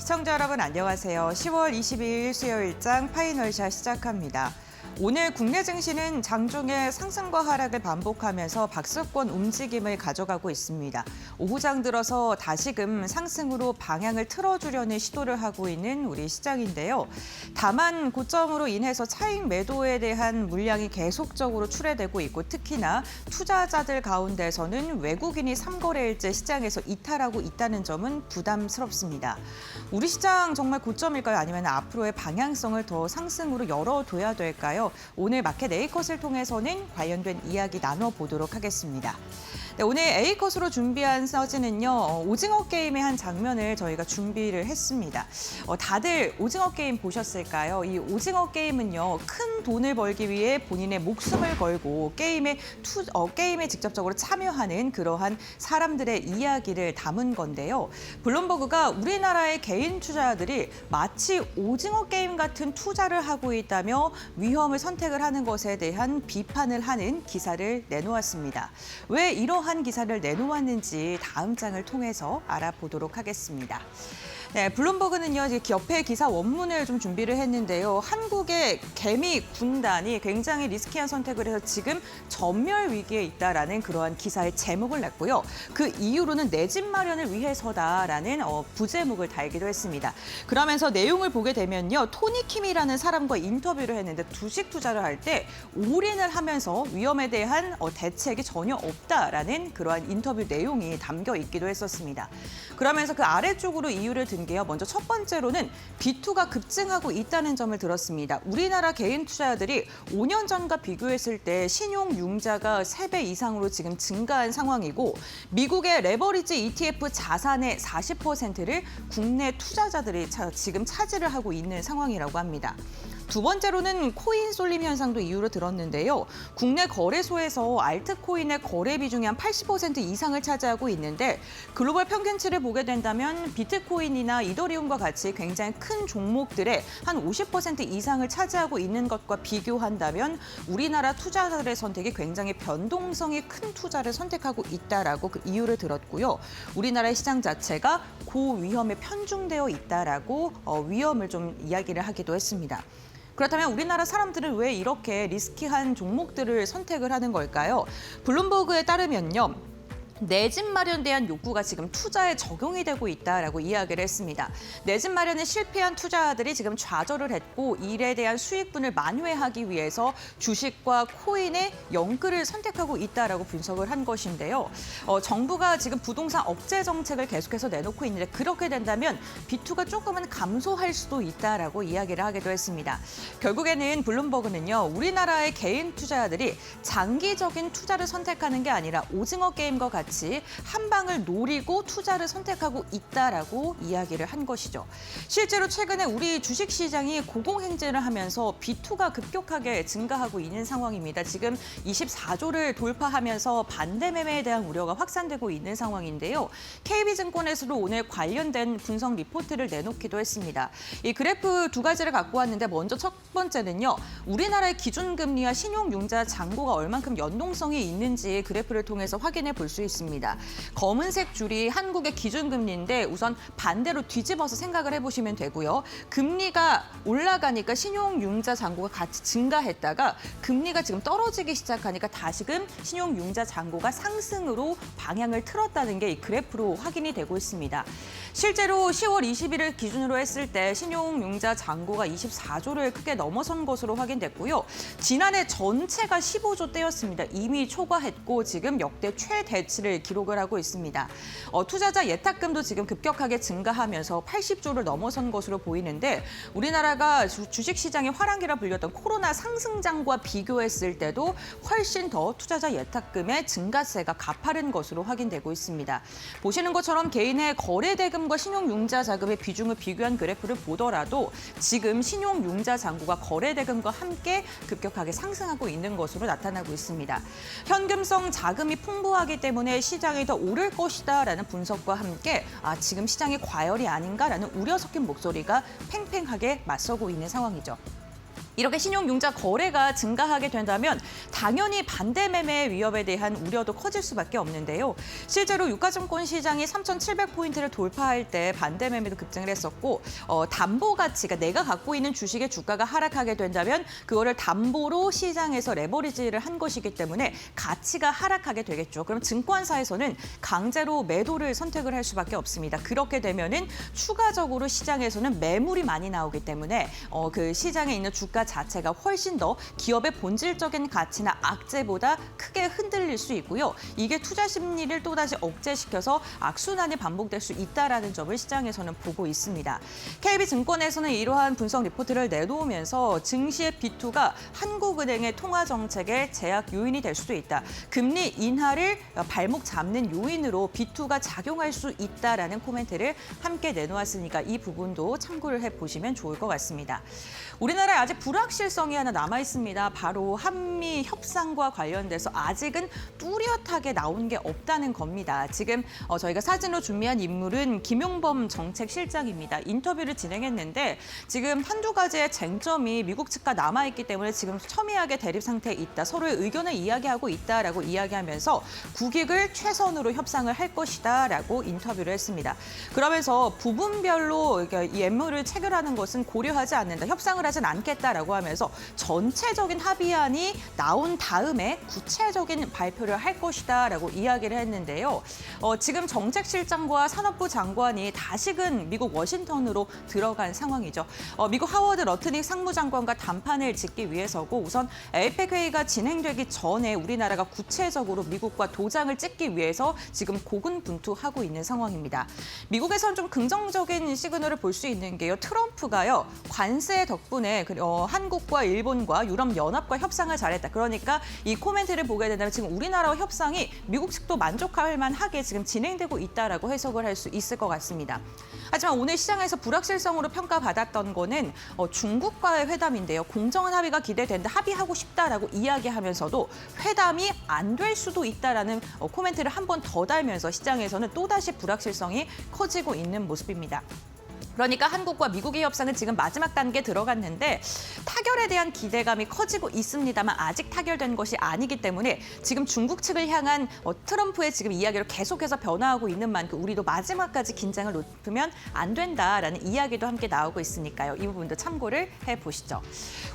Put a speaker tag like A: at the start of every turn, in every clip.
A: 시청자 여러분 안녕하세요. 10월 22일 수요일장 파이널샷 시작합니다. 오늘 국내 증시는 장중에 상승과 하락을 반복하면서 박스권 움직임을 가져가고 있습니다. 오후장 들어서 다시금 상승으로 방향을 틀어주려는 시도를 하고 있는 우리 시장인데요. 다만 고점으로 인해서 차익 매도에 대한 물량이 계속적으로 출회되고 있고 특히나 투자자들 가운데서는 외국인이 3거래일째 시장에서 이탈하고 있다는 점은 부담스럽습니다. 우리 시장 정말 고점일까요? 아니면 앞으로의 방향성을 더 상승으로 열어둬야 될까요? 오늘 마켓 A컷을 통해서는 관련된 이야기 나눠보도록 하겠습니다. 네, 오늘 A컷으로 준비한 서진은요. 오징어 게임의 한 장면을 저희가 준비를 했습니다. 다들 오징어 게임 보셨을까요? 이 오징어 게임은요. 큰 돈을 벌기 위해 본인의 목숨을 걸고 게임에 직접적으로 참여하는 그러한 사람들의 이야기를 담은 건데요. 블룸버그가 우리나라의 개인 투자자들이 마치 오징어 게임 같은 투자를 하고 있다며 위험을 선택을 하는 것에 대한 비판을 하는 기사를 내놓았습니다. 왜 이러한 기사를 내놓았는지 다음 장을 통해서 알아보도록 하겠습니다. 네, 블룸버그는요, 옆에 기사 원문을 좀 준비를 했는데요. 한국의 개미 군단이 굉장히 리스키한 선택을 해서 지금 전멸 위기에 있다라는 그러한 기사의 제목을 냈고요. 그 이유로는 내 집 마련을 위해서다라는 부제목을 달기도 했습니다. 그러면서 내용을 보게 되면요. 토니 킴이라는 사람과 인터뷰를 했는데 주식 투자를 할 때 올인을 하면서 위험에 대한 대책이 전혀 없다라는 그러한 인터뷰 내용이 담겨 있기도 했었습니다. 그러면서 그 아래쪽으로 이유를 든 게요. 먼저 첫 번째로는 B2가 급증하고 있다는 점을 들었습니다. 우리나라 개인 투자자들이 5년 전과 비교했을 때 신용융자가 3배 이상으로 지금 증가한 상황이고 미국의 레버리지 ETF 자산의 40%를 국내 투자자들이 지금 차지를 하고 있는 상황이라고 합니다. 두 번째로는 코인 쏠림 현상도 이유로 들었는데요. 국내 거래소에서 알트코인의 거래 비중이 한 80% 이상을 차지하고 있는데 글로벌 평균치를 보게 된다면 비트코인이나 이더리움과 같이 굉장히 큰 종목들의 한 50% 이상을 차지하고 있는 것과 비교한다면 우리나라 투자자들의 선택이 굉장히 변동성이 큰 투자를 선택하고 있다라고 그 이유를 들었고요. 우리나라의 시장 자체가 고위험에 편중되어 있다라고 위험을 좀 이야기를 하기도 했습니다. 그렇다면 우리나라 사람들은 왜 이렇게 리스키한 종목들을 선택을 하는 걸까요? 블룸버그에 따르면요. 내 집 마련에 대한 욕구가 지금 투자에 적용이 되고 있다라고 이야기를 했습니다. 내 집 마련에 실패한 투자자들이 지금 좌절을 했고 이에 대한 수익분을 만회하기 위해서 주식과 코인의 영끌을 선택하고 있다라고 분석을 한 것인데요. 정부가 지금 부동산 억제 정책을 계속해서 내놓고 있는데 그렇게 된다면 B2가 조금은 감소할 수도 있다라고 이야기를 하기도 했습니다. 결국에는 블룸버그는요. 우리나라의 개인 투자자들이 장기적인 투자를 선택하는 게 아니라 오징어 게임과 같이 한 방을 노리고 투자를 선택하고 있다라고 이야기를 한 것이죠. 실제로 최근에 우리 주식시장이 고공행진을 하면서 B2가 급격하게 증가하고 있는 상황입니다. 지금 24조를 돌파하면서 반대 매매에 대한 우려가 확산되고 있는 상황인데요. KB증권에서도 오늘 관련된 분석 리포트를 내놓기도 했습니다. 이 그래프 두 가지를 갖고 왔는데 먼저 첫 번째는요. 우리나라의 기준금리와 신용융자 잔고가 얼만큼 연동성이 있는지 그래프를 통해서 확인해 볼 수 있습니다. 검은색 줄이 한국의 기준금리인데 우선 반대로 뒤집어서 생각을 해보시면 되고요. 금리가 올라가니까 신용융자 잔고가 같이 증가했다가 금리가 지금 떨어지기 시작하니까 다시금 신용융자 잔고가 상승으로 방향을 틀었다는 게 이 그래프로 확인이 되고 있습니다. 실제로 10월 21일 기준으로 했을 때 신용융자 잔고가 24조를 크게 넘어선 것으로 확인됐고요. 지난해 전체가 15조대였습니다. 이미 초과했고 지금 역대 최대치를 기록을 하고 있습니다. 투자자 예탁금도 지금 급격하게 증가하면서 80조를 넘어선 것으로 보이는데 우리나라가 주식시장의 화랑기라 불렸던 코로나 상승장과 비교했을 때도 훨씬 더 투자자 예탁금의 증가세가 가파른 것으로 확인되고 있습니다. 보시는 것처럼 개인의 거래대금과 신용융자 자금의 비중을 비교한 그래프를 보더라도 지금 신용융자 잔고가 거래대금과 함께 급격하게 상승하고 있는 것으로 나타나고 있습니다. 현금성 자금이 풍부하기 때문에 시장이 더 오를 것이다라는 분석과 함께 지금 시장이 과열이 아닌가라는 우려 섞인 목소리가 팽팽하게 맞서고 있는 상황이죠. 이렇게 신용융자 거래가 증가하게 된다면 당연히 반대 매매 위협에 대한 우려도 커질 수밖에 없는데요. 실제로 유가증권 시장이 3,700포인트를 돌파할 때 반대 매매도 급증을 했었고 담보 가치가 내가 갖고 있는 주식의 주가가 하락하게 된다면 그거를 담보로 시장에서 레버리지를 한 것이기 때문에 가치가 하락하게 되겠죠. 그럼 증권사에서는 강제로 매도를 선택을 할 수밖에 없습니다. 그렇게 되면은 추가적으로 시장에서는 매물이 많이 나오기 때문에 그 시장에 있는 주가 자체가 훨씬 더 기업의 본질적인 가치나 악재보다 크게 흔들릴 수 있고요. 이게 투자 심리를 또다시 억제시켜서 악순환이 반복될 수 있다는 점을 시장에서는 보고 있습니다. KB증권에서는 이러한 분석 리포트를 내놓으면서 증시의 B2가 한국은행의 통화 정책의 제약 요인이 될 수도 있다. 금리 인하를 발목 잡는 요인으로 B2가 작용할 수 있다라는 코멘트를 함께 내놓았으니까 이 부분도 참고를 해보시면 좋을 것 같습니다. 우리나라에 아직 불확실성이 하나 남아 있습니다. 바로 한미 협상과 관련돼서 아직은 뚜렷하게 나온 게 없다는 겁니다. 지금 저희가 사진으로 준비한 인물은 김용범 정책실장입니다. 인터뷰를 진행했는데 지금 한두 가지의 쟁점이 미국 측과 남아있기 때문에 지금 첨예하게 대립 상태에 있다. 서로의 의견을 이야기하고 있다라고 이야기하면서 국익을 최선으로 협상을 할 것이다라고 인터뷰를 했습니다. 그러면서 부분별로 예물을 체결하는 것은 고려하지 않는다. 협상을 하진 않겠다라고 하면서 전체적인 합의안이 나온 다음에 구체적인 발표를 할 것이다라고 이야기를 했는데요. 지금 정책실장과 산업부 장관이 다시금 미국 워싱턴으로 들어간 상황이죠. 미국 하워드 러트닉 상무장관과 담판을 짓기 위해서고 우선 에이펙 회의가 진행되기 전에 우리나라가 구체적으로 미국과 도장을 찍기 위해서 지금 고군분투하고 있는 상황입니다. 미국에서는 좀 긍정적인 시그널을 볼 수 있는 게요. 트럼프가요. 관세 덕분에 한국과 일본과 유럽연합과 협상을 잘했다. 그러니까 이 코멘트를 보게 된다면 지금 우리나라와 협상이 미국 측도 만족할 만하게 지금 진행되고 있다라고 해석을 할 수 있을 것 같습니다. 하지만 오늘 시장에서 불확실성으로 평가받았던 거는 중국과의 회담인데요. 공정한 합의가 기대된다. 합의하고 싶다라고 이야기하면서도 회담이 안 될 수도 있다라는 코멘트를 한 번 더 달면서 시장에서는 또다시 불확실성이 커지고 있는 모습입니다. 그러니까 한국과 미국의 협상은 지금 마지막 단계에 들어갔는데 타결에 대한 기대감이 커지고 있습니다만 아직 타결된 것이 아니기 때문에 지금 중국 측을 향한 트럼프의 지금 이야기를 계속해서 변화하고 있는 만큼 우리도 마지막까지 긴장을 높이면 안 된다라는 이야기도 함께 나오고 있으니까요. 이 부분도 참고를 해보시죠.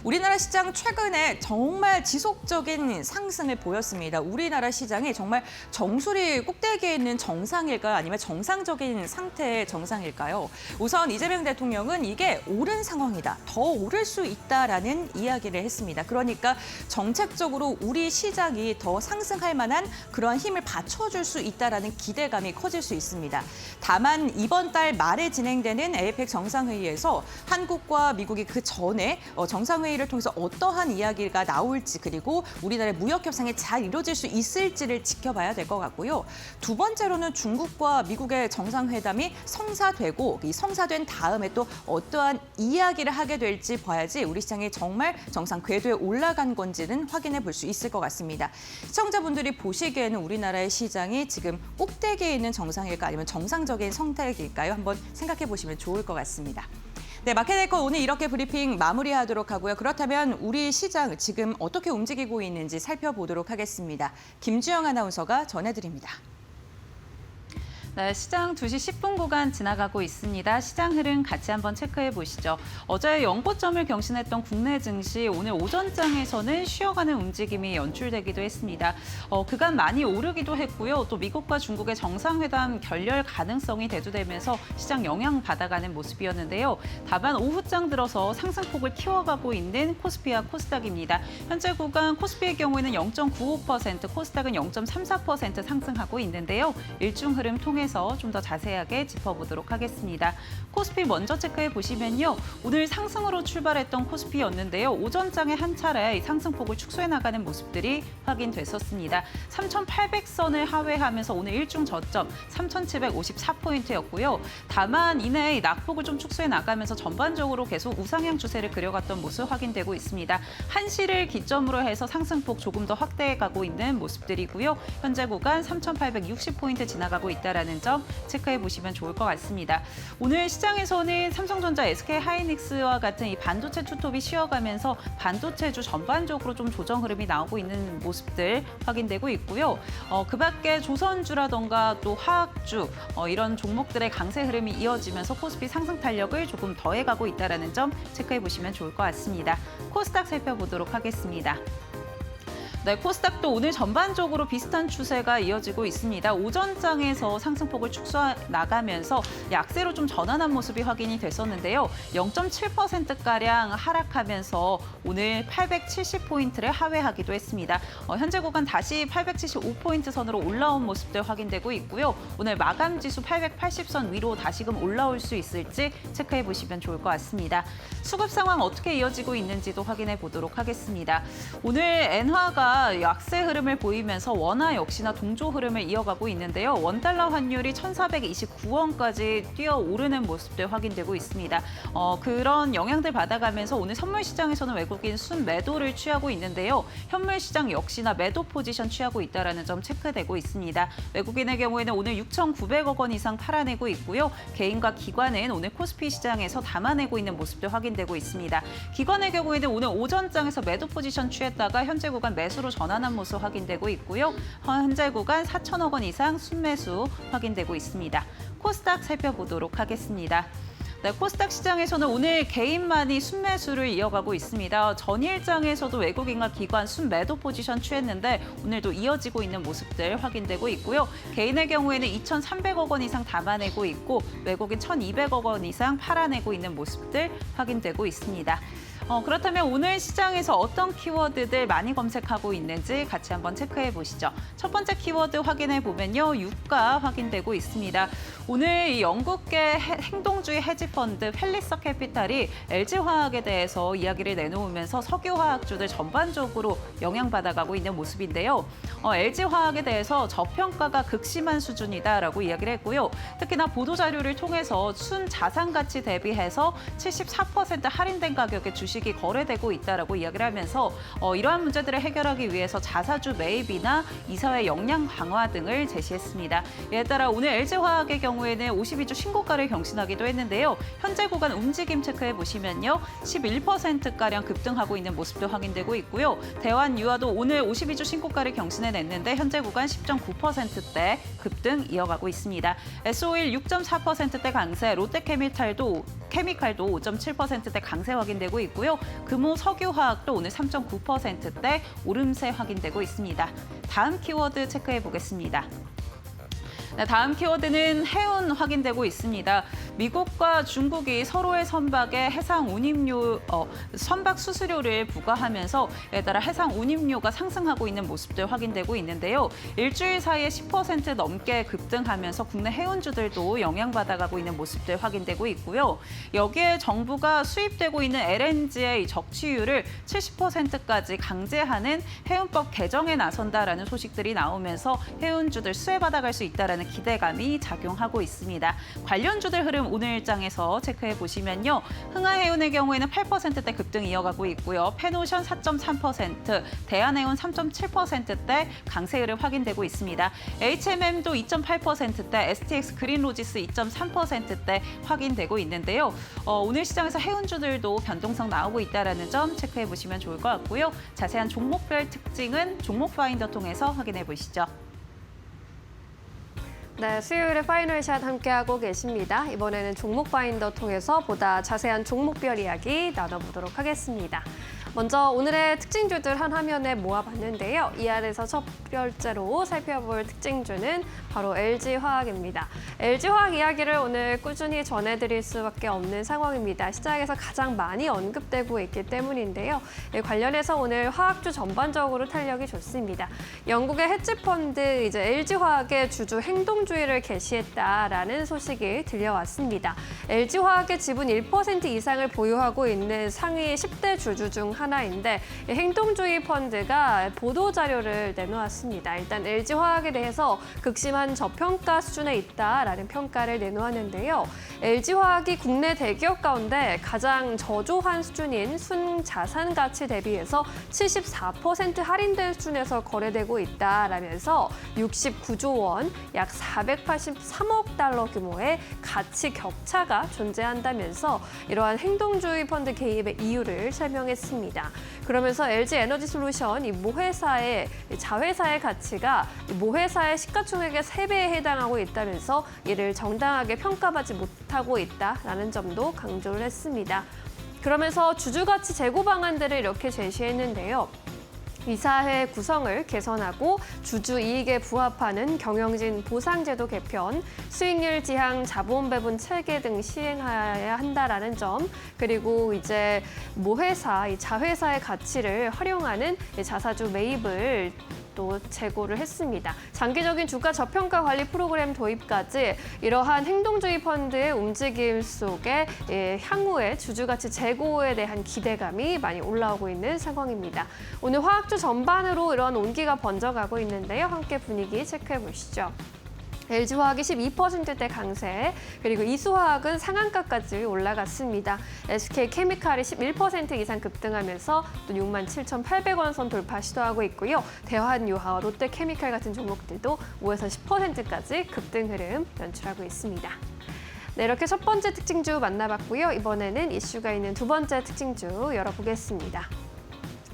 A: 우리나라 시장 최근에 정말 지속적인 상승을 보였습니다. 우리나라 시장이 정말 정수리 꼭대기에 있는 정상일까요? 아니면 정상적인 상태의 정상일까요? 우선 이재명 대통령은 이게 오른 상황이다. 더 오를 수 있다라는 이야기를 했습니다. 그러니까 정책적으로 우리 시장이 더 상승할 만한 그러한 힘을 받쳐줄 수 있다라는 기대감이 커질 수 있습니다. 다만 이번 달 말에 진행되는 에이펙 정상회의에서 한국과 미국이 그 전에 정상회의를 통해서 어떠한 이야기가 나올지 그리고 우리나라의 무역 협상이 잘 이루어질 수 있을지를 지켜봐야 될 것 같고요. 두 번째로는 중국과 미국의 정상회담이 성사되고 이 성사된 다음에 또 어떠한 이야기를 하게 될지 봐야지 우리 시장이 정말 정상 궤도에 올라간 건지는 확인해 볼 수 있을 것 같습니다. 시청자분들이 보시기에는 우리나라의 시장이 지금 꼭대기에 있는 정상일까 아니면 정상적인 선택일까요? 한번 생각해 보시면 좋을 것 같습니다. 네, 마켓네이커 오늘 이렇게 브리핑 마무리하도록 하고요. 그렇다면 우리 시장 지금 어떻게 움직이고 있는지 살펴보도록 하겠습니다. 김주영 아나운서가 전해드립니다.
B: 네, 시장 2시 10분 구간 지나가고 있습니다. 시장 흐름 같이 한번 체크해 보시죠. 어제 연고점을 경신했던 국내 증시 오늘 오전장에서는 쉬어가는 움직임이 연출되기도 했습니다. 그간 많이 오르기도 했고요. 또 미국과 중국의 정상회담 결렬 가능성이 대두되면서 시장 영향받아가는 모습이었는데요. 다만 오후장 들어서 상승폭을 키워가고 있는 코스피와 코스닥입니다. 현재 구간 코스피의 경우에는 0.95%, 코스닥은 0.34% 상승하고 있는데요. 일중 흐름 통해 좀 더 자세하게 짚어보도록 하겠습니다. 코스피 먼저 체크해 보시면요. 오늘 상승으로 출발했던 코스피였는데요. 오전장에 한 차례 상승폭을 축소해 나가는 모습들이 확인됐었습니다. 3,800선을 하회하면서 오늘 일중 저점 3,754포인트였고요. 다만 이내 낙폭을 좀 축소해 나가면서 전반적으로 계속 우상향 추세를 그려갔던 모습 확인되고 있습니다. 1시를 기점으로 해서 상승폭 조금 더 확대해 가고 있는 모습들이고요. 현재 구간 3,860포인트 지나가고 있다는 있다라는 점 체크해 보시면 좋을 것 같습니다. 오늘 시장에서는 삼성전자, SK하이닉스와 같은 이 반도체 투톱이 쉬어가면서 반도체주 전반적으로 좀 조정 흐름이 나오고 있는 모습들 확인되고 있고요. 그 밖에 조선주라던가 또 화학주 이런 종목들의 강세 흐름이 이어지면서 코스피 상승 탄력을 조금 더해가고 있다는 점 체크해 보시면 좋을 것 같습니다. 코스닥 살펴보도록 하겠습니다. 네, 코스닥도 오늘 전반적으로 비슷한 추세가 이어지고 있습니다. 오전장에서 상승폭을 축소해 나가면서 약세로 좀 전환한 모습이 확인이 됐었는데요. 0.7%가량 하락하면서 오늘 870포인트를 하회하기도 했습니다. 현재 구간 다시 875포인트 선으로 올라온 모습들 확인되고 있고요. 오늘 마감 지수 880선 위로 다시금 올라올 수 있을지 체크해 보시면 좋을 것 같습니다. 수급 상황 어떻게 이어지고 있는지도 확인해 보도록 하겠습니다. 오늘 엔화가 약세 흐름을 보이면서 원화 역시나 동조 흐름을 이어가고 있는데요. 원달러 환율이 1,429원까지 뛰어오르는 모습들 확인되고 있습니다. 그런 영향들 받아가면서 오늘 선물 시장에서는 외국인 순매도를 취하고 있는데요. 현물 시장 역시나 매도 포지션 취하고 있다는 점 체크되고 있습니다. 외국인의 경우에는 오늘 6,900억 원 이상 팔아내고 있고요. 개인과 기관은 오늘 코스피 시장에서 담아내고 있는 모습들 확인되고 있습니다. 기관의 경우에는 오늘 오전장에서 매도 포지션 취했다가 현재 구간 매수로 전환한 모습 확인되고 있고요. 현재 구간 4천억 원 이상 순매수 확인되고 있습니다. 코스닥 살펴보도록 하겠습니다. 네, 코스닥 시장에서는 오늘 개인만이 순매수를 이어가고 있습니다. 전일장에서도 외국인과 기관 순매도 포지션 취했는데 오늘도 이어지고 있는 모습들 확인되고 있고요. 개인의 경우에는 2,300억 원 이상 담아내고 있고 외국인 1,200억 원 이상 팔아내고 있는 모습들 확인되고 있습니다. 그렇다면 오늘 시장에서 어떤 키워드들 많이 검색하고 있는지 같이 한번 체크해 보시죠. 첫 번째 키워드 확인해 보면요. 유가 확인되고 있습니다. 오늘 이 영국계 행동주의 헤지펀드 펠리서 캐피탈이 LG화학에 대해서 이야기를 내놓으면서 석유화학주들 전반적으로 영향받아가고 있는 모습인데요. LG화학에 대해서 저평가가 극심한 수준이다라고 이야기를 했고요. 특히나 보도자료를 통해서 순자산 가치 대비해서 74% 할인된 가격의 주식이 거래되고 있다라고 이야기를 하면서 이러한 문제들을 해결하기 위해서 자사주 매입이나 이사회 역량 강화 등을 제시했습니다. 이에 따라 오늘 LG화학의 경우에는 52주 신고가를 경신하기도 했는데요. 현재 구간 움직임 체크해 보시면요. 11%가량 급등하고 있는 모습도 확인되고 있고요. 대환유화도 오늘 52주 신고가를 경신해냈는데 현재 구간 10.9%대 급등 이어가고 있습니다. S-오일 6.4%대 강세, 롯데케미칼도 5.7%대 강세 확인되고 있고요. 금호 석유화학도 오늘 3.9%대 오름세 확인되고 있습니다. 다음 키워드 체크해 보겠습니다. 네, 다음 키워드는 해운 확인되고 있습니다. 미국과 중국이 서로의 선박에 해상 운임료, 선박 수수료를 부과하면서 이에 따라 해상 운임료가 상승하고 있는 모습들 확인되고 있는데요. 일주일 사이에 10% 넘게 급등하면서 국내 해운주들도 영향받아가고 있는 모습들 확인되고 있고요. 여기에 정부가 수입되고 있는 LNG의 적치율을 70%까지 강제하는 해운법 개정에 나선다라는 소식들이 나오면서 해운주들 수혜받아갈 수 있다라는 기대감이 작용하고 있습니다. 관련주들 흐름 오늘 장에서 체크해 보시면요. 흥하해운의 경우에는 8%대 급등 이어가고 있고요. 펜오션 4.3%, 대한해운 3.7%대 강세 흐름 확인되고 있습니다. HMM도 2.8%대, STX 그린로지스 2.3%대 확인되고 있는데요. 오늘 시장에서 해운주들도 변동성 나오고 있다는 점 체크해 보시면 좋을 것 같고요. 자세한 종목별 특징은 종목 파인더 통해서 확인해 보시죠.
C: 네, 수요일에 파이널샷 함께하고 계십니다. 이번에는 종목 파인더 통해서 보다 자세한 종목별 이야기 나눠보도록 하겠습니다. 먼저 오늘의 특징주들 한 화면에 모아봤는데요. 이 안에서 첫 번째로 살펴볼 특징주는 바로 LG화학입니다. LG화학 이야기를 오늘 꾸준히 전해드릴 수밖에 없는 상황입니다. 시장에서 가장 많이 언급되고 있기 때문인데요. 관련해서 오늘 화학주 전반적으로 탄력이 좋습니다. 영국의 헤지펀드 LG화학의 주주 행동주의를 개시했다라는 소식이 들려왔습니다. LG화학의 지분 1% 이상을 보유하고 있는 상위 10대 주주 중 하나인데 이 행동주의 펀드가 보도 자료를 내놓았습니다. 일단 LG화학에 대해서 극심한 저평가 수준에 있다라는 평가를 내놓았는데요. LG화학이 국내 대기업 가운데 가장 저조한 수준인 순자산 가치 대비해서 74% 할인된 수준에서 거래되고 있다라면서 69조 원, 약 483억 달러 규모의 가치 격차가 존재한다면서 이러한 행동주의 펀드 개입의 이유를 설명했습니다. 그러면서 LG에너지솔루션 이 모회사의 자회사의 가치가 모회사의 시가총액의 3배에 해당하고 있다면서 이를 정당하게 평가받지 못하고 있다라는 점도 강조를 했습니다. 그러면서 주주가치 제고 방안들을 이렇게 제시했는데요. 이사회 구성을 개선하고 주주 이익에 부합하는 경영진 보상제도 개편, 수익률 지향 자본 배분 체계 등 시행해야 한다라는 점, 그리고 이제 모회사, 이 자회사의 가치를 활용하는 자사주 매입을 또 제고를 했습니다. 장기적인 주가 저평가 관리 프로그램 도입까지 이러한 행동주의 펀드의 움직임 속에 향후의 주주가치 제고에 대한 기대감이 많이 올라오고 있는 상황입니다. 오늘 화학주 전반으로 이러한 온기가 번져가고 있는데요. 함께 분위기 체크해 보시죠. LG화학이 12%대 강세, 그리고 이수화학은 상한가까지 올라갔습니다. SK케미칼이 11% 이상 급등하면서 또 67,800원 선 돌파 시도하고 있고요. 대환유화와 롯데케미칼 같은 종목들도 5에서 10%까지 급등 흐름 연출하고 있습니다. 네, 이렇게 첫 번째 특징주 만나봤고요. 이번에는 이슈가 있는 두 번째 특징주 열어보겠습니다.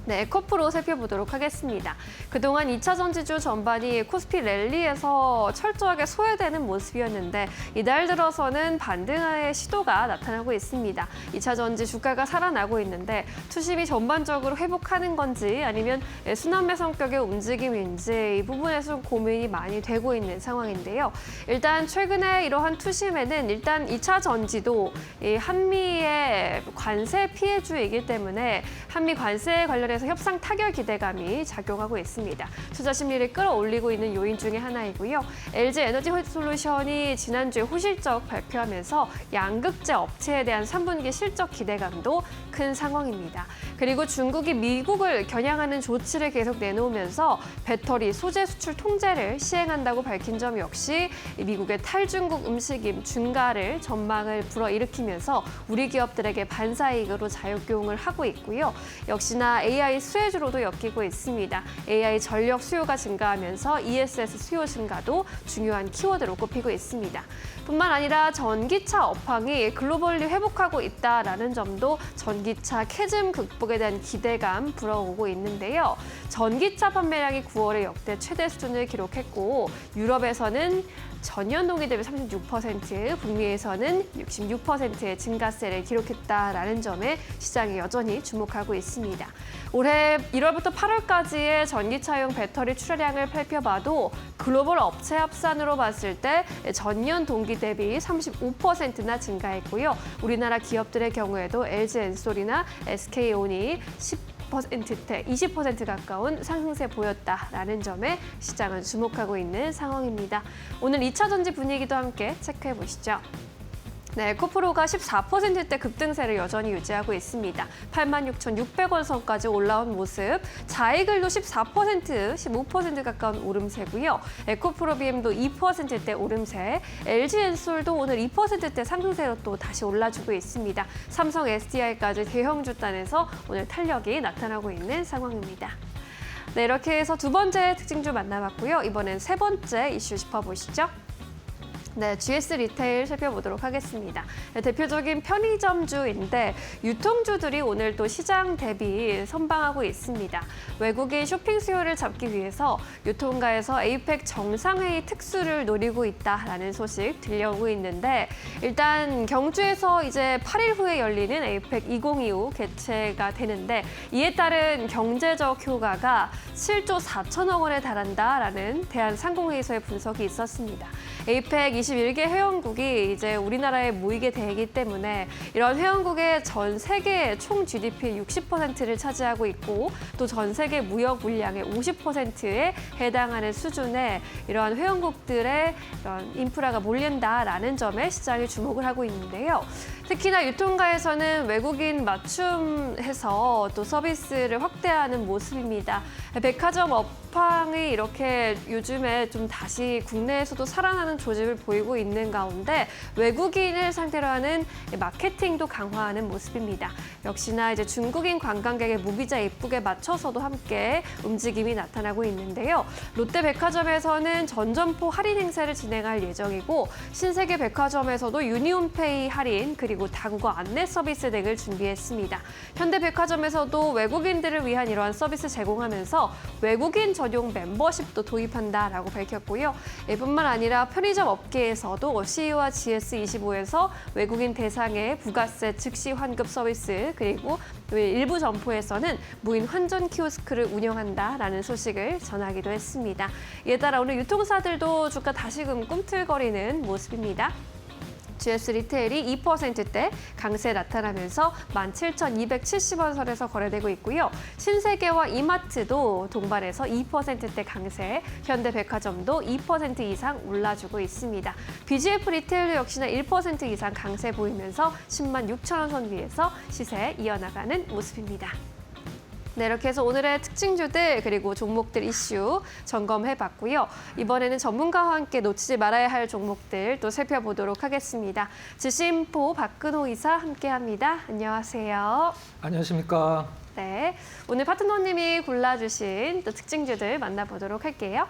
C: 네, 에코프로 살펴보도록 하겠습니다. 그동안 2차 전지주 전반이 코스피 랠리에서 철저하게 소외되는 모습이었는데 이달 들어서는 반등의 시도가 나타나고 있습니다. 2차 전지 주가가 살아나고 있는데 투심이 전반적으로 회복하는 건지 아니면 순환매 성격의 움직임인지 이 부분에서 좀 고민이 많이 되고 있는 상황인데요. 일단 최근에 이러한 투심에는 일단 2차 전지도 이 한미의 관세 피해주이기 때문에 한미 관세에 관련해서 협상 타결 기대감이 작용하고 있습니다. 투자 심리를 끌어올리고 있는 요인 중에 하나이고요. LG에너지솔루션이 지난주에 호실적 발표하면서 양극재 업체에 대한 3분기 실적 기대감도 큰 상황입니다. 그리고 중국이 미국을 겨냥하는 조치를 계속 내놓으면서 배터리 소재 수출 통제를 시행한다고 밝힌 점 역시 미국의 탈중국 움직임 증가를 전망을 불어일으키면서 우리 기업들에게 반사이익으로 작용을 하고 있고요. 역시나 AI 수혜주로도 엮이고 있습니다. AI 전력 수요가 증가하면서 ESS 수요 증가도 중요한 키워드로 꼽히고 있습니다. 뿐만 아니라 전기차 업황이 글로벌리 회복하고 있다라는 점도 전기차 캐즘 극복에 대한 기대감 불어오고 있는데요. 전기차 판매량이 9월에 역대 최대 수준을 기록했고 유럽에서는 전년 동기 대비 36%, 북미에서는 66%의 증가세를 기록했다라는 점에 시장이 여전히 주목하고 있습니다. 올해 1월부터 8월까지의 전기차용 배터리 출하량을 살펴봐도 글로벌 업체 합산으로 봤을 때 전년 동기 대비 35%나 증가했고요. 우리나라 기업들의 경우에도 LG엔솔이나 SK온이 10%대 20% 가까운 상승세 보였다라는 점에 시장은 주목하고 있는 상황입니다. 오늘 2차 전지 분위기도 함께 체크해 보시죠. 네, 에코프로가 14%대 급등세를 여전히 유지하고 있습니다. 86,600원 선까지 올라온 모습. 자이글도 14%, 15% 가까운 오름세고요. 에코프로 BM도 2%대 오름세. LG엔솔도 오늘 2%대 상승세로 또 다시 올라주고 있습니다. 삼성 SDI까지 대형주 단에서 오늘 탄력이 나타나고 있는 상황입니다. 네, 이렇게 해서 두 번째 특징주 만나봤고요. 이번엔 세 번째 이슈 짚어보시죠. 네, GS 리테일 살펴보도록 하겠습니다. 네, 대표적인 편의점주인데 유통주들이 오늘 또 시장 대비 선방하고 있습니다. 외국인 쇼핑 수요를 잡기 위해서 유통가에서 에이펙 정상회의 특수를 노리고 있다라는 소식 들려오고 있는데 일단 경주에서 이제 8일 후에 열리는 에이펙 2025 개최가 되는데 이에 따른 경제적 효과가 7조 4천억 원에 달한다라는 대한상공회의소의 분석이 있었습니다. 에이펙 21개 회원국이 이제 우리나라에 모이게 되기 때문에 이런 회원국의 전 세계 총 GDP의 60%를 차지하고 있고 또 전 세계 무역 물량의 50%에 해당하는 수준의 이러한 회원국들의 이런 인프라가 몰린다라는 점에 시장이 주목을 하고 있는데요. 특히나 유통가에서는 외국인 맞춤해서 또 서비스를 확대하는 모습입니다. 백화점 업황이 이렇게 요즘에 좀 다시 국내에서도 살아나는 조짐을 보이고 있는 가운데 외국인을 상대로 하는 마케팅도 강화하는 모습입니다. 역시나 이제 중국인 관광객의 무비자 입국에 맞춰서도 함께 움직임이 나타나고 있는데요. 롯데백화점에서는 전점포 할인 행사를 진행할 예정이고 신세계 백화점에서도 유니온페이 할인 그리고 다국어 안내 서비스 등을 준비했습니다. 현대백화점에서도 외국인들을 위한 이러한 서비스 제공하면서 외국인 전용 멤버십도 도입한다라고 밝혔고요. 이뿐만 아니라 편의점 업계에서도 CE와 GS25에서 외국인 대상의 부가세 즉시 환급 서비스 그리고 일부 점포에서는 무인 환전 키오스크를 운영한다라는 소식을 전하기도 했습니다. 이에 따라 오늘 유통사들도 주가 다시금 꿈틀거리는 모습입니다. GS 리테일이 2%대 강세 나타나면서 17,270원 선에서 거래되고 있고요. 신세계와 이마트도 동반해서 2%대 강세, 현대백화점도 2% 이상 올라주고 있습니다. BGF 리테일도 역시나 1% 이상 강세 보이면서 10만 6천 원 선 위에서 시세 이어나가는 모습입니다. 네, 이렇게 해서 오늘의 특징주들 그리고 종목들 이슈 점검해봤고요. 이번에는 전문가와 함께 놓치지 말아야 할 종목들 또 살펴보도록 하겠습니다. 주식인포 박근호 이사 함께합니다. 안녕하세요.
D: 안녕하십니까.
C: 네, 오늘 파트너님이 골라주신 또 특징주들 만나보도록 할게요.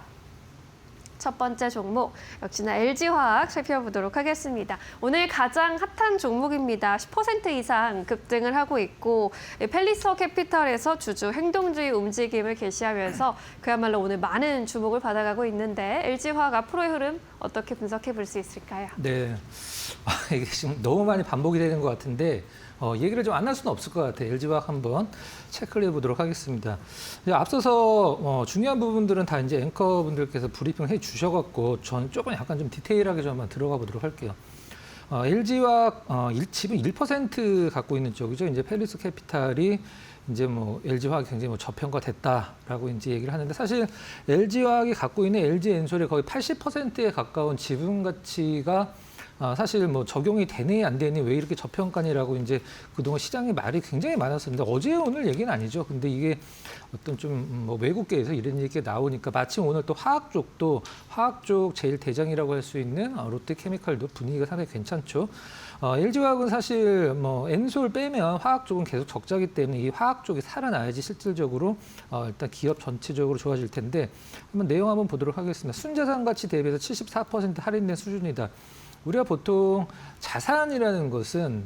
C: 첫 번째 종목, 역시나 LG화학 살펴보도록 하겠습니다. 오늘 가장 핫한 종목입니다. 10% 이상 급등을 하고 있고 펠리서 캐피털에서 주주 행동주의 움직임을 게시하면서 그야말로 오늘 많은 주목을 받아가고 있는데 LG화학 앞으로의 흐름 어떻게 분석해 볼 수 있을까요?
D: 네, 이게 지금 너무 많이 반복이 되는 것 같은데 얘기를 좀 안 할 수는 없을 것 같아요. LG화학 한번 체크를 해보도록 하겠습니다. 앞서서 중요한 부분들은 다 이제 앵커분들께서 브리핑을 해주셔갖고 저는 조금 약간 좀 디테일하게 좀 한번 들어가 보도록 할게요. LG화학 지분 1% 갖고 있는 쪽이죠. 이제 펠리스 캐피탈이 이제 뭐 LG화학이 굉장히 뭐 저평가됐다라고 이제 얘기를 하는데 사실 LG화학이 갖고 있는 LG엔솔의 거의 80%에 가까운 지분 가치가 사실 뭐 적용이 되니 안 되니 왜 이렇게 저평가니라고 이제 그동안 시장에 말이 굉장히 많았었는데 어제 오늘 얘기는 아니죠. 근데 이게 어떤 좀 뭐 외국계에서 이런 얘기가 나오니까 마침 오늘 또 화학 쪽 제일 대장이라고 할 수 있는 롯데케미칼도 분위기가 상당히 괜찮죠. LG화학은 사실 뭐 엔솔 빼면 화학 쪽은 계속 적자기 때문에 이 화학 쪽이 살아나야지 실질적으로 일단 기업 전체적으로 좋아질 텐데 한번 내용 한번 보도록 하겠습니다. 순자산 가치 대비해서 74% 할인된 수준이다. 우리가 보통 자산이라는 것은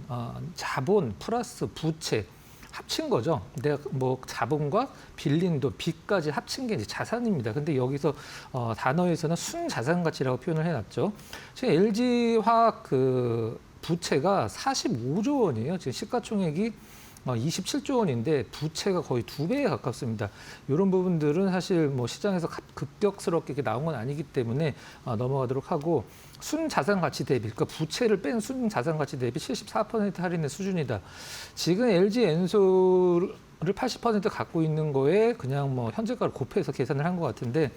D: 자본 플러스 부채 합친 거죠. 내가 뭐 자본과 빌린 돈, 빚까지 합친 게 이제 자산입니다. 근데 여기서 단어에서는 순자산 가치라고 표현을 해놨죠. 지금 LG화학 그 부채가 45조 원이에요. 지금 시가총액이 27조 원인데 부채가 거의 2배에 가깝습니다. 이런 부분들은 사실 뭐 시장에서 급격스럽게 이렇게 나온 건 아니기 때문에 넘어가도록 하고 순자산 가치 대비, 그러니까 부채를 뺀 순자산 가치 대비 74% 할인의 수준이다. 지금 LG 엔솔을 80% 갖고 있는 거에 그냥 뭐 현재가를 곱해서 계산을 한 것 같은데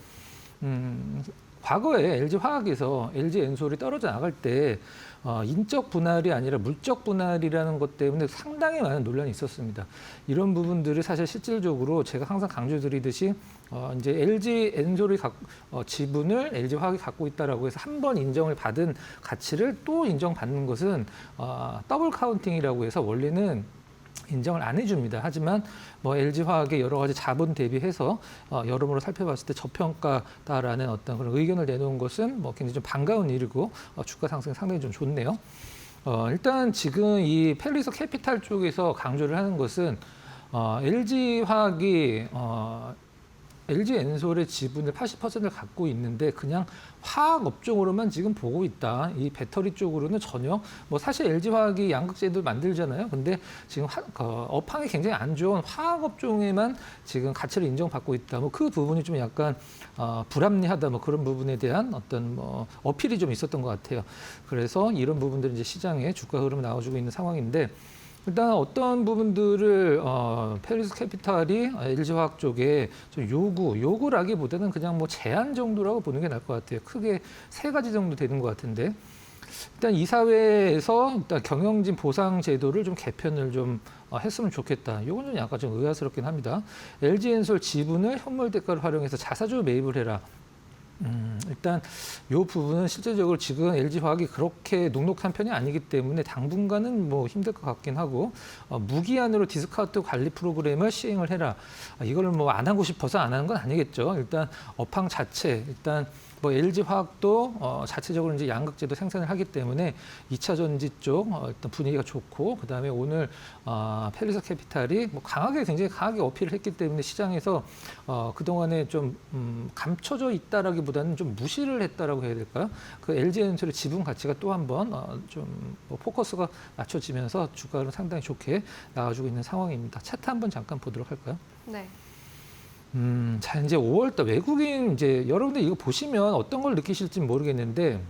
D: 과거에 LG화학에서 LG 엔솔이 떨어져 나갈 때 인적 분할이 아니라 물적 분할이라는 것 때문에 상당히 많은 논란이 있었습니다. 이런 부분들이 사실 실질적으로 제가 항상 강조드리듯이 이제 LG 엔솔이 지분을 LG화학이 갖고 있다라고 해서 한 번 인정을 받은 가치를 또 인정받는 것은 더블 카운팅이라고 해서 원래는 인정을 안 해줍니다. 하지만 뭐 LG화학의 여러 가지 자본 대비해서 여러모로 살펴봤을 때 저평가다라는 어떤 그런 의견을 내놓은 것은 뭐 굉장히 좀 반가운 일이고 주가 상승이 상당히 좀 좋네요. 일단 지금 이 펠리서 캐피탈 쪽에서 강조를 하는 것은 LG화학이 LG 엔솔의 지분을 80%를 갖고 있는데 그냥 화학 업종으로만 지금 보고 있다. 이 배터리 쪽으로는 전혀 뭐 사실 LG 화학이 양극재도 만들잖아요. 근데 지금 업황이 굉장히 안 좋은 화학 업종에만 지금 가치를 인정받고 있다. 뭐 그 부분이 좀 약간 불합리하다. 뭐 그런 부분에 대한 어떤 뭐 어필이 좀 있었던 것 같아요. 그래서 이런 부분들이 이제 시장에 주가 흐름을 나와주고 있는 상황인데. 일단 어떤 부분들을 페리스 캐피탈이 LG화학 쪽에 좀 요구라기보다는 그냥 뭐 제한 정도라고 보는 게 나을 것 같아요. 크게 3가지 정도 되는 것 같은데 일단 이사회에서 일단 경영진 보상 제도를 좀 개편을 좀 했으면 좋겠다. 이건 좀 약간 좀 의아스럽긴 합니다. LG엔솔 지분을 현물 대가를 활용해서 자사주 매입을 해라. 일단 이 부분은 실제적으로 지금 LG화학이 그렇게 녹록한 편이 아니기 때문에 당분간은 뭐 힘들 것 같긴 하고 무기한으로 디스카운트 관리 프로그램을 시행을 해라. 이걸 뭐 안 하고 싶어서 안 하는 건 아니겠죠. 일단 업황 자체 일단 뭐 LG화학도 자체적으로 이제 양극재도 생산을 하기 때문에 2차 전지 쪽 일단 분위기가 좋고 그다음에 오늘 페리스 캐피탈이 뭐 굉장히 강하게 어필을 했기 때문에 시장에서 그동안에 좀 감춰져 있다라기보다는 좀 무시를 했다라고 해야 될까요? 그 LG엔솔의 지분 가치가 또 한번 좀 뭐 포커스가 맞춰지면서 주가는 상당히 좋게 나와주고 있는 상황입니다. 차트 한번 잠깐 보도록 할까요?
C: 네.
D: 자, 이제 5월달 외국인 이제 여러분들 이거 보시면 어떤 걸 느끼실지 모르겠는데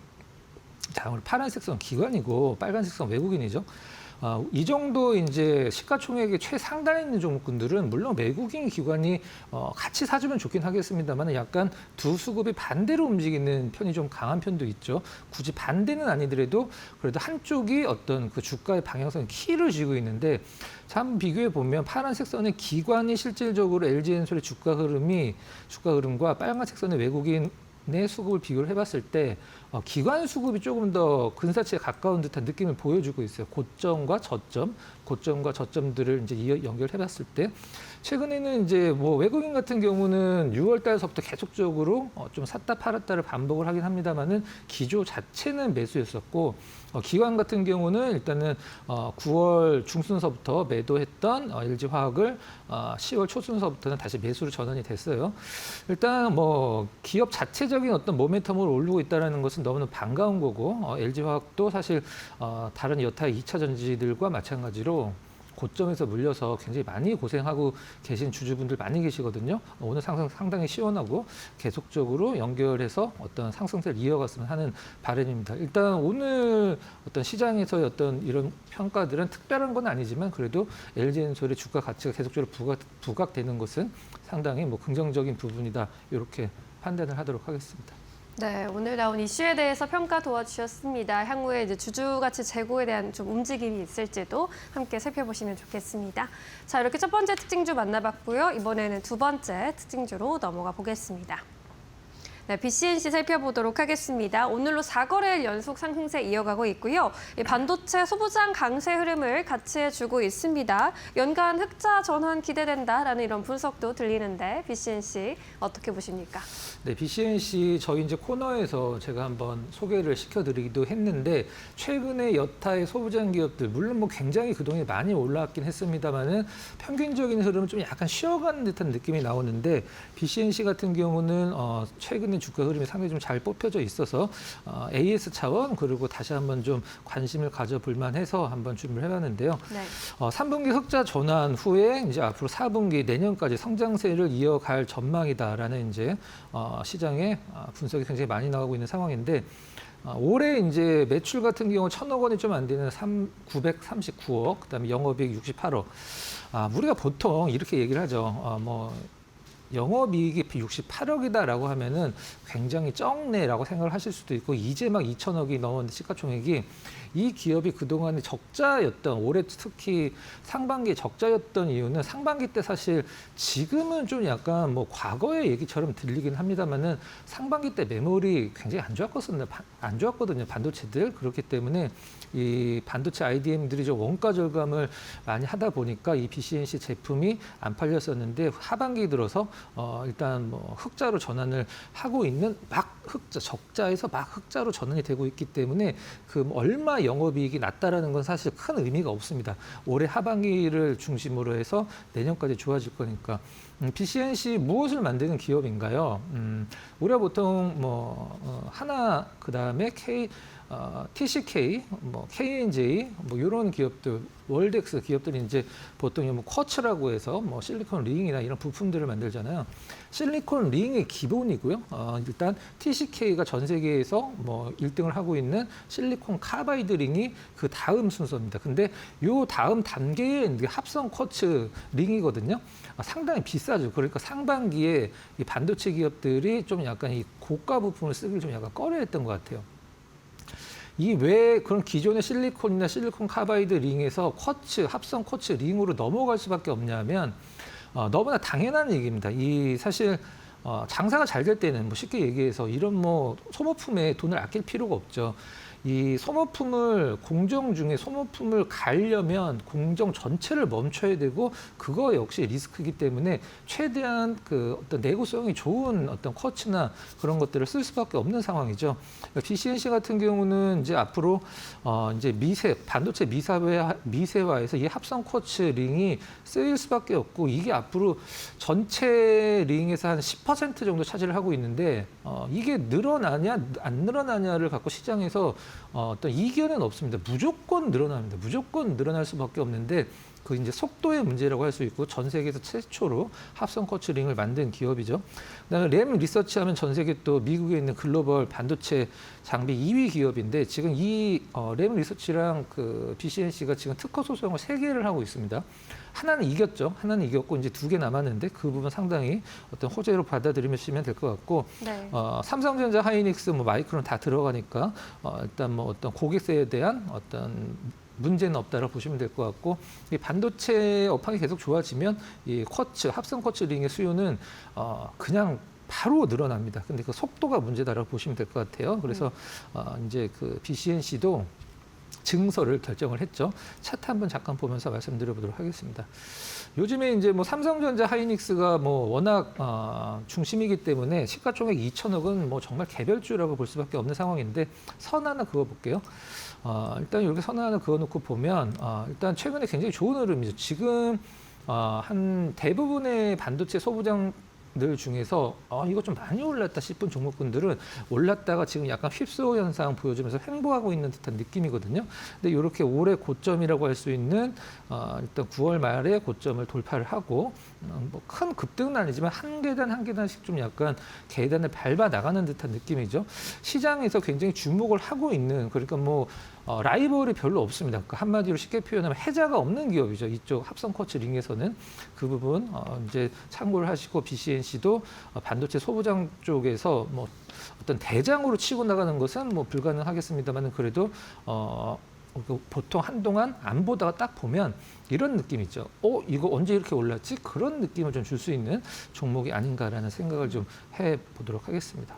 D: 자, 오늘 파란색 선 기관이고 빨간색 선 외국인이죠. 이 정도 이제 시가총액의 최상단에 있는 종목군들은 물론 외국인 기관이 같이 사주면 좋긴 하겠습니다만 약간 두 수급이 반대로 움직이는 편이 좀 강한 편도 있죠. 굳이 반대는 아니더라도 그래도 한쪽이 어떤 그 주가의 방향성 키를 쥐고 있는데 참 비교해 보면 파란색 선의 기관이 실질적으로 LG엔솔의 주가 흐름과 빨간색 선의 외국인 내 수급을 비교를 해봤을 때 기관 수급이 조금 더 근사치에 가까운 듯한 느낌을 보여주고 있어요. 고점과 저점들을 이제 연결해봤을 때 최근에는 이제 뭐 외국인 같은 경우는 6월달서부터 계속적으로 좀 샀다 팔았다를 반복을 하긴 합니다만은 기조 자체는 매수였었고 기관 같은 경우는 일단은 9월 중순서부터 매도했던 LG화학을 10월 초순서부터는 다시 매수로 전환이 됐어요. 일단 뭐 기업 자체적인 어떤 모멘텀을 오르고 있다는 것은 너무나 반가운 거고 LG화학도 사실 다른 여타 2차 전지들과 마찬가지로 고점에서 물려서 굉장히 많이 고생하고 계신 주주분들 많이 계시거든요. 오늘 상승 상당히 시원하고 계속적으로 연결해서 어떤 상승세를 이어갔으면 하는 바람입니다. 일단 오늘 어떤 시장에서의 어떤 이런 평가들은 특별한 건 아니지만 그래도 LG엔솔의 주가 가치가 계속적으로 부각되는 것은 상당히 뭐 긍정적인 부분이다. 이렇게 판단을 하도록 하겠습니다.
C: 네, 오늘 나온 이슈에 대해서 평가 도와주셨습니다. 향후에 이제 주주가치 재고에 대한 좀 움직임이 있을지도 함께 살펴보시면 좋겠습니다. 자, 이렇게 첫 번째 특징주 만나봤고요. 이번에는 두 번째 특징주로 넘어가 보겠습니다. 네, BCNC 살펴보도록 하겠습니다. 오늘로 4거래일 연속 상승세 이어가고 있고요. 반도체 소부장 강세 흐름을 같이 해주고 있습니다. 연간 흑자 전환 기대된다라는 이런 분석도 들리는데 BCNC 어떻게 보십니까?
D: 네, BCNC 저희 이제 코너에서 제가 한번 소개를 시켜드리기도 했는데 최근에 여타의 소부장 기업들 물론 뭐 굉장히 그동안에 많이 올라왔긴 했습니다만은 평균적인 흐름은 좀 약간 쉬어가는 듯한 느낌이 나오는데 BCNC 같은 경우는 최근에 주가 흐름이 상당히 좀 잘 뽑혀져 있어서 AS 차원 그리고 다시 한번 좀 관심을 가져볼 만해서 한번 준비를 해봤는데요.
C: 네.
D: 3분기 흑자 전환 후에 이제 앞으로 4분기 내년까지 성장세를 이어갈 전망이다라는 이제 시장의 분석이 굉장히 많이 나오고 있는 상황인데 올해 이제 매출 같은 경우 1,000억 원이 좀 안 되는 939억, 그다음에 영업이익 68억. 우리가 보통 이렇게 얘기를 하죠. 영업이익이 68억이다라고 하면은 굉장히 적네라고 생각을 하실 수도 있고 이제 막 2천억이 넘었는데 시가총액이 이 기업이 그동안에 적자였던 올해 특히 상반기에 적자였던 이유는 상반기 때 사실 지금은 좀 약간 뭐 과거의 얘기처럼 들리긴 합니다만은 상반기 때 매물이 굉장히 안 좋았거든요 반도체들 그렇기 때문에 이 반도체 IDM들이 좀 원가 절감을 많이 하다 보니까 이 BCNC 제품이 안 팔렸었는데 하반기 들어서 일단 뭐 흑자로 전환을 하고 있는 적자에서 막 흑자로 전환이 되고 있기 때문에 그 얼마 영업이익이 낮다라는 건 사실 큰 의미가 없습니다. 올해 하반기를 중심으로 해서 내년까지 좋아질 거니까 BCNC 무엇을 만드는 기업인가요? 우리가 보통 하나 그다음에 TCK, KNJ 이런 기업들, 월덱스 기업들이 이제 보통 쿼츠라고 해서 실리콘 링이나 이런 부품들을 만들잖아요. 실리콘 링이 기본이고요. 일단 TCK가 전 세계에서 1등을 하고 있는 실리콘 카바이드 링이 그 다음 순서입니다. 근데 요 다음 단계의 합성 쿼츠 링이거든요. 상당히 비싸죠. 그러니까 상반기에 이 반도체 기업들이 좀 약간 이 고가 부품을 쓰기를 좀 약간 꺼려했던 것 같아요. 이 왜 그런 기존의 실리콘이나 실리콘 카바이드 링에서 합성 쿼츠 링으로 넘어갈 수밖에 없냐면 너무나 당연한 얘기입니다. 이 사실 장사가 잘 될 때는 쉽게 얘기해서 이런 소모품에 돈을 아낄 필요가 없죠. 이 소모품을 공정 중에 소모품을 가려면 공정 전체를 멈춰야 되고 그거 역시 리스크이기 때문에 최대한 그 어떤 내구성이 좋은 어떤 쿼츠나 그런 것들을 쓸 수밖에 없는 상황이죠. BCNC 같은 경우는 이제 앞으로 이제 반도체 미세화에서 이 합성 쿼츠 링이 쓰일 수밖에 없고 이게 앞으로 전체 링에서 한 10% 정도 차지를 하고 있는데 이게 늘어나냐 안 늘어나냐를 갖고 시장에서 어떤 이견은 없습니다. 무조건 늘어납니다. 무조건 늘어날 수밖에 없는데 그 이제 속도의 문제라고 할 수 있고 전 세계에서 최초로 합성 쿼츠 링을 만든 기업이죠. 그다음에 램 리서치하면 전 세계 또 미국에 있는 글로벌 반도체 장비 2위 기업인데 지금 이 램 리서치랑 그 BCNC가 지금 특허 소송을 3개를 하고 있습니다. 하나는 이겼죠. 하나는 이겼고 이제 2개 남았는데 그 부분 상당히 어떤 호재로 받아들이시면 될 것 같고
C: 네.
D: 삼성전자, 하이닉스, 마이크론 다 들어가니까 일단 어떤 고객세에 대한 어떤 문제는 없다라고 보시면 될 것 같고 이 반도체 업황이 계속 좋아지면 이 합성 쿼츠 링의 수요는 그냥 바로 늘어납니다. 근데 그 속도가 문제다라고 보시면 될 것 같아요. 그래서 이제 그 BCNC도 증설을 결정을 했죠. 차트 한번 잠깐 보면서 말씀드려보도록 하겠습니다. 요즘에 이제 삼성전자, 하이닉스가 워낙 중심이기 때문에 시가총액 2천억은 정말 개별주라고 볼 수밖에 없는 상황인데 선 하나 그어볼게요. 일단 이렇게 선 하나 그어놓고 보면 일단 최근에 굉장히 좋은 흐름이죠. 지금 한 대부분의 반도체 소부장 들 중에서 이거 좀 많이 올랐다 싶은 종목군들은 올랐다가 지금 약간 휩쓸어 현상 보여주면서 횡보하고 있는 듯한 느낌이거든요. 근데 이렇게 올해 고점이라고 할 수 있는 일단 9월 말에 고점을 돌파를 하고 큰 급등은 아니지만 한 계단 한 계단씩 좀 약간 계단을 밟아 나가는 듯한 느낌이죠. 시장에서 굉장히 주목을 하고 있는 그러니까 라이벌이 별로 없습니다. 그러니까 한마디로 쉽게 표현하면 해자가 없는 기업이죠. 이쪽 합성 쿼츠 링에서는 그 부분 이제 참고를 하시고 BCNC도 반도체 소부장 쪽에서 어떤 대장으로 치고 나가는 것은 불가능하겠습니다만 그래도 보통 한동안 안 보다가 딱 보면 이런 느낌이죠. 이거 언제 이렇게 올랐지? 그런 느낌을 좀 줄 수 있는 종목이 아닌가라는 생각을 좀 해보도록 하겠습니다.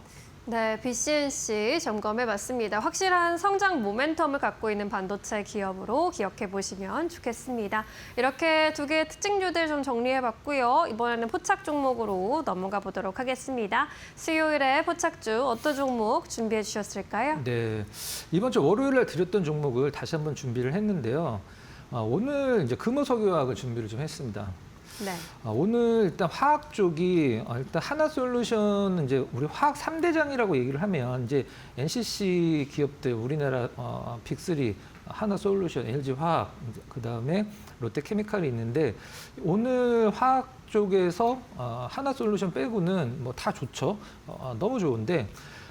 C: 네, BCNC 점검해봤습니다. 확실한 성장 모멘텀을 갖고 있는 반도체 기업으로 기억해 보시면 좋겠습니다. 이렇게 2개의 특징주들 좀 정리해봤고요. 이번에는 포착 종목으로 넘어가 보도록 하겠습니다. 수요일에 포착주 어떤 종목 준비해 주셨을까요?
D: 네, 이번 주 월요일에 드렸던 종목을 다시 한번 준비를 했는데요. 오늘 이제 금호석유화학을 준비를 좀 했습니다.
C: 네.
D: 오늘 일단 화학 쪽이 일단 하나솔루션 이제 우리 화학 3대장이라고 얘기를 하면 이제 NCC 기업들 우리나라 빅3 하나솔루션, LG화학, 그다음에 롯데케미칼이 있는데 오늘 화학 쪽에서 하나솔루션 빼고는 다 좋죠. 너무 좋은데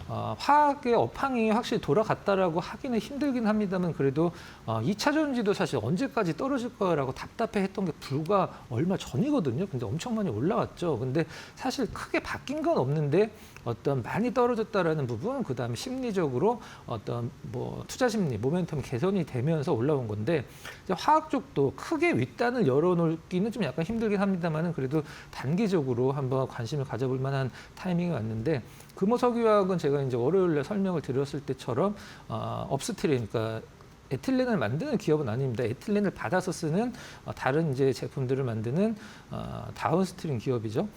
D: 화학의 업황이 확실히 돌아갔다라고 하기는 힘들긴 합니다만 그래도 2차 전지도 사실 언제까지 떨어질 거라고 답답해했던 게 불과 얼마 전이거든요. 근데 엄청 많이 올라왔죠. 근데 사실 크게 바뀐 건 없는데 어떤 많이 떨어졌다라는 부분, 그다음에 심리적으로 어떤 투자 심리, 모멘텀 개선이 되면서 올라온 건데 이제 화학 쪽도 크게 윗단을 열어놓기는 좀 약간 힘들긴 합니다만은 그래도 단기적으로 한번 관심을 가져볼 만한 타이밍이 왔는데 금호석유화학은 제가 이제 월요일에 설명을 드렸을 때처럼 업스트림, 그러니까 에틸렌을 만드는 기업은 아닙니다. 에틸렌을 받아서 쓰는 다른 이제 제품들을 만드는 다운스트림 기업이죠.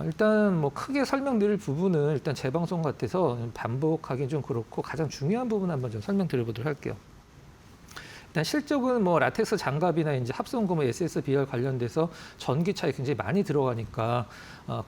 D: 일단 크게 설명드릴 부분은 일단 재방송 같아서 반복하기는 좀 그렇고 가장 중요한 부분 한번 좀 설명드려보도록 할게요. 일단 실적은 뭐 라텍스 장갑이나 이제 합성고무 SSBR 관련돼서 전기차에 굉장히 많이 들어가니까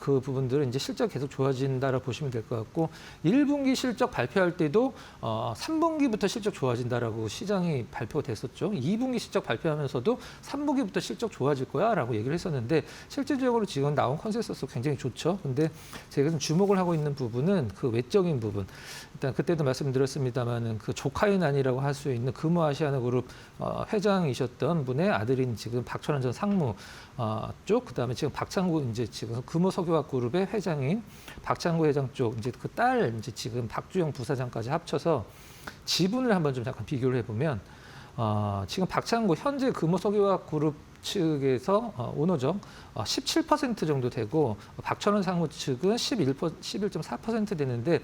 D: 그 부분들은 이제 실적 계속 좋아진다라고 보시면 될 것 같고 1분기 실적 발표할 때도 3분기부터 실적 좋아진다라고 시장이 발표가 됐었죠. 2분기 실적 발표하면서도 3분기부터 실적 좋아질 거야라고 얘기를 했었는데 실질적으로 지금 나온 컨센서스 굉장히 좋죠. 근데 제가 좀 주목을 하고 있는 부분은 그 외적인 부분. 일단 그때도 말씀드렸습니다만은 그 조카인안이라고 할 수 있는 금호아시아나그룹 회장이셨던 분의 아들인 지금 박철원 전 상무 쪽, 그다음에 지금 박창구 이제 지금 금호석유화그룹의 회장인 박창구 회장 쪽 이제 그 딸 이제 지금 박주영 부사장까지 합쳐서 지분을 한번 좀 잠깐 비교를 해보면 지금 박창구 현재 금호석유화그룹 측에서 오너적 17% 정도 되고 박철원 상무 측은 11.4% 되는데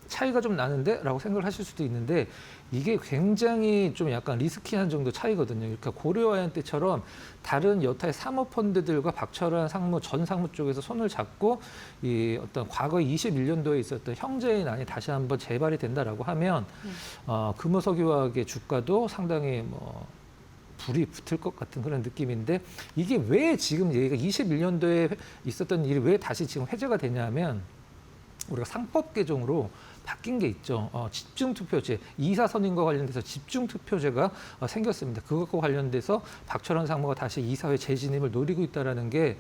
D: 차이가 좀 나는데? 라고 생각을 하실 수도 있는데 이게 굉장히 좀 약간 리스키한 정도 차이거든요. 그러니까 고려아연 때처럼 다른 여타의 사모펀드들과 박철원 상무, 전 상무 쪽에서 손을 잡고 이 어떤 과거 21년도에 있었던 형제인안이 다시 한번 재발이 된다라고 하면 금호석유화학의 주가도 상당히 뭐 불이 붙을 것 같은 그런 느낌인데 이게 왜 지금 얘가 21년도에 있었던 일이 왜 다시 지금 회자가 되냐면 우리가 상법 개정으로 바뀐 게 있죠. 집중투표제, 이사 선임과 관련돼서 집중투표제가 생겼습니다. 그것과 관련돼서 박철원 상무가 다시 이사회 재진임을 노리고 있다는 게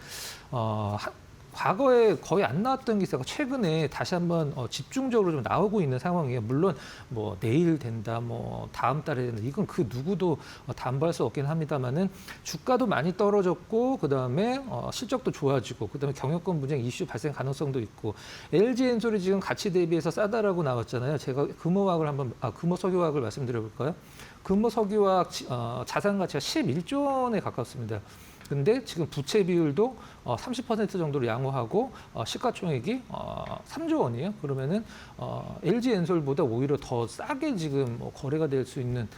D: 과거에 거의 안 나왔던 기사가 최근에 다시 한번 집중적으로 좀 나오고 있는 상황이에요. 물론 뭐 내일 된다, 뭐 다음 달에 된다. 이건 그 누구도 담보할 수 없긴 합니다만은 주가도 많이 떨어졌고 그 다음에 실적도 좋아지고 그 다음에 경영권 분쟁 이슈 발생 가능성도 있고 LG엔솔이 지금 가치 대비해서 싸다라고 나왔잖아요. 제가 금호석유화학을 말씀드려볼까요? 금호석유화학 자산 가치가 11조 원에 가깝습니다. 근데 지금 부채 비율도 30% 정도로 양호하고 시가총액이 3조 원이에요. 그러면은 LG엔솔보다 오히려 더 싸게 지금 거래가 될 수 있는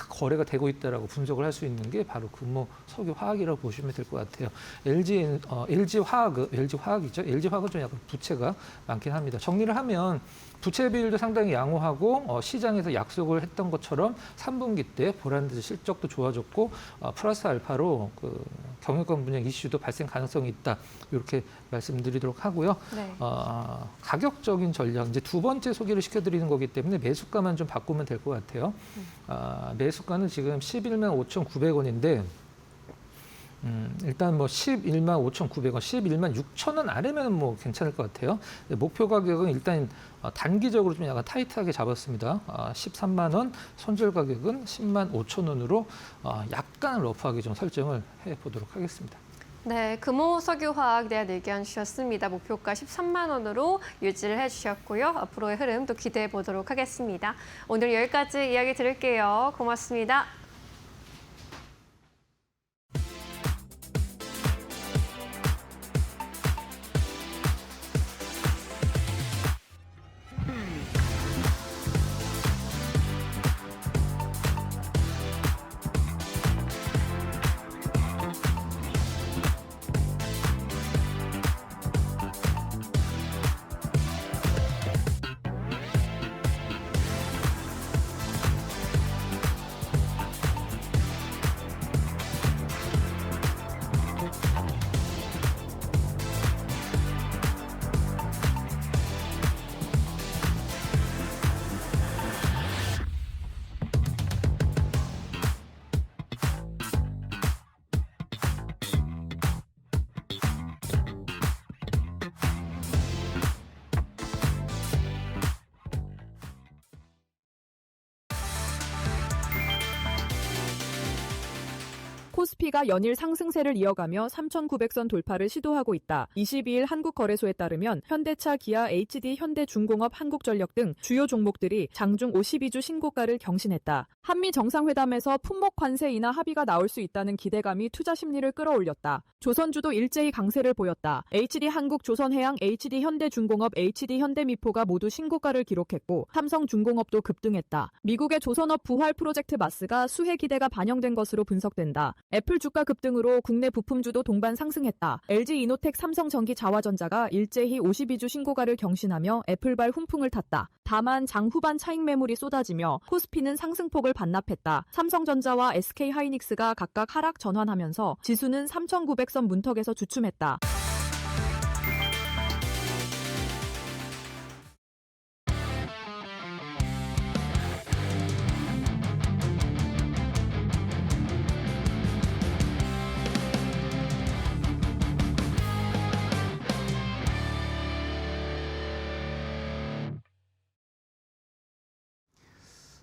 D: 거래가 되고 있다라고 분석을 할 수 있는 게 바로 금호석유화학이라고 보시면 될 것 같아요. LG화학이죠. LG화학은 좀 약간 부채가 많긴 합니다. 정리를 하면 부채 비율도 상당히 양호하고 시장에서 약속을 했던 것처럼 3분기 때 보란 듯이 실적도 좋아졌고 플러스 알파로 그 경영권 분야 이슈도 발생 가능성이 있다. 이렇게 말씀드리도록 하고요.
C: 네.
D: 가격적인 전략 이제 두 번째 소개를 시켜드리는 거기 때문에 매수가만 좀 바꾸면 될 것 같아요. 매수가는 지금 11만 5,900원인데 일단 뭐 11만 5,900원, 11만 6천원 아래면 뭐 괜찮을 것 같아요. 목표 가격은 일단 단기적으로 좀 약간 타이트하게 잡았습니다. 13만 원, 손절 가격은 10만 5천 원으로 약간 러프하게 좀 설정을 해보도록 하겠습니다.
C: 네, 금호석유화학 대한 의견 주셨습니다. 목표가 13만 원으로 유지를 해주셨고요. 앞으로의 흐름 또 기대해 보도록 하겠습니다. 오늘 여기까지 이야기 드릴게요. 고맙습니다.
E: 코스피가 연일 상승세를 이어가며 3,900선 돌파를 시도하고 있다. 22일 한국거래소에 따르면 현대차, 기아, HD, 현대중공업, 한국전력 등 주요 종목들이 장중 52주 신고가를 경신했다. 한미 정상회담에서 품목 관세 인하 합의가 나올 수 있다는 기대감이 투자 심리를 끌어올렸다. 조선주도 일제히 강세를 보였다. HD 한국, 조선해양, HD 현대중공업, HD 현대미포가 모두 신고가를 기록했고 삼성중공업도 급등했다. 미국의 조선업 부활 프로젝트 마스가 수혜 기대가 반영된 것으로 분석된다. 애플 주가 급등으로 국내 부품주도 동반 상승했다. LG이노텍, 삼성전기자화전자가 일제히 52주 신고가를 경신하며 애플발 훈풍을 탔다. 다만 장 후반 차익 매물이 쏟아지며 코스피는 상승폭을 반납했다. 삼성전자와 SK하이닉스가 각각 하락 전환하면서 지수는 3,900선 문턱에서 주춤했다.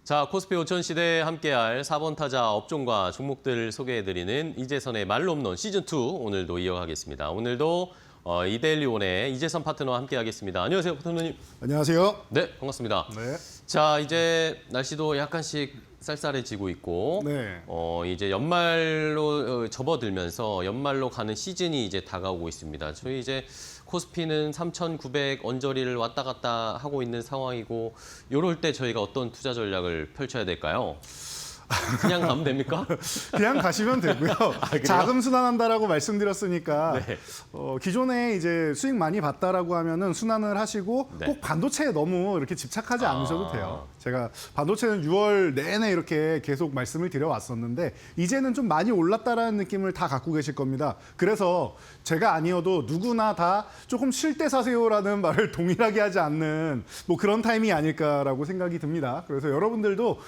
F: 자, 코스피 5천 시대에 함께할 4번 타자 업종과 종목들을 소개해드리는 이재선의 말로 홈런 시즌2 오늘도 이어가겠습니다. 오늘도 이데일리온의 이재선 파트너와 함께하겠습니다. 안녕하세요, 파트너님.
G: 안녕하세요.
F: 네, 반갑습니다.
G: 네.
F: 자, 이제 날씨도 약간씩 쌀쌀해지고 있고
G: 네.
F: 이제 연말로 접어들면서 연말로 가는 시즌이 이제 다가오고 있습니다. 저희 이제 코스피는 3,900 언저리를 왔다 갔다 하고 있는 상황이고 이럴 때 저희가 어떤 투자 전략을 펼쳐야 될까요? 그냥 가면 됩니까?
G: 그냥 가시면 되고요.
F: 그래요?
G: 자금 순환한다라고 말씀드렸으니까
F: 네.
G: 기존에 이제 수익 많이 봤다라고 하면은 순환을 하시고
F: 네.
G: 꼭 반도체에 너무 이렇게 집착하지 않으셔도
F: 아.
G: 돼요. 제가 반도체는 6월 내내 이렇게 계속 말씀을 드려왔었는데 이제는 좀 많이 올랐다라는 느낌을 다 갖고 계실 겁니다. 그래서 제가 아니어도 누구나 다 조금 쉴 때 사세요라는 말을 동일하게 하지 않는 뭐 그런 타이밍이 아닐까라고 생각이 듭니다. 그래서 여러분들도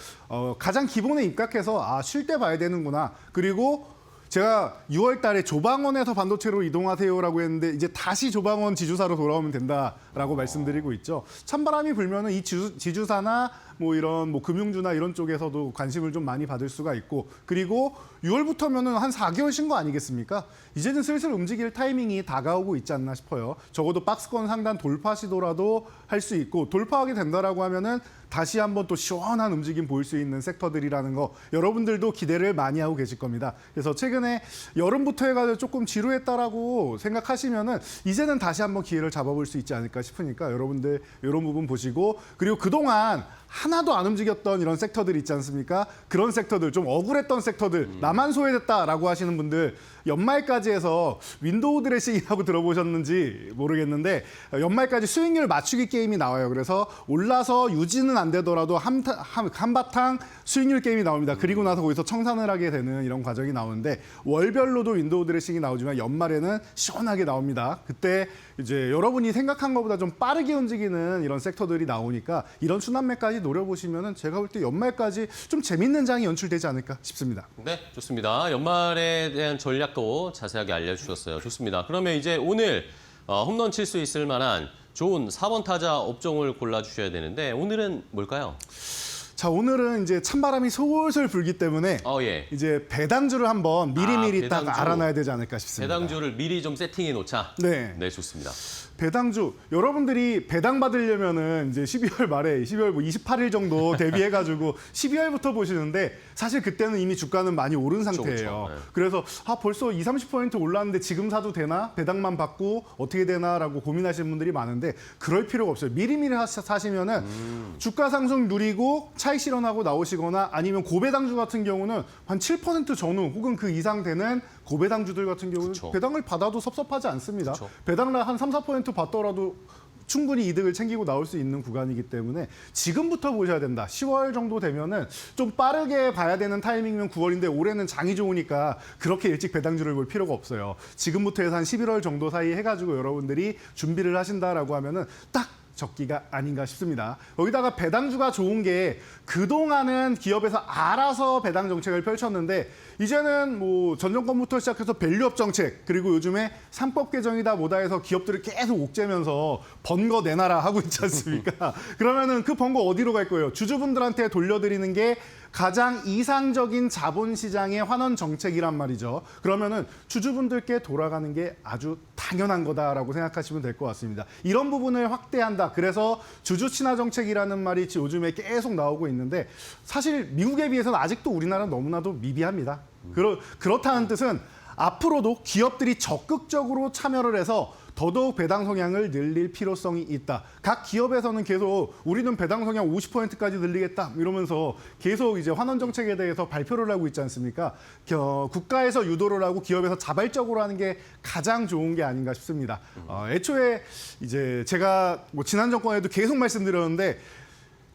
G: 가장 기본에 입각해서 쉴 때 봐야 되는구나. 그리고 제가 6월 달에 조방원에서 반도체로 이동하세요라고 했는데 이제 다시 조방원 지주사로 돌아오면 된다라고 말씀드리고 있죠. 찬바람이 불면은 이 지주사나 뭐 이런 뭐 금융주나 이런 쪽에서도 관심을 좀 많이 받을 수가 있고 그리고 6월부터면은 한 4개월 쉰 거 아니겠습니까? 이제는 슬슬 움직일 타이밍이 다가오고 있지 않나 싶어요. 적어도 박스권 상단 돌파 시도라도 할 수 있고 돌파하게 된다라고 하면은 다시 한번 또 시원한 움직임 보일 수 있는 섹터들이라는 거 여러분들도 기대를 많이 하고 계실 겁니다. 그래서 최근에 여름부터 해가지고 조금 지루했다라고 생각하시면은 이제는 다시 한번 기회를 잡아볼 수 있지 않을까 싶으니까 여러분들 이런 부분 보시고 그리고 그동안 하나도 안 움직였던 이런 섹터들 있지 않습니까? 그런 섹터들, 좀 억울했던 섹터들, 나만 소외됐다라고 하시는 분들 연말까지 해서 윈도우 드레싱이라고 들어보셨는지 모르겠는데 연말까지 수익률 맞추기 게임이 나와요. 그래서 올라서 유지는 안 되더라도 한바탕 수익률 게임이 나옵니다. 그리고 나서 거기서 청산을 하게 되는 이런 과정이 나오는데 월별로도 윈도우 드레싱이 나오지만 연말에는 시원하게 나옵니다. 그때 이제 여러분이 생각한 것보다 좀 빠르게 움직이는 이런 섹터들이 나오니까 이런 순환매까지 노려보시면은 제가 볼 때 연말까지 좀 재밌는 장이 연출되지 않을까 싶습니다.
F: 네, 좋습니다. 연말에 대한 전략도 자세하게 알려주셨어요. 좋습니다. 그러면 이제 오늘 홈런 칠 수 있을 만한 좋은 4번 타자 업종을 골라주셔야 되는데 오늘은 뭘까요?
G: 자, 오늘은 이제 찬바람이 솔솔 불기 때문에
F: 예.
G: 이제 배당주를 한번 미리미리 딱
F: 배당주.
G: 알아놔야 되지 않을까 싶습니다.
F: 배당주를 미리 좀 세팅해 놓자.
G: 네.
F: 네, 좋습니다.
G: 배당주 여러분들이 배당 받으려면은 이제 12월 말에 12월 뭐 28일 정도 대비해가지고 12월부터 보시는데 사실 그때는 이미 주가는 많이 오른 상태예요.
F: 그쵸. 네.
G: 그래서 벌써 20-30% 올랐는데 지금 사도 되나? 배당만 받고 어떻게 되나라고 고민하시는 분들이 많은데 그럴 필요가 없어요. 미리미리 사시면은 주가 상승 누리고 차익 실현하고 나오시거나 아니면 고배당주 같은 경우는 한 7% 전후 혹은 그 이상 되는 고배당주들 같은 경우는
F: 그쵸.
G: 배당을 받아도 섭섭하지 않습니다.
F: 그쵸.
G: 배당을 한 3-4% 받더라도 충분히 이득을 챙기고 나올 수 있는 구간이기 때문에 지금부터 보셔야 된다. 10월 정도 되면은 좀 빠르게 봐야 되는 타이밍이면 9월인데 올해는 장이 좋으니까 그렇게 일찍 배당주를 볼 필요가 없어요. 지금부터 해서 한 11월 정도 사이 해가지고 여러분들이 준비를 하신다라고 하면은 딱 적기가 아닌가 싶습니다. 여기다가 배당주가 좋은 게 그동안은 기업에서 알아서 배당 정책을 펼쳤는데 이제는 뭐 전 정권부터 시작해서 밸류업 정책 그리고 요즘에 3법 개정이다 뭐다 해서 기업들을 계속 옥죄면서 번 거 내놔라 하고 있지 않습니까? 그러면은 그 번 거 어디로 갈 거예요? 주주분들한테 돌려드리는 게 가장 이상적인 자본시장의 환원 정책이란 말이죠. 그러면은 주주분들께 돌아가는 게 아주 당연한 거다라고 생각하시면 될 것 같습니다. 이런 부분을 확대한다. 그래서 주주 친화 정책이라는 말이 요즘에 계속 나오고 있는데 사실 미국에 비해서는 아직도 우리나라는 너무나도 미비합니다. 그렇다는 뜻은 앞으로도 기업들이 적극적으로 참여를 해서 더 더더욱 배당 성향을 늘릴 필요성이 있다. 각 기업에서는 계속 우리는 배당 성향 50%까지 늘리겠다 이러면서 계속 이제 환원 정책에 대해서 발표를 하고 있지 않습니까? 국가에서 유도를 하고 기업에서 자발적으로 하는 게 가장 좋은 게 아닌가 싶습니다. 애초에 이제 제가 뭐 지난 정권에도 계속 말씀드렸는데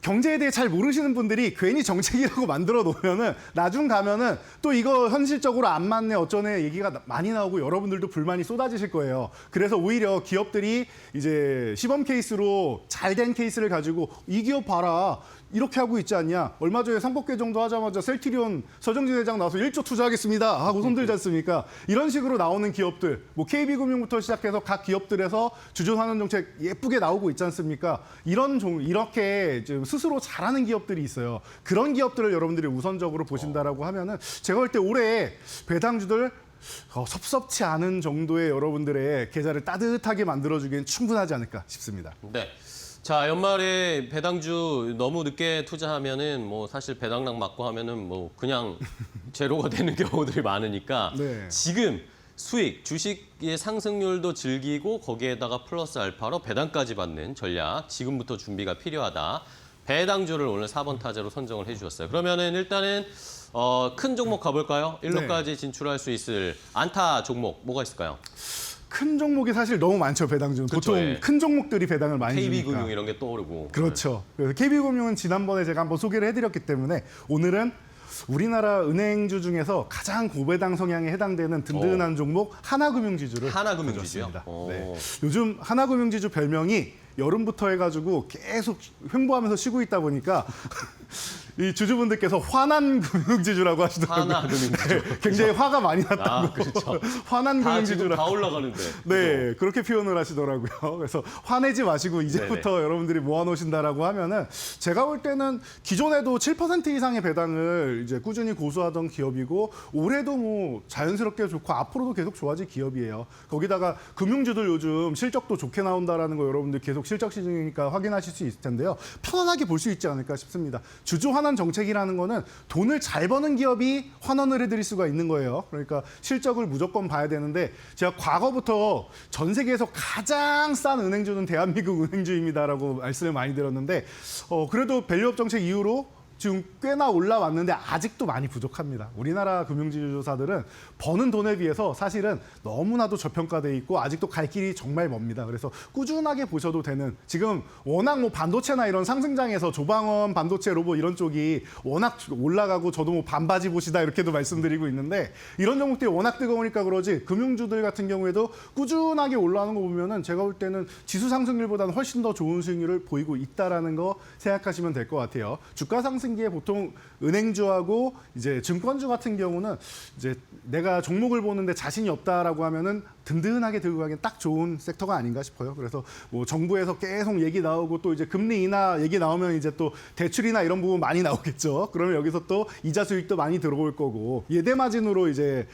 G: 경제에 대해 잘 모르시는 분들이 괜히 정책이라고 만들어 놓으면은 나중 가면은 또 이거 현실적으로 안 맞네 어쩌네 얘기가 많이 나오고 여러분들도 불만이 쏟아지실 거예요. 그래서 오히려 기업들이 이제 시범 케이스로 잘된 케이스를 가지고 이 기업 봐라. 이렇게 하고 있지 않냐. 얼마 전에 상법 개정도 하자마자 셀트리온 서정진 회장 나와서 1조 투자하겠습니다 하고 손들지 않습니까? 이런 식으로 나오는 기업들, 뭐 KB금융부터 시작해서 각 기업들에서 주주환원 정책 예쁘게 나오고 있지 않습니까? 이렇게 좀 스스로 잘하는 기업들이 있어요. 그런 기업들을 여러분들이 우선적으로 보신다라고 하면은 제가 볼 때 올해 배당주들 섭섭치 않은 정도의 여러분들의 계좌를 따뜻하게 만들어주기엔 충분하지 않을까 싶습니다.
F: 네. 자, 연말에 배당주 너무 늦게 투자하면은 뭐 사실 배당락 맞고 하면은 뭐 그냥 제로가 되는 경우들이 많으니까
G: 네.
F: 지금 수익, 주식의 상승률도 즐기고 거기에다가 플러스 알파로 배당까지 받는 전략 지금부터 준비가 필요하다. 배당주를 오늘 4번 타자로 선정을 해주셨어요. 그러면은 일단은 큰 종목 가볼까요? 1로까지 진출할 수 있을 안타 종목 뭐가 있을까요?
G: 큰 종목이 사실 너무 많죠, 배당주는.
F: 그쵸,
G: 보통
F: 예.
G: 큰 종목들이 배당을 많이 주니까.
F: KB금융 이런 게 떠오르고.
G: 그렇죠. 그래서 KB금융은 지난번에 제가 한번 소개를 해드렸기 때문에 오늘은 우리나라 은행주 중에서 가장 고배당 성향에 해당되는 든든한 종목 하나금융지주를
F: 하나금융지주요?
G: 가져왔습니다. 네. 요즘 하나금융지주 별명이 여름부터 해가지고 계속 횡보하면서 쉬고 있다 보니까 이 주주분들께서 화난 금융지주라고 하시더라고요.
F: 하나금융지주.
G: 네, 굉장히 화가 많이 났다고.
F: 아, 그렇죠.
G: 화난
F: 다 지금
G: 금융지주라고.
F: 다 올라가는데.
G: 네, 그렇게 표현을 하시더라고요. 그래서 화내지 마시고 이제부터 여러분들이 모아놓으신다라고 하면은 제가 볼 때는 기존에도 7% 이상의 배당을 이제 꾸준히 고수하던 기업이고 올해도 뭐 자연스럽게 좋고 앞으로도 계속 좋아질 기업이에요. 거기다가 금융주들 요즘 실적도 좋게 나온다라는 거 여러분들 계속 실적 시중이니까 확인하실 수 있을 텐데요. 편안하게 볼 수 있지 않을까 싶습니다. 주주 환원 정책이라는 거는 돈을 잘 버는 기업이 환원을 해드릴 수가 있는 거예요. 그러니까 실적을 무조건 봐야 되는데 제가 과거부터 전 세계에서 가장 싼 은행주는 대한민국 은행주입니다라고 말씀을 많이 드렸는데 그래도 밸류업 정책 이후로 지금 꽤나 올라왔는데 아직도 많이 부족합니다. 우리나라 금융지주사들은 버는 돈에 비해서 사실은 너무나도 저평가돼 있고 아직도 갈 길이 정말 멉니다. 그래서 꾸준하게 보셔도 되는 지금 워낙 뭐 반도체나 이런 상승장에서 조방원, 반도체, 로봇 이런 쪽이 워낙 올라가고 저도 뭐 반바지 보시다 이렇게도 말씀드리고 있는데 이런 종목들이 워낙 뜨거우니까 그러지 금융주들 같은 경우에도 꾸준하게 올라가는 거 보면은 제가 볼 때는 지수 상승률보다는 훨씬 더 좋은 수익률을 보이고 있다라는 거 생각하시면 될 것 같아요. 주가 상승 게 보통 은행주하고 이제 증권주 같은 경우는 이제 내가 종목을 보는데 자신이 없다라고 하면은 든든하게 들고 가기엔 딱 좋은 섹터가 아닌가 싶어요. 그래서 뭐 정부에서 계속 얘기 나오고 또 이제 금리 인하 얘기 나오면 이제 또 대출이나 이런 부분 많이 나오겠죠. 그러면 여기서 또 이자 수익도 많이 들어올 거고 예대 마진으로 이제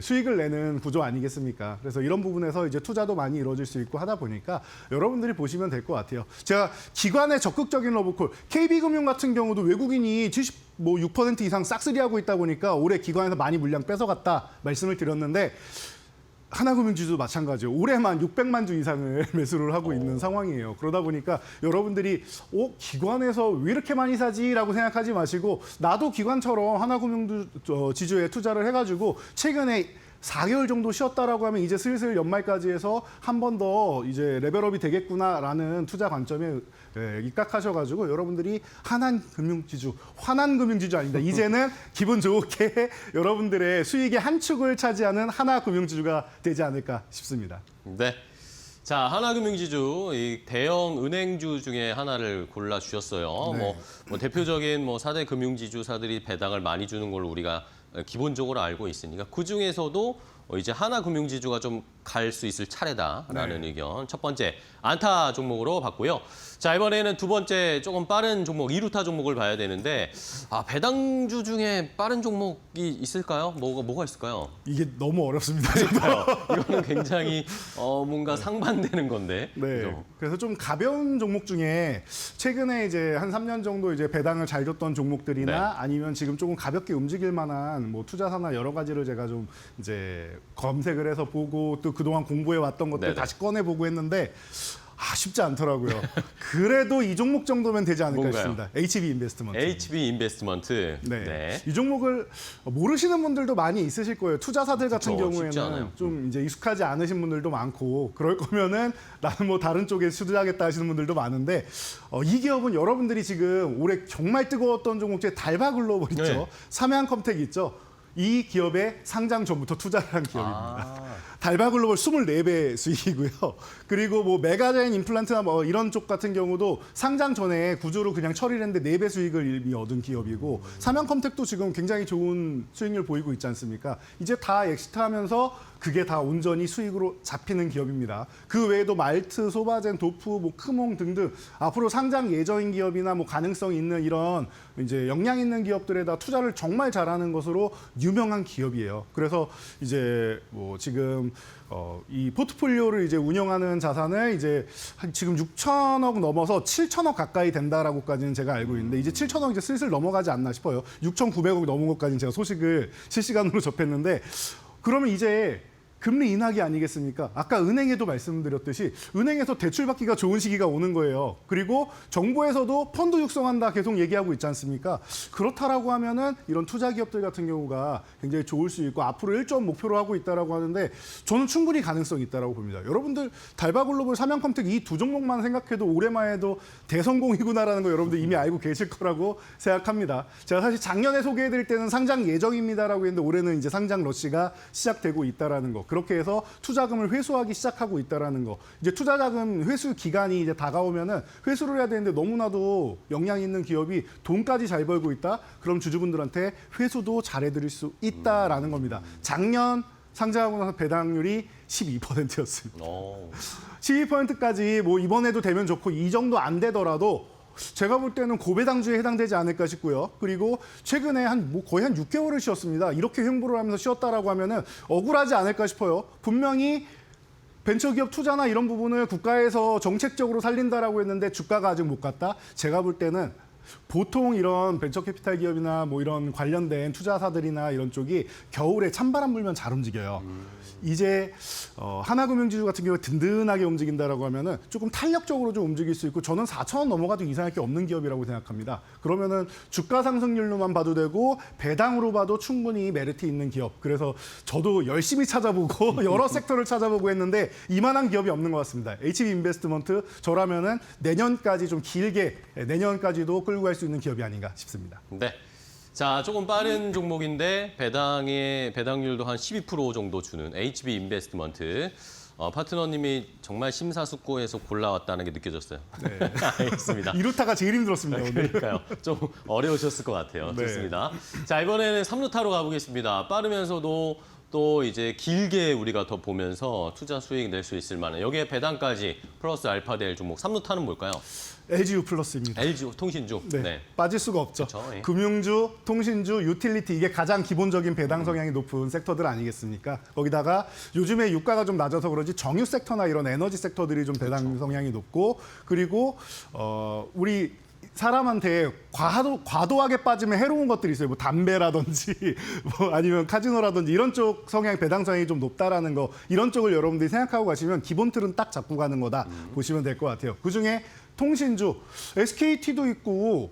G: 수익을 내는 구조 아니겠습니까? 그래서 이런 부분에서 이제 투자도 많이 이루어질 수 있고 하다 보니까 여러분들이 보시면 될 것 같아요. 제가 기관의 적극적인 러브콜, KB금융 같은 경우도 외국인이 6% 이상 싹쓸이하고 있다 보니까 올해 기관에서 많이 물량 뺏어갔다 말씀을 드렸는데 하나금융지주도 마찬가지예요. 올해만 600만 주 이상을 매수를 하고 있는 상황이에요. 그러다 보니까 여러분들이 기관에서 왜 이렇게 많이 사지라고 생각하지 마시고 나도 기관처럼 하나금융지주에 투자를 해가지고 최근에 4개월 정도 쉬었다라고 하면 이제 슬슬 연말까지 해서 한 번 더 이제 레벨업이 되겠구나라는 투자 관점에 입각하셔가지고 여러분들이 화난 금융지주 아닙니다. 이제는 기분 좋게 여러분들의 수익의 한 축을 차지하는 하나금융지주가 되지 않을까 싶습니다.
F: 네. 자, 하나금융지주 이 대형 은행주 중에 하나를 골라 주셨어요.
G: 네.
F: 뭐 대표적인 뭐 4대 금융지주사들이 배당을 많이 주는 걸로 우리가 기본적으로 알고 있으니까 그 중에서도 이제 하나금융지주가 좀 갈 수 있을 차례다라는 의견. 첫 번째 안타 종목으로 봤고요. 자, 이번에는 두 번째 조금 빠른 종목 2루타 종목을 봐야 되는데 배당주 중에 빠른 종목이 있을까요? 뭐가 있을까요?
G: 이게 너무 어렵습니다.
F: 그러니까요. 이거는 굉장히 뭔가 상반되는 건데.
G: 네.
F: 그죠?
G: 그래서 좀 가벼운 종목 중에 최근에 이제 한 3년 정도 이제 배당을 잘 줬던 종목들이나
F: 네.
G: 아니면 지금 조금 가볍게 움직일 만한 뭐 투자사나 여러 가지를 제가 좀 이제 검색을 해서 보고 또 그동안 공부해 왔던 것들
F: 네네.
G: 다시 꺼내 보고 했는데 쉽지 않더라고요. 그래도 이 종목 정도면 되지 않을까
F: 뭔가요?
G: 싶습니다. HB 인베스트먼트.
F: HB 인베스트먼트.
G: 네. 이 종목을 모르시는 분들도 많이 있으실 거예요. 투자사들 같은
F: 그쵸, 쉽지
G: 경우에는
F: 않아요.
G: 좀 이제 익숙하지 않으신 분들도 많고 그럴 거면은 나는 뭐 다른 쪽에 투자하겠다 하시는 분들도 많은데 이 기업은 여러분들이 지금 올해 정말 뜨거웠던 종목 중에 달바글로벌 있죠.
F: 네.
G: 삼양컴텍 있죠. 이 기업에 상장 전부터 투자를 한 기업입니다.
F: 아.
G: 달바글로벌 24배 수익이고요. 그리고 뭐 메가젠 임플란트나 뭐 이런 쪽 같은 경우도 상장 전에 구조로 그냥 처리를 했는데 4배 수익을 이미 얻은 기업이고 삼양컴텍도 지금 굉장히 좋은 수익률 보이고 있지 않습니까? 이제 다 엑시트하면서 그게 다 온전히 수익으로 잡히는 기업입니다. 그 외에도 말트, 소바젠, 도프, 뭐 크몽 등등 앞으로 상장 예정인 기업이나 뭐 가능성 있는 이런 이제 역량 있는 기업들에다 투자를 정말 잘하는 것으로 유명한 기업이에요. 그래서 이제 뭐 지금 이 포트폴리오를 이제 운영하는 자산을 이제 지금 6천억 넘어서 7천억 가까이 된다라고까지는 제가 알고 있는데 이제 7천억 이제 슬슬 넘어가지 않나 싶어요. 6,900억 넘은 것까지는 제가 소식을 실시간으로 접했는데 그러면 이제 금리 인하기 아니겠습니까? 아까 은행에도 말씀드렸듯이 은행에서 대출받기가 좋은 시기가 오는 거예요. 그리고 정부에서도 펀드 육성한다 계속 얘기하고 있지 않습니까? 그렇다라고 하면은 이런 투자 기업들 같은 경우가 굉장히 좋을 수 있고 앞으로 1점 목표로 하고 있다라고 하는데 저는 충분히 가능성이 있다라고 봅니다. 여러분들 달바글로벌, 삼양컴텍 이 두 종목만 생각해도 올해만 해도 대성공이구나라는 거 여러분들 이미 알고 계실 거라고 생각합니다. 제가 사실 작년에 소개해드릴 때는 상장 예정입니다라고 했는데 올해는 이제 상장 러시가 시작되고 있다라는 거. 그렇게 해서 투자금을 회수하기 시작하고 있다라는 거. 이제 투자자금 회수 기간이 이제 다가오면은 회수를 해야 되는데 너무나도 역량 있는 기업이 돈까지 잘 벌고 있다. 그럼 주주분들한테 회수도 잘해드릴 수 있다라는 겁니다. 작년 상장하고 나서 배당률이 12%였습니다. 12%까지 뭐 이번에도 되면 좋고 이 정도 안 되더라도 제가 볼 때는 고배당주에 해당되지 않을까 싶고요. 그리고 최근에 거의 한 6개월을 쉬었습니다. 이렇게 횡보를 하면서 쉬었다라고 하면은 억울하지 않을까 싶어요. 분명히 벤처기업 투자나 이런 부분을 국가에서 정책적으로 살린다라고 했는데 주가가 아직 못 갔다. 제가 볼 때는 보통 이런 벤처캐피탈 기업이나 뭐 이런 관련된 투자사들이나 이런 쪽이 겨울에 찬바람 불면 잘 움직여요. 이제 하나금융지주 같은 경우에 든든하게 움직인다라고 하면은 조금 탄력적으로 좀 움직일 수 있고 저는 4,000원 넘어가도 이상할 게 없는 기업이라고 생각합니다. 그러면은 주가 상승률로만 봐도 되고 배당으로 봐도 충분히 메리트 있는 기업. 그래서 저도 열심히 찾아보고 여러 섹터를 찾아보고 했는데 이만한 기업이 없는 것 같습니다. HB 인베스트먼트 저라면은 내년까지 좀 길게 내년까지도 끌고 갈 수 있는 기업이 아닌가 싶습니다.
F: 네. 자, 조금 빠른 종목인데 배당률도 한 12% 정도 주는 HB 인베스트먼트. 파트너님이 정말 심사숙고해서 골라왔다는 게 느껴졌어요.
G: 네.
F: 알겠습니다.
G: 이루타가 제일 힘들었습니다, 오늘.
F: 그러니까요. 좀 어려우셨을 것 같아요.
G: 네.
F: 좋습니다. 자, 이번에는 3루타로 가보겠습니다. 빠르면서도 또 이제 길게 우리가 더 보면서 투자 수익 낼 수 있을 만한 여기에 배당까지 플러스 알파 될 종목 3루타는 뭘까요?
G: LGU 플러스입니다.
F: LG 통신주.
G: 네, 빠질 수가 없죠.
F: 그쵸, 예.
G: 금융주, 통신주, 유틸리티 이게 가장 기본적인 배당 성향이 높은 섹터들 아니겠습니까? 거기다가 요즘에 유가가 좀 낮아서 그런지 정유 섹터나 이런 에너지 섹터들이 좀 배당 성향이 높고 그리고 우리 사람한테 과도하게 빠지면 해로운 것들이 있어요. 뭐 담배라든지 뭐 아니면 카지노라든지 이런 쪽 성향 배당 성향이 좀 높다라는 거 이런 쪽을 여러분들이 생각하고 가시면 기본 틀은 딱 잡고 가는 거다 보시면 될 것 같아요. 그중에 통신주 SKT도 있고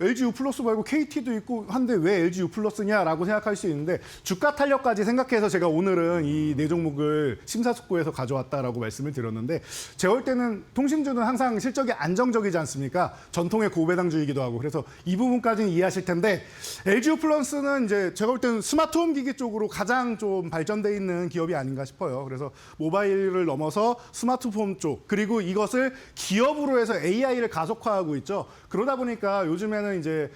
G: LGU 플러스 말고 KT도 있고 한데 왜 LGU 플러스냐라고 생각할 수 있는데 주가 탄력까지 생각해서 제가 오늘은 이 네 종목을 심사숙고해서 가져왔다라고 말씀을 드렸는데 제가 볼 때는 통신주는 항상 실적이 안정적이지 않습니까? 전통의 고배당주이기도 하고 그래서 이 부분까지는 이해하실 텐데 LGU 플러스는 이제 제가 볼 때는 스마트홈 기기 쪽으로 가장 좀 발전돼 있는 기업이 아닌가 싶어요. 그래서 모바일을 넘어서 스마트폰 쪽 그리고 이것을 기업으로 해서 AI를 가속화하고 있죠. 그러다 보니까 요즘에는 이제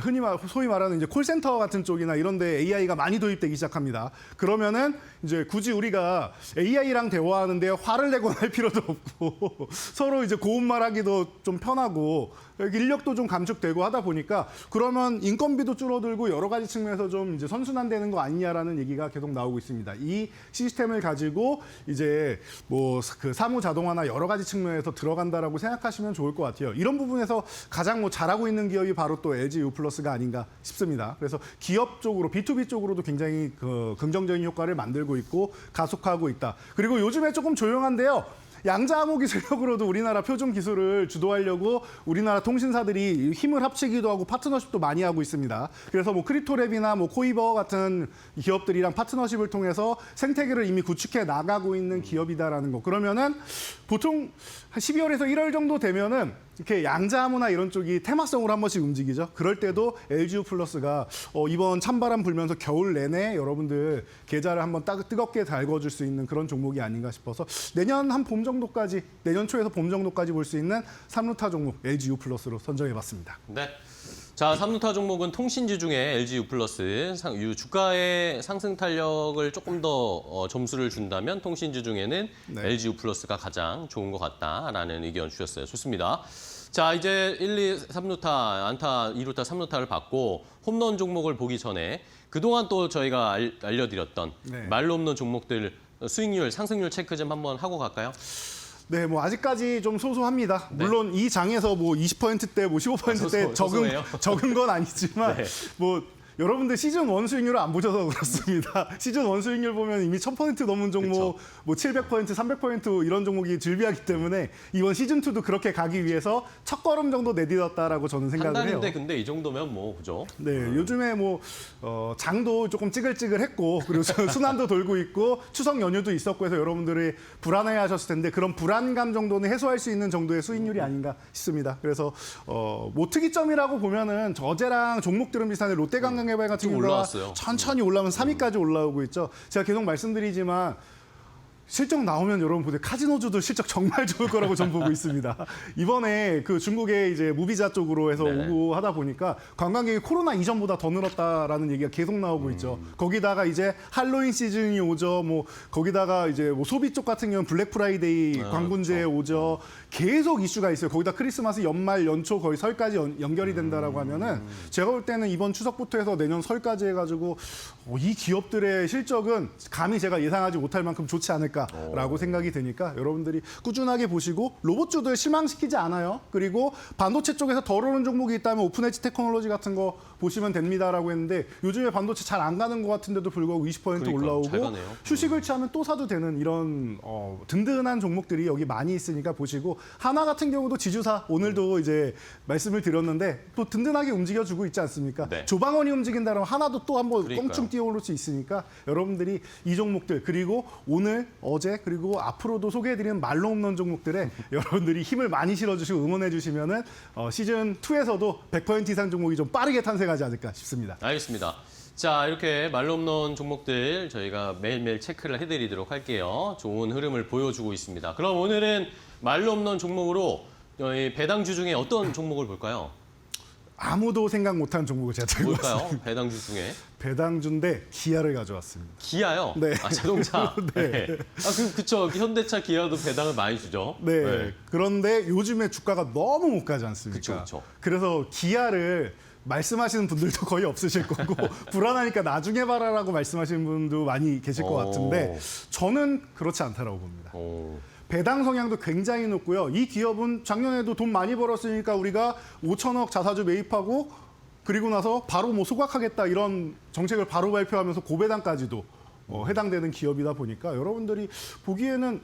G: 흔히 소위 말하는 이제 콜센터 같은 쪽이나 이런 데 AI가 많이 도입되기 시작합니다. 그러면은 이제 굳이 우리가 AI랑 대화하는데 화를 내거나 할 필요도 없고 서로 이제 고운말하기도 좀 편하고 인력도 좀 감축되고 하다 보니까 그러면 인건비도 줄어들고 여러 가지 측면에서 좀 이제 선순환되는 거 아니냐라는 얘기가 계속 나오고 있습니다. 이 시스템을 가지고 이제 뭐 그 사무 자동화나 여러 가지 측면에서 들어간다라고 생각하시면 좋을 것 같아요. 이런 부분에서 가장 뭐 잘하고 있는 기업이 바로 또 LG U+가 아닌가 싶습니다. 그래서 기업 쪽으로 B2B 쪽으로도 굉장히 그 긍정적인 효과를 만들고 있고 가속화하고 있다. 그리고 요즘에 조금 조용한데요. 양자암호 기술력으로도 우리나라 표준 기술을 주도하려고 우리나라 통신사들이 힘을 합치기도 하고 파트너십도 많이 하고 있습니다. 그래서 뭐 크립토랩이나 뭐 코이버 같은 기업들이랑 파트너십을 통해서 생태계를 이미 구축해 나가고 있는 기업이다라는 거. 그러면은 보통 한 12월에서 1월 정도 되면은 이렇게 양자암호나 이런 쪽이 테마성으로 한 번씩 움직이죠. 그럴 때도 LG U+가 이번 찬바람 불면서 겨울 내내 여러분들 계좌를 한번 뜨겁게 달궈줄 수 있는 그런 종목이 아닌가 싶어서 내년 한 봄 정도까지, 내년 초에서 봄 정도까지 볼 수 있는 3루타 종목 LG U+로 선정해봤습니다.
F: 네. 자, 3루타 종목은 통신주 중에 LG U+, 주가의 상승 탄력을 조금 더 점수를 준다면 통신주 중에는
G: 네.
F: LG U+가 가장 좋은 것 같다라는 의견 주셨어요. 좋습니다. 자, 이제 1, 2, 3루타, 안타, 2루타, 3루타를 받고 홈런 종목을 보기 전에 그동안 또 저희가 알려드렸던
G: 네.
F: 말로 없는 종목들 수익률, 상승률 체크 좀 한번 하고 갈까요?
G: 네, 뭐 아직까지 좀 소소합니다. 물론 이 장에서 뭐 20%대, 뭐 15%대
F: 소소해요?
G: 적은 건 아니지만
F: 네.
G: 뭐 여러분들 시즌 1 수익률을 안 보셔서 그렇습니다. 시즌 1 수익률 보면 이미 1000% 넘은 종목,
F: 그쵸.
G: 뭐 700%, 300% 이런 종목이 즐비하기 때문에 이번 시즌 2도 그렇게 가기 위해서 첫 걸음 정도 내딛었다라고 저는
F: 한
G: 생각을 해요.
F: 달인데 근데 이 정도면 뭐 그죠?
G: 네, 요즘에 뭐 장도 조금 찌글찌글했고 그리고 순환도 돌고 있고 추석 연휴도 있었고 해서 여러분들이 불안해하셨을 텐데 그런 불안감 정도는 해소할 수 있는 정도의 수익률이 아닌가 싶습니다. 그래서 뭐 특이점이라고 보면은 어제랑 종목들은 비슷한데 롯데관광개발 같은
F: 좀
G: 경우가
F: 올라왔어요.
G: 천천히 올라오면 3위까지 올라오고 있죠. 제가 계속 말씀드리지만 실적 나오면 여러분 보세요. 카지노주도 실적 정말 좋을 거라고 전 보고 있습니다. 이번에 그 중국의 이제 무비자 쪽으로 해서
F: 네네.
G: 오고 하다 보니까 관광객이 코로나 이전보다 더 늘었다라는 얘기가 계속 나오고 있죠. 거기다가 이제 할로윈 시즌이 오죠. 뭐 거기다가 이제 뭐 소비 쪽 같은 경우는 블랙 프라이데이 광군제 오죠. 계속 이슈가 있어요. 거기다 크리스마스 연말 연초 거의 설까지 연결이 된다라고 하면은 제가 볼 때는 이번 추석부터 해서 내년 설까지 해가지고 이 기업들의 실적은 감히 제가 예상하지 못할 만큼 좋지 않을까라고 생각이 되니까 여러분들이 꾸준하게 보시고 로봇주들 실망시키지 않아요. 그리고 반도체 쪽에서 덜 오른 종목이 있다면 오픈엣지 테크놀로지 같은 거 보시면 됩니다라고 했는데 요즘에 반도체 잘 안 가는 것 같은데도 불구하고 20%
F: 그러니까, 잘
G: 올라오고
F: 가네요.
G: 휴식을 취하면 또 사도 되는 이런 든든한 종목들이 여기 많이 있으니까 보시고 하나 같은 경우도 지주사 오늘도 이제 말씀을 드렸는데 또 든든하게 움직여주고 있지 않습니까?
F: 네.
G: 조방원이 움직인다 그러면 하나도 또 한번
F: 그러니까요.
G: 껑충 뛰어오를 수 있으니까 여러분들이 이 종목들 그리고 오늘 어제 그리고 앞으로도 소개해드리는 말로 없는 종목들에 여러분들이 힘을 많이 실어주시고 응원해주시면은 시즌 2에서도 100% 이상 종목이 좀 빠르게 탄생하지 않을까 싶습니다.
F: 알겠습니다. 자, 이렇게 말로 없는 종목들 저희가 매일매일 체크를 해드리도록 할게요. 좋은 흐름을 보여주고 있습니다. 그럼 오늘은 말로 없는 종목으로 저희 배당주 중에 어떤 종목을 볼까요?
G: 아무도 생각 못한 종목을 제가 들고
F: 뭘까요?
G: 왔습니다.
F: 배당주 중에.
G: 배당주인데 기아를 가져왔습니다.
F: 기아요?
G: 네.
F: 아, 자동차.
G: 네.
F: 그쵸. 현대차, 기아도 배당을 많이 주죠.
G: 네. 그런데 요즘에 주가가 너무 못 가지 않습니까?
F: 그쵸.
G: 그래서 기아를 말씀하시는 분들도 거의 없으실 거고 불안하니까 나중에 봐라라고 말씀하시는 분도 많이 계실 것 같은데 저는 그렇지 않다라고 봅니다.
F: 오.
G: 배당 성향도 굉장히 높고요. 이 기업은 작년에도 돈 많이 벌었으니까 우리가 5천억 자사주 매입하고 그리고 나서 바로 뭐 소각하겠다 이런 정책을 바로 발표하면서 고배당까지도 해당되는 기업이다 보니까 여러분들이 보기에는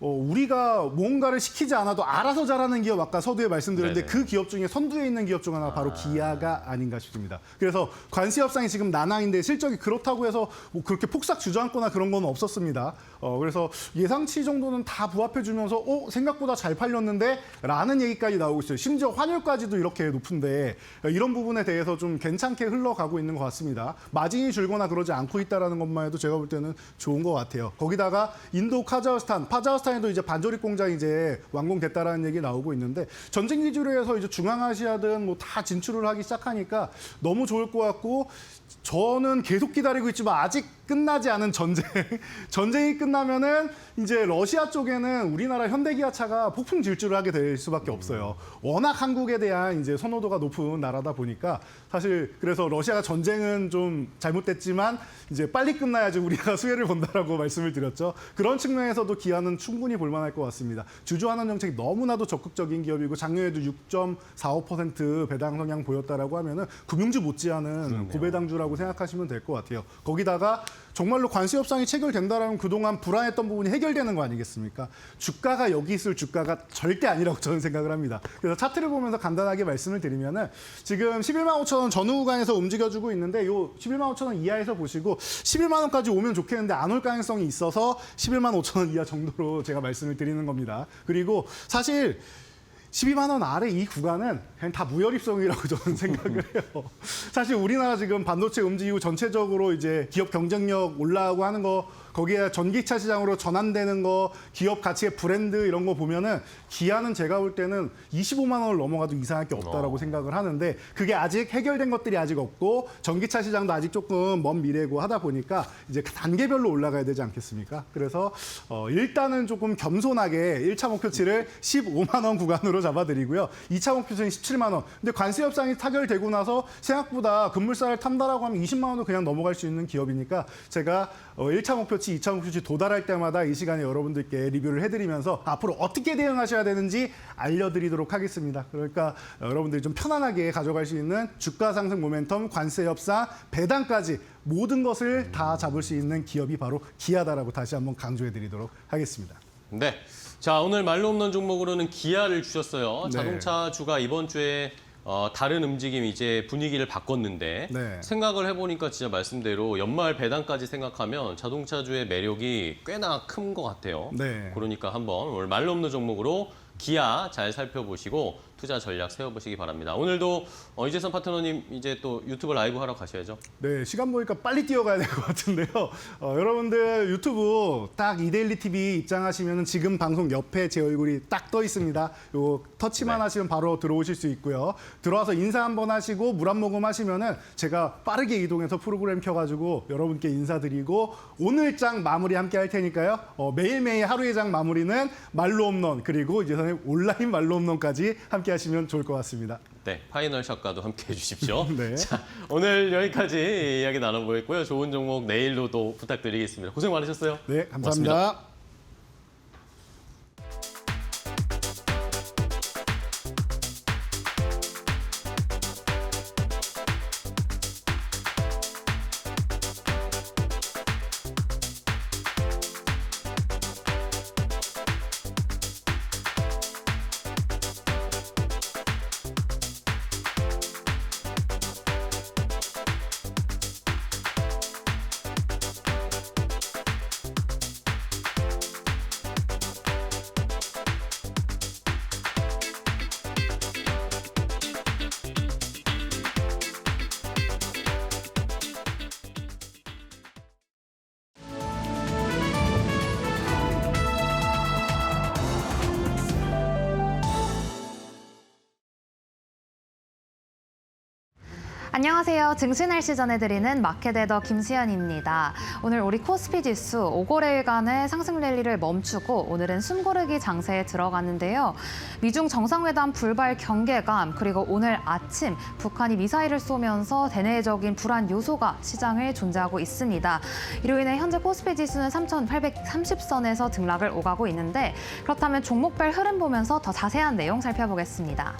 G: 우리가 뭔가를 시키지 않아도 알아서 잘하는 기업 아까 서두에 말씀드렸는데
F: 네네.
G: 그 기업 중에 선두에 있는 기업 중 하나가 바로 기아가 아닌가 싶습니다. 그래서 관세 협상이 지금 난항인데 실적이 그렇다고 해서 뭐 그렇게 폭삭 주저앉거나 그런 건 없었습니다. 그래서 예상치 정도는 다 부합해주면서 생각보다 잘 팔렸는데 라는 얘기까지 나오고 있어요. 심지어 환율까지도 이렇게 높은데 이런 부분에 대해서 좀 괜찮게 흘러가고 있는 것 같습니다. 마진이 줄거나 그러지 않고 있다는 것만 해도 제가 볼 때는 좋은 것 같아요. 거기다가 인도, 파자흐스탄 카자흐스탄에도 이제 반조립 공장이 이제 완공됐다라는 얘기 나오고 있는데 전쟁 기지로 해서 이제 중앙아시아든 뭐 다 진출을 하기 시작하니까 너무 좋을 것 같고 저는 계속 기다리고 있지만 아직 끝나지 않은 전쟁이 끝나면은 이제 러시아 쪽에는 우리나라 현대기아차가 폭풍 질주를 하게 될 수밖에 없어요. 워낙 한국에 대한 이제 선호도가 높은 나라다 보니까 사실 그래서 러시아가 전쟁은 좀 잘못됐지만 이제 빨리 끝나야지 우리가 수혜를 본다라고 말씀을 드렸죠. 그런 측면에서도 기아는 충분히 볼만할 것 같습니다. 주주환원 정책이 너무나도 적극적인 기업이고 작년에도 6.45% 배당 성향 보였다라고 하면은 금융주 못지않은 고배당주라고 생각하시면 될 것 같아요. 거기다가 정말로 관세 협상이 체결된다라면 그동안 불안했던 부분이 해결되는 거 아니겠습니까? 주가가 여기 있을 주가가 절대 아니라고 저는 생각을 합니다. 그래서 차트를 보면서 간단하게 말씀을 드리면은 지금 11만 5천 원 전후 구간에서 움직여주고 있는데 요 11만 5천 원 이하에서 보시고 11만 원까지 오면 좋겠는데 안 올 가능성이 있어서 11만 5천 원 이하 정도로 제가 말씀을 드리는 겁니다. 그리고 사실 12만 원 아래 이 구간은 그냥 다 무혈입성이라고 저는 생각을 해요. 사실 우리나라 지금 반도체 움직이고 전체적으로 이제 기업 경쟁력 올라가고 하는 거 거기에 전기차 시장으로 전환되는 거, 기업 가치의 브랜드 이런 거 보면은 기아는 제가 볼 때는 25만 원을 넘어가도 이상할 게 없다라고 생각을 하는데 그게 아직 해결된 것들이 아직 없고 전기차 시장도 아직 조금 먼 미래고 하다 보니까 이제 단계별로 올라가야 되지 않겠습니까? 그래서 일단은 조금 겸손하게 1차 목표치를 15만 원 구간으로 잡아드리고요. 2차 목표치는 17만 원. 근데 관세 협상이 타결되고 나서 생각보다 급물살을 탄다라고 하면 20만 원도 그냥 넘어갈 수 있는 기업이니까 제가 1차 목표치, 2차 목표치 도달할 때마다 이 시간에 여러분들께 리뷰를 해드리면서 앞으로 어떻게 대응하셔야 되는지 알려드리도록 하겠습니다. 그러니까 여러분들이 좀 편안하게 가져갈 수 있는 주가 상승 모멘텀, 관세 협상, 배당까지 모든 것을 다 잡을 수 있는 기업이 바로 기아다라고 다시 한번 강조해드리도록 하겠습니다.
F: 네. 자, 오늘 말로 없는 종목으로는 기아를 주셨어요.
G: 네.
F: 자동차 주가 이번 주에 다른 움직임 이제 분위기를 바꿨는데
G: 네.
F: 생각을 해보니까 진짜 말씀대로 연말 배당까지 생각하면 자동차주의 매력이 꽤나 큰 것 같아요.
G: 네.
F: 그러니까 한번 오늘 말로 없는 종목으로 기아 잘 살펴보시고 투자 전략 세워보시기 바랍니다. 오늘도 이재선 파트너님 이제 또 유튜브 라이브 하러 가셔야죠.
G: 네, 시간 보니까 빨리 뛰어가야 될 것 같은데요. 여러분들 유튜브 딱 이데일리 TV 입장하시면 지금 방송 옆에 제 얼굴이 딱 떠 있습니다. 요 터치만
F: 네.
G: 하시면 바로 들어오실 수 있고요. 들어와서 인사 한번 하시고 물 한 모금 하시면은 제가 빠르게 이동해서 프로그램 켜가지고 여러분께 인사드리고 오늘 장 마무리 함께 할 테니까요. 매일매일 하루의 장 마무리는 말로 홈런 그리고 이제선의 온라인 말로 홈런까지 함께 하시면 좋을 것 같습니다.
F: 네, 파이널 샷과도 함께 해주십시오.
G: 네.
F: 자, 오늘 여기까지 이야기 나눠보겠고요. 좋은 종목 내일로 또 부탁드리겠습니다. 고생 많으셨어요.
G: 네, 감사합니다.
F: 고맙습니다.
H: 안녕하세요. 증시날씨 전해드리는 마켓에더 김수연입니다. 오늘 우리 코스피 지수 5거래일간의 상승 랠리를 멈추고 오늘은 숨고르기 장세에 들어갔는데요. 미중 정상회담 불발 경계감 그리고 오늘 아침 북한이 미사일을 쏘면서 대내적인 불안 요소가 시장을 존재하고 있습니다. 이로 인해 현재 코스피 지수는 3,830선에서 등락을 오가고 있는데 그렇다면 종목별 흐름 보면서 더 자세한 내용 살펴보겠습니다.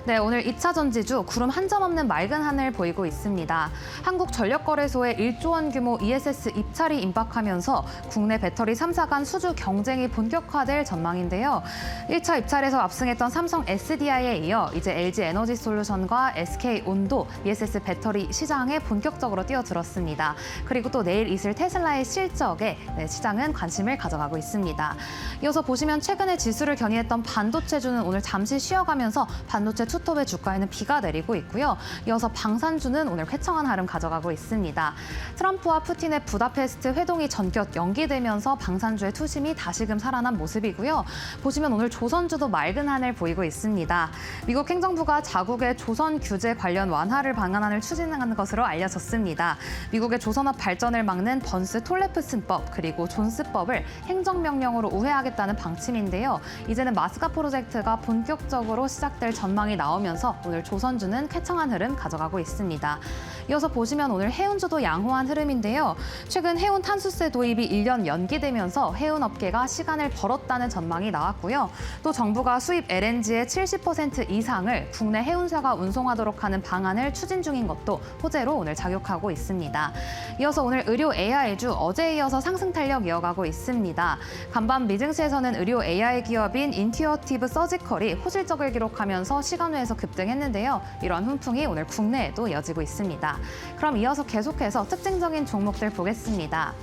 H: 네, 오늘 2차 전지주 구름 한 점 없는 맑은 하늘 보이고 있습니다. 한국전력거래소의 1조 원 규모 ESS 입찰이 임박하면서 국내 배터리 3사 간 수주 경쟁이 본격화될 전망인데요. 1차 입찰에서 압승했던 삼성 SDI에 이어 이제 LG 에너지솔루션과 SK온도 ESS 배터리 시장에 본격적으로 뛰어들었습니다. 그리고 또 내일 있을 테슬라의 실적에 시장은 관심을 가져가고 있습니다. 이어서 보시면 최근에 지수를 견인했던 반도체주는 오늘 잠시 쉬어가면서 반도체 투톱의 주가에는 비가 내리고 있고요. 이어서 방산주는 오늘 쾌청한 흐름 가져가고 있습니다. 트럼프와 푸틴의 부다페스트 회동이 전격 연기되면서 방산주의 투심이 다시금 살아난 모습이고요. 보시면 오늘 조선주도 맑은 하늘 보이고 있습니다. 미국 행정부가 자국의 조선 규제 관련 완화를 방안을 추진하는 것으로 알려졌습니다. 미국의 조선업 발전을 막는 번스 톨레프슨법 그리고 존스법을 행정명령으로 우회하겠다는 방침인데요. 이제는 마스카 프로젝트가 본격적으로 시작될 전망이 나오면서 오늘 조선주는 쾌청한 흐름 가져가고 있습니다. 이어서 보시면 오늘 해운주도 양호한 흐름인데요. 최근 해운 탄수세 도입이 1년 연기되면서 해운업계가 시간을 벌었다는 전망이 나왔고요. 또 정부가 수입 LNG의 70% 이상을 국내 해운사가 운송하도록 하는 방안을 추진 중인 것도 호재로 오늘 작용하고 있습니다. 이어서 오늘 의료 AI주 어제에 이어서 상승 탄력 이어가고 있습니다. 간밤 미증시에서는 의료 AI 기업인 인튜어티브 서지컬이 호실적을 기록하면서 시간외에서 급등했는데요. 이런 훈풍이 오늘 국내에도 이어지고 있습니다. 그럼 이어서 계속해서 특징적인 종목들 보겠습니다.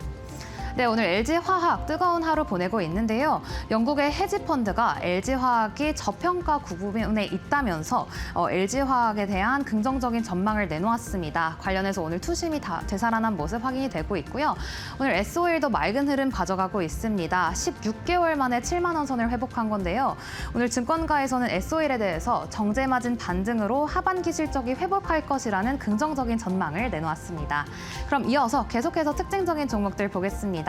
H: 네, 오늘 LG화학 뜨거운 하루 보내고 있는데요. 영국의 헤지펀드가 LG화학이 저평가 구분에 있다면서 LG화학에 대한 긍정적인 전망을 내놓았습니다. 관련해서 오늘 투심이 다 되살아난 모습 확인이 되고 있고요. 오늘 S-오일도 맑은 흐름 가져가고 있습니다. 16개월 만에 7만 원 선을 회복한 건데요. 오늘 증권가에서는 S-오일에 대해서 정제마진 반등으로 하반기 실적이 회복할 것이라는 긍정적인 전망을 내놓았습니다. 그럼 이어서 계속해서 특징적인 종목들 보겠습니다.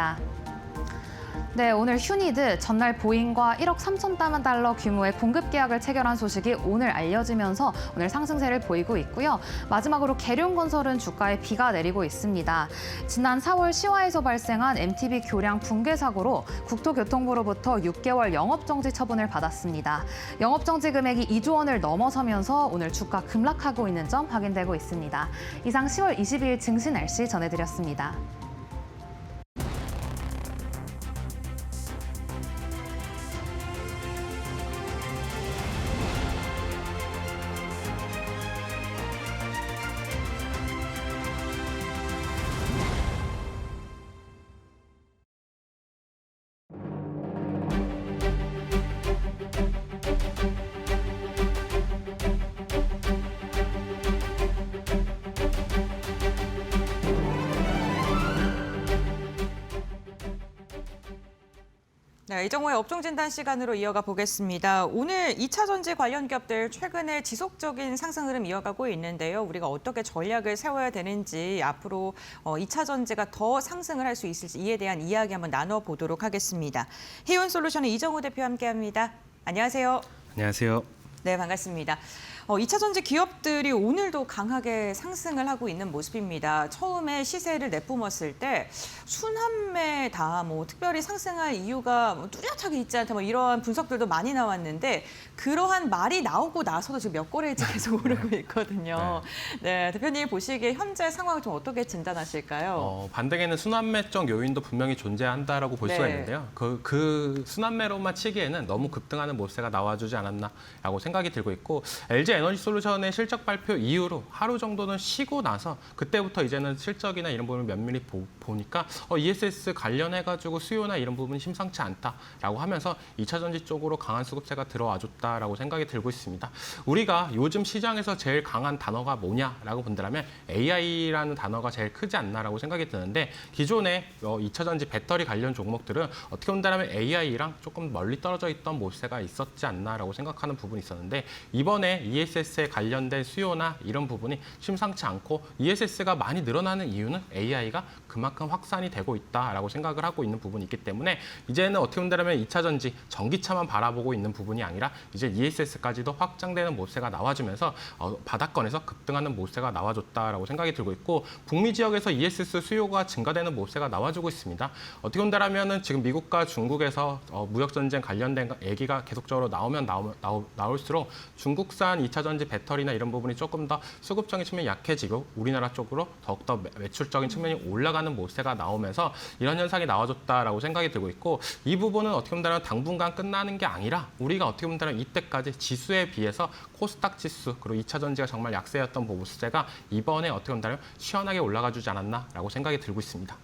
H: 네, 오늘 휴니드 전날 보잉과 1억 3천만 달러 규모의 공급 계약을 체결한 소식이 오늘 알려지면서 오늘 상승세를 보이고 있고요. 마지막으로 계룡건설은 주가에 비가 내리고 있습니다. 지난 4월 시화에서 발생한 MTB 교량 붕괴 사고로 국토교통부로부터 6개월 영업정지 처분을 받았습니다. 영업정지 금액이 2조 원을 넘어서면서 오늘 주가 급락하고 있는 점 확인되고 있습니다. 이상 10월 22일 증시 날씨 전해드렸습니다.
A: 네, 이정호의 업종진단 시간으로 이어가 보겠습니다. 오늘 2차 전지 관련 기업들 최근에 지속적인 상승 흐름 이어가고 있는데요. 우리가 어떻게 전략을 세워야 되는지 앞으로 2차 전지가 더 상승을 할 수 있을지 이에 대한 이야기 한번 나눠보도록 하겠습니다. 해운솔루션의 이정호 대표와 함께합니다. 안녕하세요.
I: 안녕하세요.
A: 네, 반갑습니다. 2차 전지 기업들이 오늘도 강하게 상승을 하고 있는 모습입니다. 처음에 시세를 내뿜었을 때 순환매다 특별히 상승할 이유가 뚜렷하게 있지 않다 이러한 분석들도 많이 나왔는데 그러한 말이 나오고 나서도 지금 몇 거래일째 계속 오르고 있거든요. 네, 대표님 보시기에 현재 상황을 좀 어떻게 진단하실까요?
I: 반등에는 순환매적 요인도 분명히 존재한다라고 볼 수가 있는데요. 그 순환매로만 치기에는 너무 급등하는 모세가 나와주지 않았나라고 생각이 들고 있고 LG 에너지솔루션의 실적 발표 이후로 하루 정도는 쉬고 나서 그때부터 이제는 실적이나 이런 부분을 면밀히 보니까 ESS 관련해가지고 수요나 이런 부분이 심상치 않다라고 하면서 2차 전지 쪽으로 강한 수급세가 들어와줬다라고 생각이 들고 있습니다. 우리가 요즘 시장에서 제일 강한 단어가 뭐냐라고 본다면 AI라는 단어가 제일 크지 않나라고 생각이 드는데 기존의 2차 전지 배터리 관련 종목들은 어떻게 본다면 AI랑 조금 멀리 떨어져 있던 모세가 있었지 않나라고 생각하는 부분이 있었는데 이번에 ESS에 관련된 수요나 이런 부분이 심상치 않고 ESS가 많이 늘어나는 이유는 AI가 그만큼 확산이 되고 있다라고 생각을 하고 있는 부분이 있기 때문에 이제는 어떻게 본다면 2차 전지 전기차만 바라보고 있는 부분이 아니라 이제 ESS까지도 확장되는 모세가 나와주면서 바닥권에서 급등하는 모세가 나와줬다라고 생각이 들고 있고 북미 지역에서 ESS 수요가 증가되는 모세가 나와주고 있습니다. 어떻게 본다면 지금 미국과 중국에서 무역 전쟁 관련된 얘기가 계속적으로 나올수록 중국산 2차 전지 배터리나 이런 부분이 조금 더 수급적인 측면이 약해지고 우리나라 쪽으로 더욱더 매출적인 측면이 올라가는 모세가 나오면서 이런 현상이 나와줬다라고 생각이 들고 있고 이 부분은 어떻게 보면 당분간 끝나는 게 아니라 우리가 어떻게 보면 이때까지 지수에 비해서 코스닥 지수 그리고 2차 전지가 정말 약세였던 모세가 이번에 어떻게 보면 시원하게 올라가 주지 않았나라고 생각이 들고 있습니다.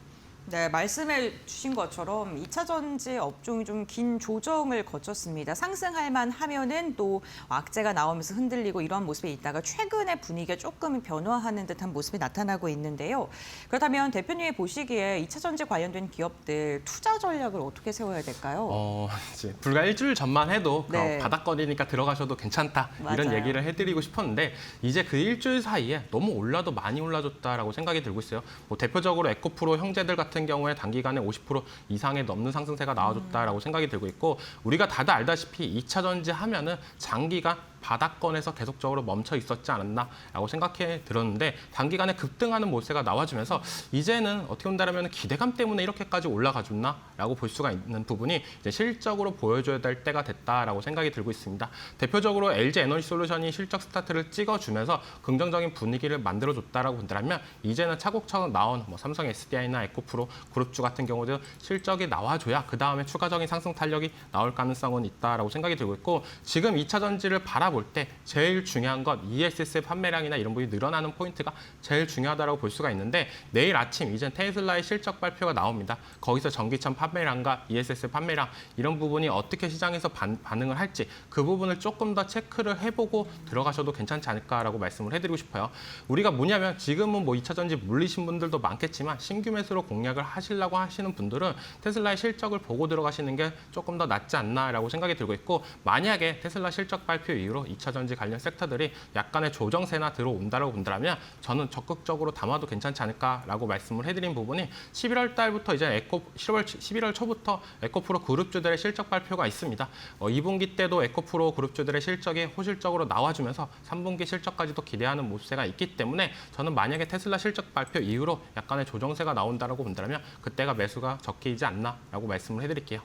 A: 네, 말씀해 주신 것처럼 2차 전지 업종이 좀 긴 조정을 거쳤습니다. 상승할 만하면은 또 악재가 나오면서 흔들리고 이런 모습이 있다가 최근에 분위기가 조금 변화하는 듯한 모습이 나타나고 있는데요. 그렇다면 대표님이 보시기에 2차 전지 관련된 기업들 투자 전략을 어떻게 세워야 될까요?
I: 이제 불과 일주일 전만 해도
A: 네.
I: 바닥권이니까 들어가셔도 괜찮다 이런
A: 맞아요.
I: 얘기를 해드리고 싶었는데 이제 그 일주일 사이에 너무 올라도 많이 올라줬다라고 생각이 들고 있어요. 뭐 대표적으로 에코프로 형제들 같은 경우에 단기간에 50% 이상의 넘는 상승세가 나와줬다라고 생각이 들고 있고 우리가 다들 알다시피 2차 전지 하면은 장기가 바닥권에서 계속적으로 멈춰 있었지 않았나라고 생각해 들었는데 단기간에 급등하는 모세가 나와주면서 이제는 어떻게 본다면 기대감 때문에 이렇게까지 올라가줬나라고 볼 수가 있는 부분이 이제 실적으로 보여줘야 될 때가 됐다라고 생각이 들고 있습니다. 대표적으로 LG 에너지솔루션이 실적 스타트를 찍어주면서 긍정적인 분위기를 만들어줬다라고 본다면 이제는 차곡차곡 나온 뭐 삼성 SDI나 에코프로 그룹주 같은 경우도 실적이 나와줘야 그 다음에 추가적인 상승 탄력이 나올 가능성은 있다라고 생각이 들고 있고 지금 2차 전지를 바라볼 때 제일 중요한 건 ESS 판매량이나 이런 부분이 늘어나는 포인트가 제일 중요하다고 볼 수가 있는데 내일 아침 이제 테슬라의 실적 발표가 나옵니다. 거기서 전기차 판매량과 ESS 판매량 이런 부분이 어떻게 시장에서 반응을 할지 그 부분을 조금 더 체크를 해보고 들어가셔도 괜찮지 않을까라고 말씀을 해드리고 싶어요. 우리가 뭐냐면 지금은 뭐 2차 전지 물리신 분들도 많겠지만 신규 매수로 공략을 하시려고 하시는 분들은 테슬라의 실적을 보고 들어가시는 게 조금 더 낫지 않나라고 생각이 들고 있고 만약에 테슬라 실적 발표 이후로 2차 전지 관련 섹터들이 약간의 조정세나 들어온다고 본다면 저는 적극적으로 담아도 괜찮지 않을까라고 말씀을 해드린 부분이 11월 달부터 이제 11월 초부터 에코프로 그룹주들의 실적 발표가 있습니다. 2분기 때도 에코프로 그룹주들의 실적이 호실적으로 나와주면서 3분기 실적까지도 기대하는 모습세가 있기 때문에 저는 만약에 테슬라 실적 발표 이후로 약간의 조정세가 나온다고 본다면 그때가 매수가 적기이지 않나라고 말씀을 해드릴게요.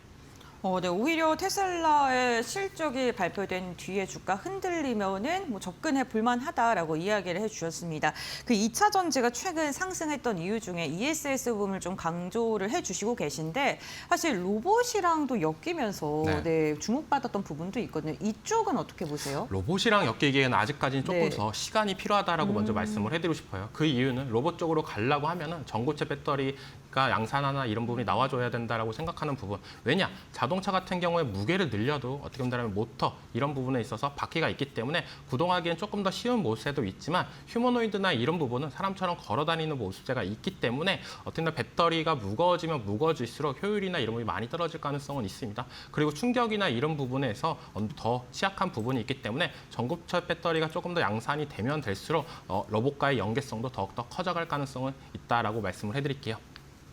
A: 네, 오히려 테슬라의 실적이 발표된 뒤에 주가 흔들리면은 뭐 접근해 볼만하다라고 이야기를 해주셨습니다. 그 2차 전지가 최근 상승했던 이유 중에 ESS 부분을 좀 강조를 해주시고 계신데 사실 로봇이랑도 엮이면서 네, 주목받았던 부분도 있거든요. 이쪽은 어떻게 보세요?
I: 로봇이랑 엮이기에는 아직까지는 조금
A: 네.
I: 더 시간이 필요하다라고 먼저 말씀을 해드리고 싶어요. 그 이유는 로봇 쪽으로 가려고 하면은 전고체 배터리가 양산화나 이런 부분이 나와줘야 된다라고 생각하는 부분. 왜냐? 자동차 같은 경우에 무게를 늘려도 어떻게 본다면 모터 이런 부분에 있어서 바퀴가 있기 때문에 구동하기엔 조금 더 쉬운 모습도 있지만 휴머노이드나 이런 부분은 사람처럼 걸어다니는 모습제가 있기 때문에 어떻게 보면 배터리가 무거워지면 무거워질수록 효율이나 이런 부분이 많이 떨어질 가능성은 있습니다. 그리고 충격이나 이런 부분에서 더 취약한 부분이 있기 때문에 전고체 배터리가 조금 더 양산이 되면 될수록 로봇과의 연계성도 더욱더 커져갈 가능성은 있다라고 말씀을 해드릴게요.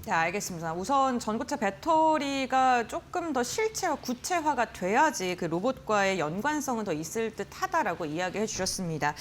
A: 네, 알겠습니다. 우선 전고체 배터리가 조금 더 실체화, 구체화가 돼야지 그 로봇과의 연관성은 더 있을 듯하다라고 이야기해 주셨습니다.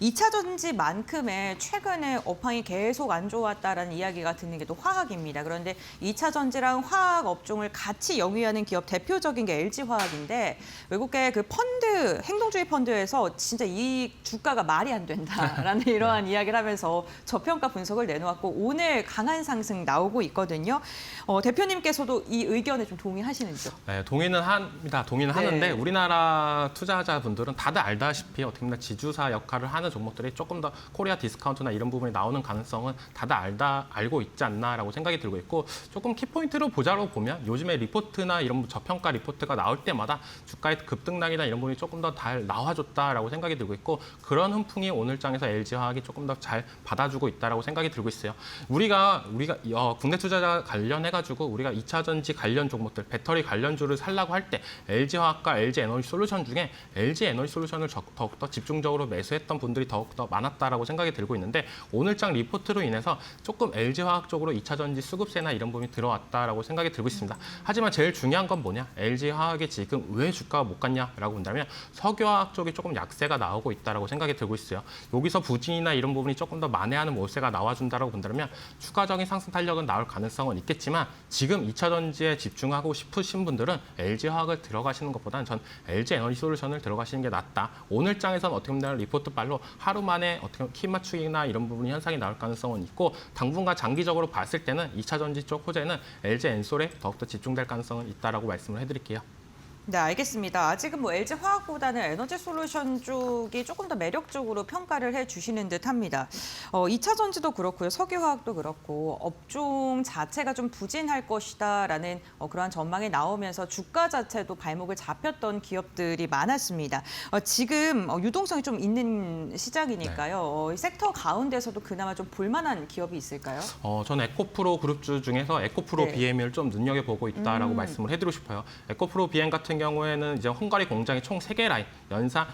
A: 2차 전지만큼의 최근에 업황이 계속 안 좋았다라는 이야기가 드는 게 또 화학입니다. 그런데 2차 전지랑 화학 업종을 같이 영위하는 기업 대표적인 게 LG화학인데 외국계 그 펀드, 행동주의 펀드에서 진짜 이 주가가 말이 안 된다라는 이러한 이야기를 하면서 저평가 분석을 내놓았고 오늘 강한 상승 나오고 있거든요. 대표님께서도 이 의견에 좀 동의하시는지요?
I: 네, 동의는 합니다. 동의는
A: 네.
I: 하는데 우리나라 투자자분들은 다들 알다시피 어떻게 보면 지주사 역할을 하는 종목들이 조금 더 코리아 디스카운트나 이런 부분이 나오는 가능성은 다들 알고 있지 않나라고 생각이 들고 있고 조금 키포인트로 보자로 보면 요즘에 리포트나 이런 저평가 리포트가 나올 때마다 주가의 급등락이나 이런 부분이 조금 더 잘 나와줬다라고 생각이 들고 있고 그런 훈풍이 오늘 장에서 LG화학이 조금 더 잘 받아주고 있다라고 생각이 들고 있어요. 우리가 국내 투자자 관련해가지고 우리가 2차 전지 관련 종목들, 배터리 관련주를 살라고 할 때 LG화학과 LG에너지솔루션 중에 LG에너지솔루션을 더욱더 집중적으로 매수했던 분들이 더욱더 많았다라고 생각이 들고 있는데 오늘장 리포트로 인해서 조금 LG화학 쪽으로 2차 전지 수급세나 이런 부분이 들어왔다라고 생각이 들고 있습니다. 하지만 제일 중요한 건 뭐냐? LG화학이 지금 왜 주가가 못 갔냐라고 본다면 석유화학 쪽이 조금 약세가 나오고 있다라고 생각이 들고 있어요. 여기서 부진이나 이런 부분이 조금 더 만회하는 모세가 나와준다라고 본다면 추가적인 상승 탄력은 나올 가능성은 있겠지만 지금 2차 전지에 집중하고 싶으신 분들은 LG화학을 들어가시는 것보다는 전 LG에너지솔루션을 들어가시는 게 낫다. 오늘 장에서는 어떻게 보면 리포트 발로 하루 만에 어떻게 키 맞추기나 이런 부분 현상이 나올 가능성은 있고 당분간 장기적으로 봤을 때는 2차 전지 쪽 호재는 LG엔솔에 더욱더 집중될 가능성은 있다라고 말씀을 해드릴게요.
A: 네, 알겠습니다. 아직은 뭐 LG화학보다는 에너지솔루션 쪽이 조금 더 매력적으로 평가를 해주시는 듯합니다. 2차 전지도 그렇고요, 석유화학도 그렇고 업종 자체가 좀 부진할 것이다라는 그러한 전망이 나오면서 주가 자체도 발목을 잡혔던 기업들이 많았습니다. 지금 유동성이 좀 있는 시장이니까요. 이 섹터 가운데서도 그나마 좀 볼만한 기업이 있을까요?
I: 저는 에코프로 그룹주 중에서 에코프로
A: 네.
I: BM을 좀 눈여겨보고 있다라고 말씀을 해드리고 싶어요. 에코프로 BM 같은 경우에는 이제 헝가리 공장이 총 3개 라인, 연산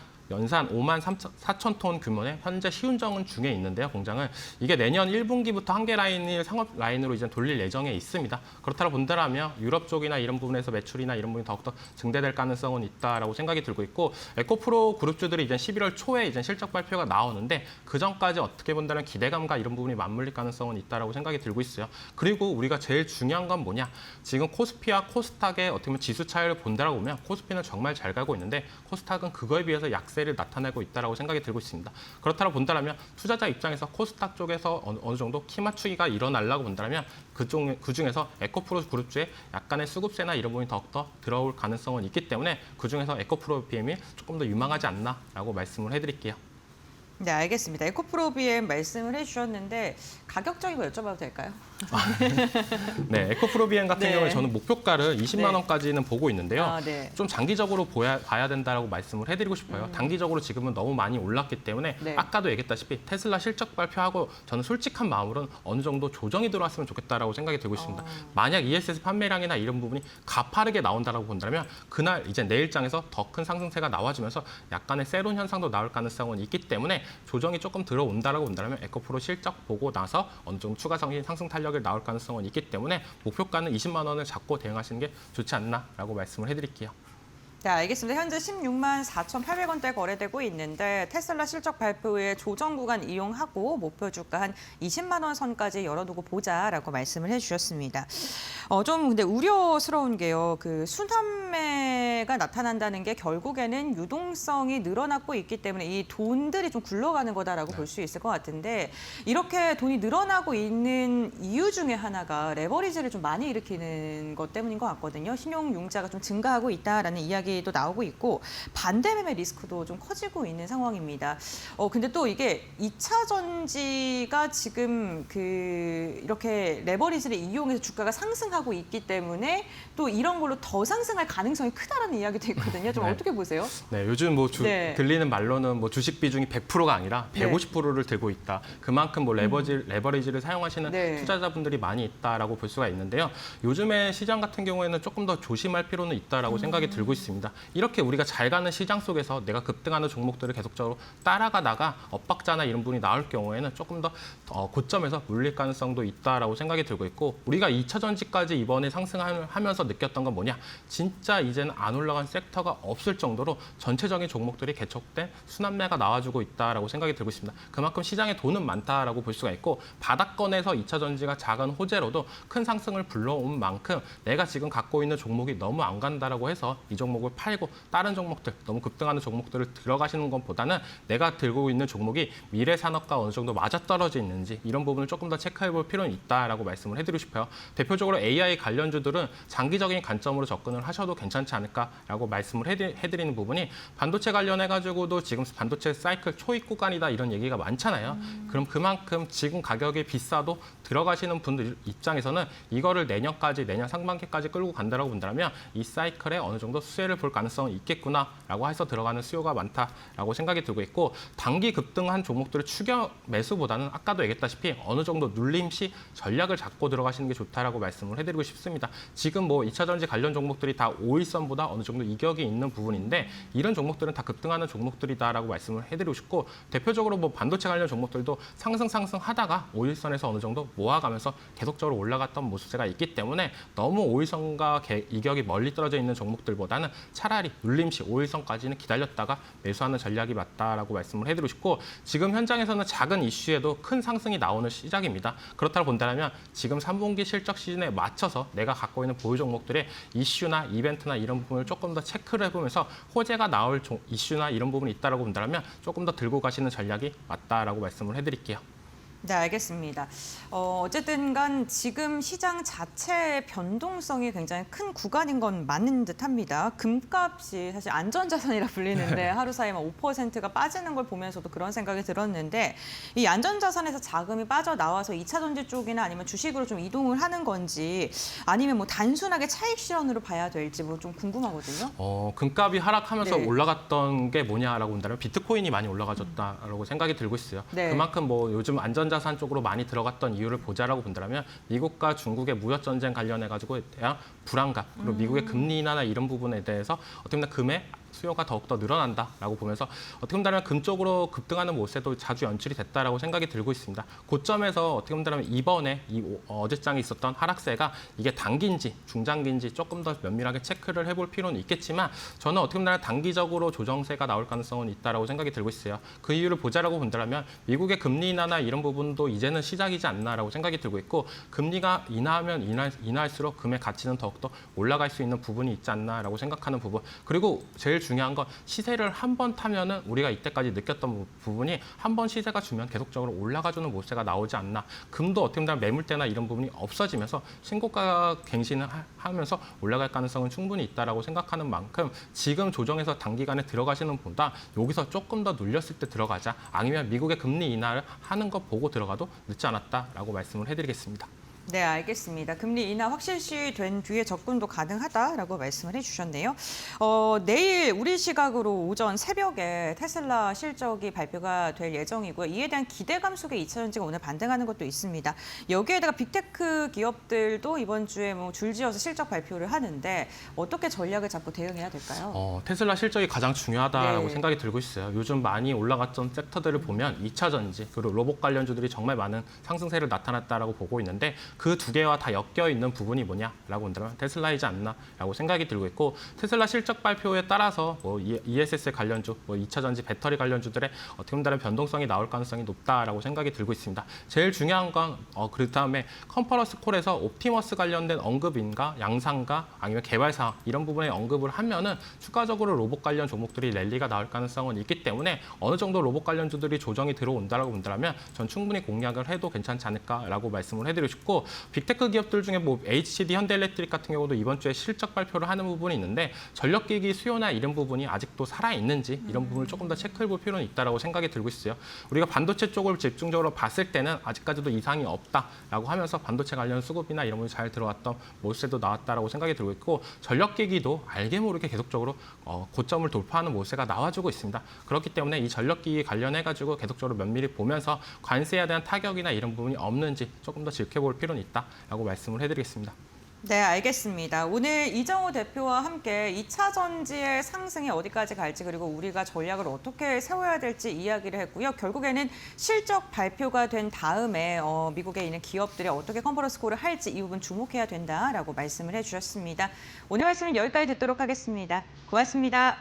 I: 5만 4천 톤 규모의 현재 시운전 중에 있는데요, 공장을. 이게 내년 1분기부터 한 개 라인을 상업 라인으로 이제 돌릴 예정에 있습니다. 그렇다고 본다면 유럽 쪽이나 이런 부분에서 매출이나 이런 부분이 더욱더 증대될 가능성은 있다라고 생각이 들고 있고, 에코프로 그룹주들이 이제 11월 초에 이제 실적 발표가 나오는데 그 전까지 어떻게 본다면 기대감과 이런 부분이 맞물릴 가능성은 있다라고 생각이 들고 있어요. 그리고 우리가 제일 중요한 건 뭐냐? 지금 코스피와 코스닥의 어떻게 보면 지수 차이를 본다라고 보면 코스피는 정말 잘 가고 있는데 코스닥은 그거에 비해서 약세 를 나타내고 있다고 생각이 들고 있습니다. 그렇다고 본다면 투자자 입장에서 코스닥 쪽에서 어느 정도 키 맞추기가 일어나려고 본다면 그중에서 에코프로 그룹주의 약간의 수급세나 이런 부분이 더욱더 들어올 가능성은 있기 때문에 그중에서 에코프로 BM이 조금 더 유망하지 않나라고 말씀을 해드릴게요.
A: 네, 알겠습니다. 에코프로 BM 말씀을 해주셨는데 가격적인 거 여쭤봐도 될까요?
I: 네, 에코프로 BM 같은
A: 네.
I: 경우에 저는 목표가를 20만
A: 네.
I: 원까지는 보고 있는데요.
A: 네.
I: 좀 장기적으로 봐야 된다라고 말씀을 해드리고 싶어요. 단기적으로 지금은 너무 많이 올랐기 때문에
A: 네.
I: 아까도 얘기했다시피 테슬라 실적 발표하고 저는 솔직한 마음으로는 어느 정도 조정이 들어왔으면 좋겠다라고 생각이 들고 있습니다. 만약 ESS 판매량이나 이런 부분이 가파르게 나온다라고 본다면 그날 이제 내일장에서 더 큰 상승세가 나와주면서 약간의 세론 현상도 나올 가능성은 있기 때문에 조정이 조금 들어온다라고 본다면 에코프로 실적 보고 나서 어느 정도 추가적인 상승 탄력이 나올 가능성은 있기 때문에 목표가는 20만 원을 잡고 대응하시는 게 좋지 않나라고 말씀을 해드릴게요.
A: 네, 알겠습니다. 현재 16만 4,800원대 거래되고 있는데 테슬라 실적 발표 후에 조정 구간 이용하고 목표 주가 한 20만 원 선까지 열어두고 보자라고 말씀을 해주셨습니다. 좀 근데 우려스러운 게요. 그 순환매가 나타난다는 게 결국에는 유동성이 늘어나고 있기 때문에 이 돈들이 좀 굴러가는 거다라고 볼 수 있을 것 같은데 이렇게 돈이 늘어나고 있는 이유 중에 하나가 레버리지를 좀 많이 일으키는 것 때문인 것 같거든요. 신용융자가 좀 증가하고 있다라는 이야기도 나오고 있고 반대 매매 리스크도 좀 커지고 있는 상황입니다. 근데 또 이게 2차 전지가 지금 이렇게 레버리지를 이용해서 주가가 상승하고 있기 때문에 또 이런 걸로 더 상승할 가능성이 크다라는 이야기도 있거든요. 좀
I: 네.
A: 어떻게 보세요?
I: 네, 요즘 뭐
A: 네.
I: 들리는 말로는 뭐 주식 비중이 100%가 아니라 150%를 들고 있다. 그만큼 뭐 레버리지를 사용하시는
A: 네.
I: 투자자분들이 많이 있다라고 볼 수가 있는데요. 요즘에 시장 같은 경우에는 조금 더 조심할 필요는 있다라고 생각이 들고 있습니다. 이렇게 우리가 잘 가는 시장 속에서 내가 급등하는 종목들을 계속적으로 따라가다가 엇박자나 이런 부분이 나올 경우에는 조금 더 고점에서 물릴 가능성도 있다라고 생각이 들고 있고 우리가 2차 전지까지 이번에 상승하면서 느꼈던 건 뭐냐? 진짜 이제는 안 올라간 섹터가 없을 정도로 전체적인 종목들이 개척된 순환매가 나와주고 있다라고 생각이 들고 있습니다. 그만큼 시장에 돈은 많다라고 볼 수가 있고 바닥권에서 2차 전지가 작은 호재로도 큰 상승을 불러온 만큼 내가 지금 갖고 있는 종목이 너무 안 간다라고 해서 이 종목을 팔고 다른 종목들, 너무 급등하는 종목들을 들어가시는 것보다는 내가 들고 있는 종목이 미래 산업과 어느 정도 맞아떨어져 있는지 이런 부분을 조금 더 체크해 볼 필요는 있다라고 말씀을 해드리고 싶어요. 대표적으로 AI 관련주들은 장기적인 관점으로 접근을 하셔도 괜찮지 않을까라고 말씀을 해드리는 부분이 반도체 관련해가지고도 지금 반도체 사이클 초입 구간이다 이런 얘기가 많잖아요. 그럼 그만큼 지금 가격이 비싸도 들어가시는 분들 입장에서는 이거를 내년 상반기까지 끌고 간다라고 본다면 이 사이클에 어느 정도 수혜를 볼 가능성이 있겠구나라고 해서 들어가는 수요가 많다라고 생각이 들고 있고 단기 급등한 종목들의 추격 매수보다는 아까도 얘기했다시피 어느 정도 눌림시 전략을 잡고 들어가시는 게 좋다라고 말씀을 해드리고 싶습니다. 지금 뭐 2차 전지 관련 종목들이 다 5일선보다 어느 정도 이격이 있는 부분인데 이런 종목들은 다 급등하는 종목들이다라고 말씀을 해드리고 싶고 대표적으로 뭐 반도체 관련 종목들도 상승하다가 5일선에서 어느 정도 모아가면서 계속적으로 올라갔던 모습세가 있기 때문에 너무 5일선과 이격이 멀리 떨어져 있는 종목들보다는 차라리 눌림시 5일선까지는 기다렸다가 매수하는 전략이 맞다라고 말씀을 해드리고 싶고 지금 현장에서는 작은 이슈에도 큰 상승이 나오는 시작입니다. 그렇다고 본다면 지금 3분기 실적 시즌에 맞춰서 내가 갖고 있는 보유 종목들의 이슈나 이벤트나 이런 부분을 조금 더 체크를 해보면서 호재가 나올 이슈나 이런 부분이 있다라고 본다면 조금 더 들고 가시는 전략이 맞다라고 말씀을 해드릴게요.
A: 네, 알겠습니다. 어쨌든 간 지금 시장 자체의 변동성이 굉장히 큰 구간인 건 맞는 듯합니다. 금값이 사실 안전자산이라 불리는데 하루 사이에 5%가 빠지는 걸 보면서도 그런 생각이 들었는데 이 안전자산에서 자금이 빠져나와서 2차 전지 쪽이나 아니면 주식으로 좀 이동을 하는 건지 아니면 뭐 단순하게 차익 실현으로 봐야 될지 뭐 좀 궁금하거든요.
I: 금값이 하락하면서
A: 네.
I: 올라갔던 게 뭐냐라고 본다면 비트코인이 많이 올라가졌다라고 생각이 들고 있어요.
A: 네.
I: 그만큼 뭐 요즘 안전자산 쪽으로 많이 들어갔던 이유를 보자라고 본다면 미국과 중국의 무역 전쟁 관련해 가지고 대한 불안감 그리고 미국의 금리 인하나 이런 부분에 대해서 어떻게 보면 금의 수요가 더욱더 늘어난다라고 보면서 어떻게 보면 금 쪽으로 급등하는 모습도 자주 연출이 됐다라고 생각이 들고 있습니다. 고점에서 어떻게 보면 이번에 어제장에 있었던 하락세가 이게 단기인지 중장기인지 조금 더 면밀하게 체크를 해볼 필요는 있겠지만 저는 어떻게 보면 단기적으로 조정세가 나올 가능성은 있다라고 생각이 들고 있어요. 그 이유를 보자라고 본다면 미국의 금리 인하나 이런 부분도 이제는 시작이지 않나라고 생각이 들고 있고 금리가 인하하면 인하할수록 금의 가치는 더욱더 올라갈 수 있는 부분이 있지 않나라고 생각하는 부분 그리고 제일 중요한 건 시세를 한 번 타면은 우리가 이때까지 느꼈던 부분이 한 번 시세가 주면 계속적으로 올라가주는 모세가 나오지 않나. 금도 어떻게 보면 매물대나 이런 부분이 없어지면서 신고가 갱신을 하면서 올라갈 가능성은 충분히 있다라고 생각하는 만큼 지금 조정에서 단기간에 들어가시는 보다 여기서 조금 더 눌렸을 때 들어가자. 아니면 미국의 금리 인하를 하는 거 보고 들어가도 늦지 않았다라고 말씀을 해드리겠습니다.
A: 네, 알겠습니다. 금리 인하 확실시 된 뒤에 접근도 가능하다라고 말씀을 해주셨네요. 내일 우리 시각으로 오전 새벽에 테슬라 실적이 발표가 될 예정이고요. 이에 대한 기대감 속에 2차 전지가 오늘 반등하는 것도 있습니다. 여기에다가 빅테크 기업들도 이번 주에 뭐 줄지어서 실적 발표를 하는데 어떻게 전략을 잡고 대응해야 될까요?
I: 테슬라 실적이 가장 중요하다라고
A: 네.
I: 생각이 들고 있어요. 요즘 많이 올라갔던 섹터들을 보면 2차 전지 그리고 로봇 관련주들이 정말 많은 상승세를 나타났다라고 보고 있는데 그 두 개와 다 엮여 있는 부분이 뭐냐라고 본다면 테슬라이지 않나라고 생각이 들고 있고 테슬라 실적 발표에 따라서 뭐 ESS 관련주, 뭐 2차 전지 배터리 관련주들의 어떻게 보면 다른 변동성이 나올 가능성이 높다라고 생각이 들고 있습니다. 제일 중요한 건 그다음에 컨퍼런스 콜에서 옵티머스 관련된 언급인가 양상가 아니면 개발 사항 이런 부분에 언급을 하면은 추가적으로 로봇 관련 종목들이 랠리가 나올 가능성은 있기 때문에 어느 정도 로봇 관련주들이 조정이 들어온다라고 본다면 전 충분히 공략을 해도 괜찮지 않을까라고 말씀을 해드리고 싶고 빅테크 기업들 중에 뭐 HCD, 현대일렉트릭 같은 경우도 이번 주에 실적 발표를 하는 부분이 있는데 전력기기 수요나 이런 부분이 아직도 살아있는지 이런 부분을 조금 더 체크해볼 필요는 있다라고 생각이 들고 있어요. 우리가 반도체 쪽을 집중적으로 봤을 때는 아직까지도 이상이 없다라고 하면서 반도체 관련 수급이나 이런 부분이 잘 들어왔던 모세도 나왔다라고 생각이 들고 있고 전력기기도 알게 모르게 계속적으로 고점을 돌파하는 모세가 나와주고 있습니다. 그렇기 때문에 이 전력기기 관련해가지고 계속적으로 면밀히 보면서 관세에 대한 타격이나 이런 부분이 없는지 조금 더 지켜볼 필요는 있다라고 말씀을 해드리겠습니다.
A: 네, 알겠습니다. 오늘 이정호 대표와 함께 2차 전지의 상승이 어디까지 갈지 그리고 우리가 전략을 어떻게 세워야 될지 이야기를 했고요. 결국에는 실적 발표가 된 다음에 미국에 있는 기업들이 어떻게 컨퍼런스 콜을 할지 이 부분 주목해야 된다라고 말씀을 해주셨습니다. 오늘 말씀은 여기까지 듣도록 하겠습니다. 고맙습니다.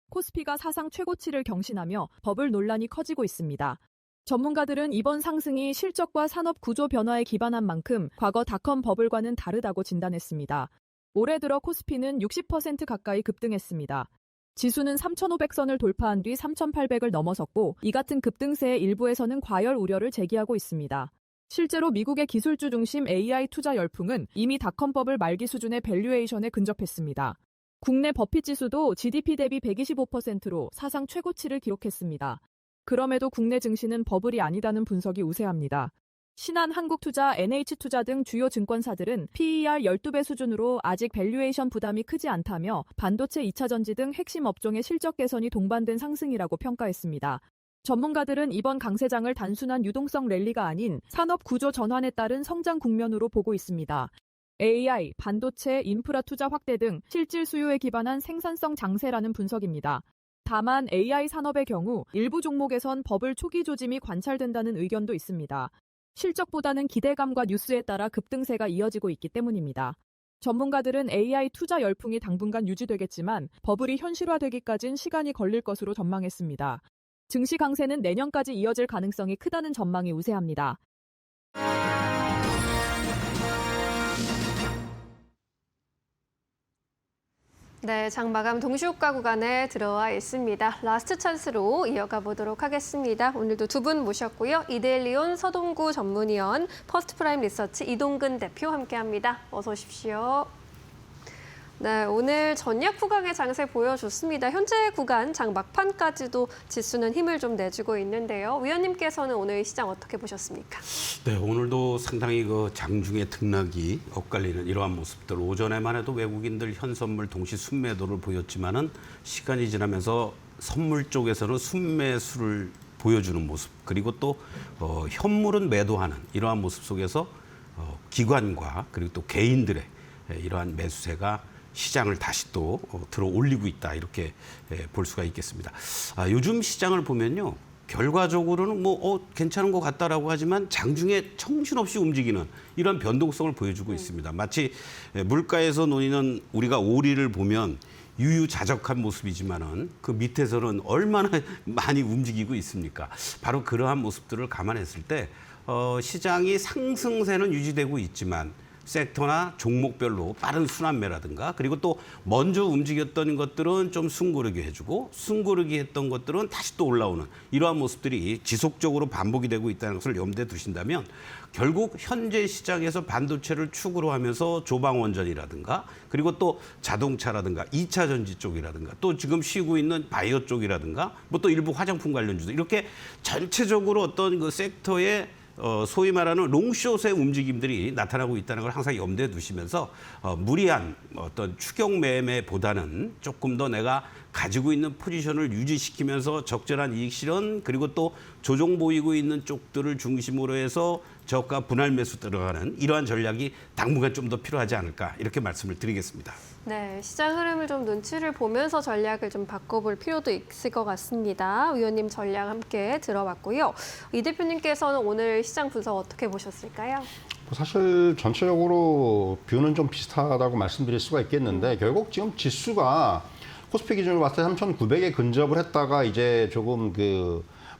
E: 코스피가 사상 최고치를 경신하며 버블 논란이 커지고 있습니다. 전문가들은 이번 상승이 실적과 산업 구조 변화에 기반한 만큼 과거 닷컴 버블과는 다르다고 진단했습니다. 올해 들어 코스피는 60% 가까이 급등했습니다. 지수는 3,500선을 돌파한 뒤 3,800을 넘어섰고 이 같은 급등세의 일부에서는 과열 우려를 제기하고 있습니다. 실제로 미국의 기술주 중심 AI 투자 열풍은 이미 닷컴 버블 말기 수준의 밸류에이션에 근접했습니다. 국내 버핏 지수도 GDP 대비 125%로 사상 최고치를 기록했습니다. 그럼에도 국내 증시는 버블이 아니다는 분석이 우세합니다. 신한한국투자, NH투자 등 주요 증권사들은 PER 12배 수준으로 아직 밸류에이션 부담이 크지 않다며 반도체 2차 전지 등 핵심 업종의 실적 개선이 동반된 상승이라고 평가했습니다. 전문가들은 이번 강세장을 단순한 유동성 랠리가 아닌 산업 구조 전환에 따른 성장 국면으로 보고 있습니다. AI, 반도체, 인프라 투자 확대 등 실질 수요에 기반한 생산성 장세라는 분석입니다. 다만 AI 산업의 경우 일부 종목에선 버블 초기 조짐이 관찰된다는 의견도 있습니다. 실적보다는 기대감과 뉴스에 따라 급등세가 이어지고 있기 때문입니다. 전문가들은 AI 투자 열풍이 당분간 유지되겠지만 버블이 현실화되기까진 시간이 걸릴 것으로 전망했습니다. 증시 강세는 내년까지 이어질 가능성이 크다는 전망이 우세합니다.
C: 네, 장마감 동시효과 구간에 들어와 있습니다. 라스트 찬스로 이어가 보도록 하겠습니다. 오늘도 두 분 모셨고요. 이데일리온 서동구 전문위원, 퍼스트프라임 리서치 이동근 대표 함께합니다. 어서 오십시오. 네, 오늘 전략 구간의 장세 보여줬습니다. 현재 구간 장 막판까지도 지수는 힘을 좀 내주고 있는데요. 위원님께서는 오늘 시장 어떻게 보셨습니까?
J: 네, 오늘도 상당히 그 장중의 등락이 엇갈리는 이러한 모습들. 오전에만 해도 외국인들 현선물 동시 순매도를 보였지만은 시간이 지나면서 선물 쪽에서는 순매수를 보여주는 모습. 그리고 또 현물은 매도하는 이러한 모습 속에서 기관과 그리고 또 개인들의 이러한 매수세가 시장을 다시 또 들어 올리고 있다 이렇게 볼 수가 있겠습니다. 요즘 시장을 보면요. 결과적으로는 괜찮은 것 같다라고 하지만 장중에 정신없이 움직이는 이런 변동성을 보여주고 있습니다. 마치 물가에서 놓이는 우리가 오리를 보면 유유자적한 모습이지만은 그 밑에서는 얼마나 많이 움직이고 있습니까? 바로 그러한 모습들을 감안했을 때 시장이 상승세는 유지되고 있지만 섹터나 종목별로 빠른 순환매라든가 그리고 또 먼저 움직였던 것들은 좀 숨고르기 해주고 숨고르기 했던 것들은 다시 또 올라오는 이러한 모습들이 지속적으로 반복이 되고 있다는 것을 염두에 두신다면 결국 현재 시장에서 반도체를 축으로 하면서 조방원전이라든가 그리고 또 자동차라든가 2차 전지 쪽이라든가 또 지금 쉬고 있는 바이오 쪽이라든가 뭐 또 일부 화장품 관련주도 이렇게 전체적으로 어떤 그 섹터의 소위 말하는 롱숏의 움직임들이 나타나고 있다는 걸 항상 염두에 두시면서 무리한 어떤 추격 매매보다는 조금 더 내가 가지고 있는 포지션을 유지시키면서 적절한 이익 실현 그리고 또 조정 보이고 있는 쪽들을 중심으로 해서 저가 분할 매수 들어가는 이러한 전략이 당분간 좀 더 필요하지 않을까 이렇게 말씀을 드리겠습니다.
C: 네, 시장 흐름을 좀 눈치를 보면서 전략을 좀 바꿔볼 필요도 있을 것 같습니다. 위원님 전략 함께 들어봤고요. 이 대표님께서는 오늘 시장 분석 어떻게 보셨을까요?
K: 사실 전체적으로 뷰는 좀 비슷하다고 말씀드릴 수가 있겠는데 결국 지금 지수가 코스피 기준으로 봤을 때 3,900에 근접을 했다가 이제 조금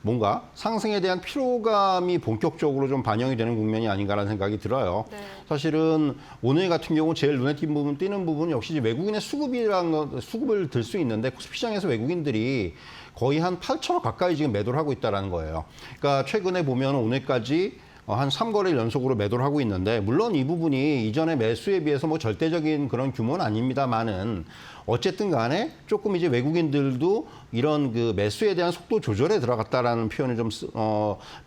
K: 뭔가 상승에 대한 피로감이 본격적으로 좀 반영이 되는 국면이 아닌가라는 생각이 들어요.
C: 네.
K: 사실은 오늘 같은 경우 제일 눈에 띄는 부분은 역시 외국인의 수급을 들 수 있는데 코스피 시장에서 외국인들이 거의 한 8천억 가까이 지금 매도를 하고 있다는 거예요. 그러니까 최근에 보면 오늘까지 한 3거래일 연속으로 매도를 하고 있는데 물론 이 부분이 이전의 매수에 비해서 뭐 절대적인 그런 규모는 아닙니다만은 어쨌든 간에 조금 이제 외국인들도 이런 그 매수에 대한 속도 조절에 들어갔다라는 표현이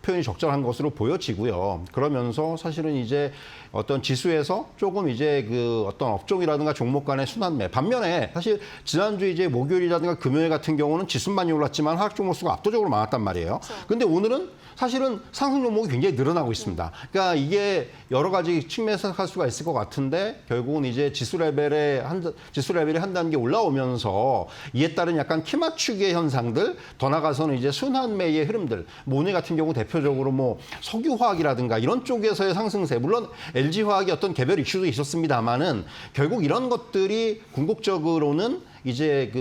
K: 표현이 적절한 것으로 보여지고요. 그러면서 사실은 이제 어떤 지수에서 조금 이제 그 어떤 업종이라든가 종목 간의 순환매. 반면에 사실 지난주 이제 목요일이라든가 금요일 같은 경우는 지수만이 올랐지만 하락 종목 수가 압도적으로 많았단 말이에요. 근데 오늘은 사실은 상승 종목이 굉장히 늘어나고 있습니다. 그러니까 이게 여러 가지 측면에서 할 수가 있을 것 같은데 결국은 이제 지수 레벨이 한 단계 올라오면서 이에 따른 약간 키 맞추기의 현상들 더 나가서는 이제 순환매의 흐름들 오늘 같은 경우 대표적으로 뭐 석유화학이라든가 이런 쪽에서의 상승세 물론 LG화학이 어떤 개별 이슈도 있었습니다만은 결국 이런 것들이 궁극적으로는 이제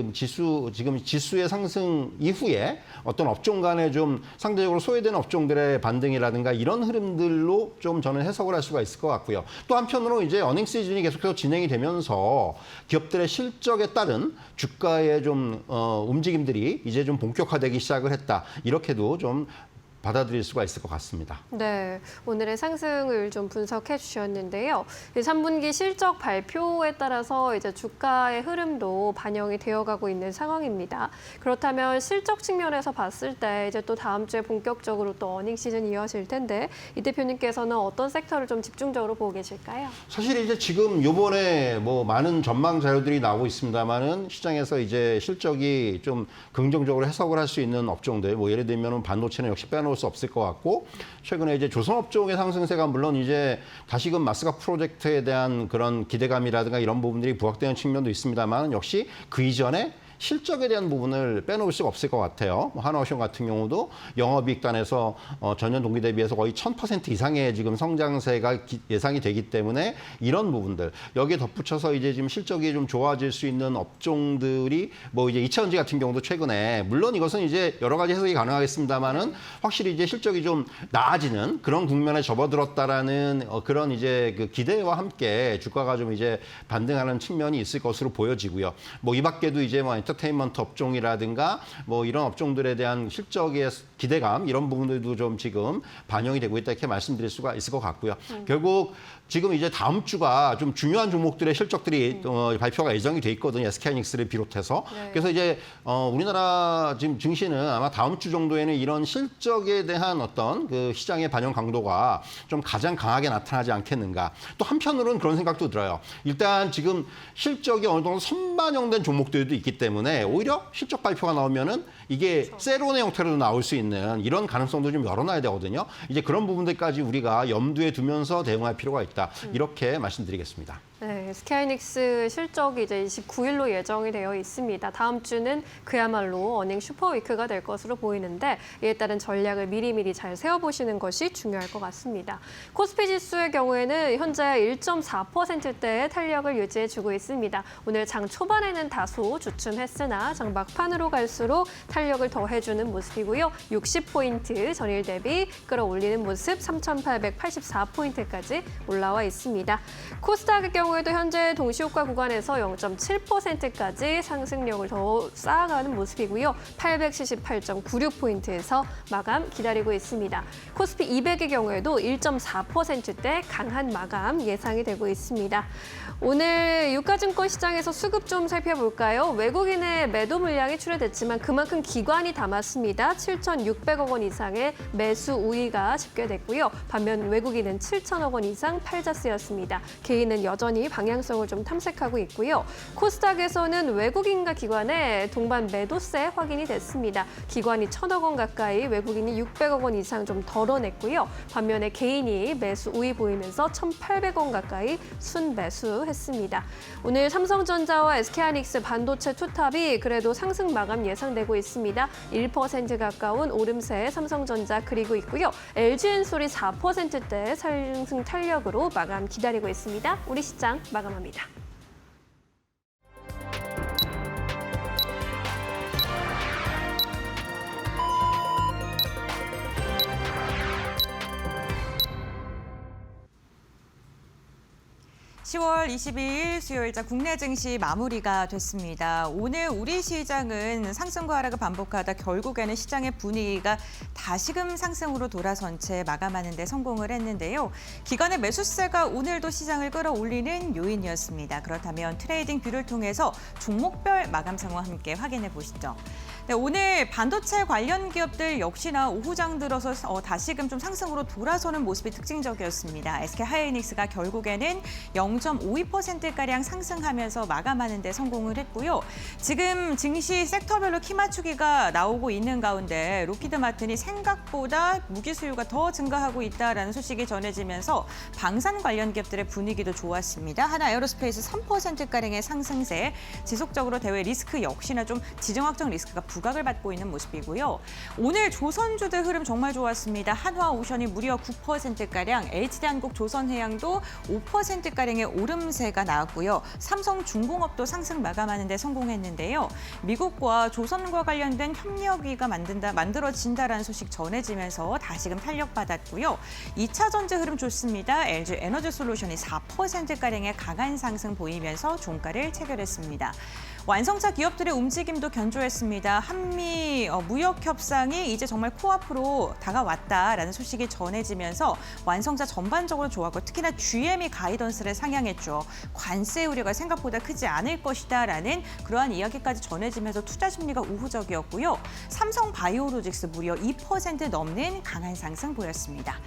K: 지금 지수의 상승 이후에 어떤 업종 간에 좀 상대적으로 소외되는 업종들의 반등이라든가 이런 흐름들로 좀 저는 해석을 할 수가 있을 것 같고요. 또 한편으로 이제 어닝 시즌이 계속해서 진행이 되면서 기업들의 실적에 따른 주가의 좀 움직임들이 이제 좀 본격화되기 시작을 했다. 이렇게도 좀 받아들일 수가 있을 것 같습니다.
C: 네, 오늘의 상승을 좀 분석해 주셨는데요. 3분기 실적 발표에 따라서 이제 주가의 흐름도 반영이 되어가고 있는 상황입니다. 그렇다면 실적 측면에서 봤을 때 이제 또 다음 주에 본격적으로 또 어닝 시즌이 이어질 텐데 이 대표님께서는 어떤 섹터를 좀 집중적으로 보고 계실까요?
K: 사실 이제 지금 요번에 뭐 많은 전망 자료들이 나오고 있습니다만은 시장에서 이제 실적이 좀 긍정적으로 해석을 할 수 있는 업종들, 뭐 예를 들면 반도체는 역시 빼놓을 수 없을 것 같고, 최근에 이제 조선업종의 상승세가 물론 이제 다시금 마스가 프로젝트에 대한 그런 기대감이라든가 이런 부분들이 부각되는 측면도 있습니다만 역시 그 이전에 실적에 대한 부분을 빼놓을 수가 없을 것 같아요. 하나오션 같은 경우도 영업이익단에서 전년 동기 대비해서 거의 1000% 이상의 지금 성장세가 예상이 되기 때문에 이런 부분들 여기에 덧붙여서 이제 지금 실적이 좀 좋아질 수 있는 업종들이 뭐 이제 이차전지 같은 경우도 최근에 물론 이것은 이제 여러 가지 해석이 가능하겠습니다만은 확실히 이제 실적이 좀 나아지는 그런 국면에 접어들었다라는 그런 이제 그 기대와 함께 주가가 좀 이제 반등하는 측면이 있을 것으로 보여지고요. 뭐 이 밖에도 이제 뭐 엔터테인먼트 업종이라든가 뭐 이런 업종들에 대한 실적의 기대감 이런 부분들도 좀 지금 반영이 되고 있다 이렇게 말씀드릴 수가 있을 것 같고요. 결국 지금 이제 다음 주가 좀 중요한 종목들의 실적들이 발표가 예정이 돼 있거든요. SK하이닉스를 비롯해서.
C: 네.
K: 그래서 이제 우리나라 지금 증시는 아마 다음 주 정도에는 이런 실적에 대한 어떤 그 시장의 반영 강도가 좀 가장 강하게 나타나지 않겠는가. 또 한편으로는 그런 생각도 들어요. 일단 지금 실적이 어느 정도 선반영된 종목들도 있기 때문에 오히려 실적 발표가 나오면은 이게 세론의 형태로도 나올 수 있는 이런 가능성도 좀 열어놔야 되거든요. 이제 그런 부분들까지 우리가 염두에 두면서 대응할 필요가 있다. 이렇게 말씀드리겠습니다.
C: 네, SK하이닉스 실적이 이제 29일로 예정이 되어 있습니다. 다음 주는 그야말로 어닝 슈퍼위크가 될 것으로 보이는데 이에 따른 전략을 미리미리 잘 세워보시는 것이 중요할 것 같습니다. 코스피 지수의 경우에는 현재 1.4%대의 탄력을 유지해주고 있습니다. 오늘 장 초반에는 다소 주춤했으나 장 막판으로 갈수록 탄력을 더해주는 모습이고요. 60포인트 전일 대비 끌어올리는 모습 3,884포인트까지 올라와 있습니다. 코스닥의 경우에도 현재 동시효과 구간에서 0.7%까지 상승력을 더 쌓아가는 모습이고요. 878.96포인트에서 마감 기다리고 있습니다. 코스피 200의 경우에도 1.4%대 강한 마감 예상이 되고 있습니다. 오늘 유가증권 시장에서 수급 좀 살펴볼까요? 외국인의 매도 물량이 출회됐지만 그만큼 기관이 담았습니다. 7,600억 원 이상의 매수 우위가 집계됐고요. 반면 외국인은 7천억 원 이상 팔자세였습니다. 개인은 여전히 방향성을 좀 탐색하고 있고요. 코스닥에서는 외국인과 기관의 동반 매도세 확인이 됐습니다. 기관이 1,000억 원 가까이, 외국인이 600억 원 이상 좀 덜어냈고요. 반면에 개인이 매수 우위 보이면서 1,800원 가까이 순매수했습니다. 오늘 삼성전자와 SK하이닉스 반도체 투탑이 그래도 상승 마감 예상되고 있습니다. 1% 가까운 오름세에 삼성전자 그리고 있고요. LG엔솔이 4%대 상승 탄력으로 마감 기다리고 있습니다. 우리 시장 마감합니다.
A: (10월 22일) 수요일자 국내 증시 마무리가 됐습니다. 오늘 우리 시장은 상승과 하락을 반복하다 결국에는 시장의 분위기가 다시금 상승으로 돌아선 채 마감하는 데 성공을 했는데요. 기관의 매수세가 오늘도 시장을 끌어올리는 요인이었습니다. 그렇다면 트레이딩 뷰를 통해서 종목별 마감 상황 함께 확인해 보시죠. 네, 오늘 반도체 관련 기업들 역시나 오후장 들어서 다시금 좀 상승으로 돌아서는 모습이 특징적이었습니다. SK하이닉스가 결국에는 0.52%가량 상승하면서 마감하는 데 성공을 했고요. 지금 증시 섹터별로 키 맞추기가 나오고 있는 가운데 로키드 마틴이 생각보다 무기 수요가 더 증가하고 있다라는 소식이 전해지면서 방산 관련 기업들의 분위기도 좋았습니다. 하나 에어로스페이스 3%가량의 상승세, 지속적으로 대외 리스크 역시나 좀 지정 확정 리스크가 부각을 받고 있는 모습이고요. 오늘 조선주들 흐름 정말 좋았습니다. 한화오션이 무려 9%가량, HD한국 조선해양도 5%가량의 오름세가 나왔고요. 삼성중공업도 상승 마감하는 데 성공했는데요. 미국과 조선과 관련된 협력위가 만들어진다라는 소식 전해지면서 다시금 탄력받았고요. 2차 전지 흐름 좋습니다. LG 에너지 솔루션이 4%가량의 강한 상승 보이면서 종가를 체결했습니다. 완성차 기업들의 움직임도 견조했습니다. 한미 무역 협상이 이제 정말 코앞으로 다가왔다라는 소식이 전해지면서 완성차 전반적으로 좋았고 특히나 GM이 가이던스를 상향했죠. 관세 우려가 생각보다 크지 않을 것이다라는 그러한 이야기까지 전해지면서 투자 심리가 우호적이었고요. 삼성 바이오로직스 무려 2% 넘는 강한 상승 보였습니다.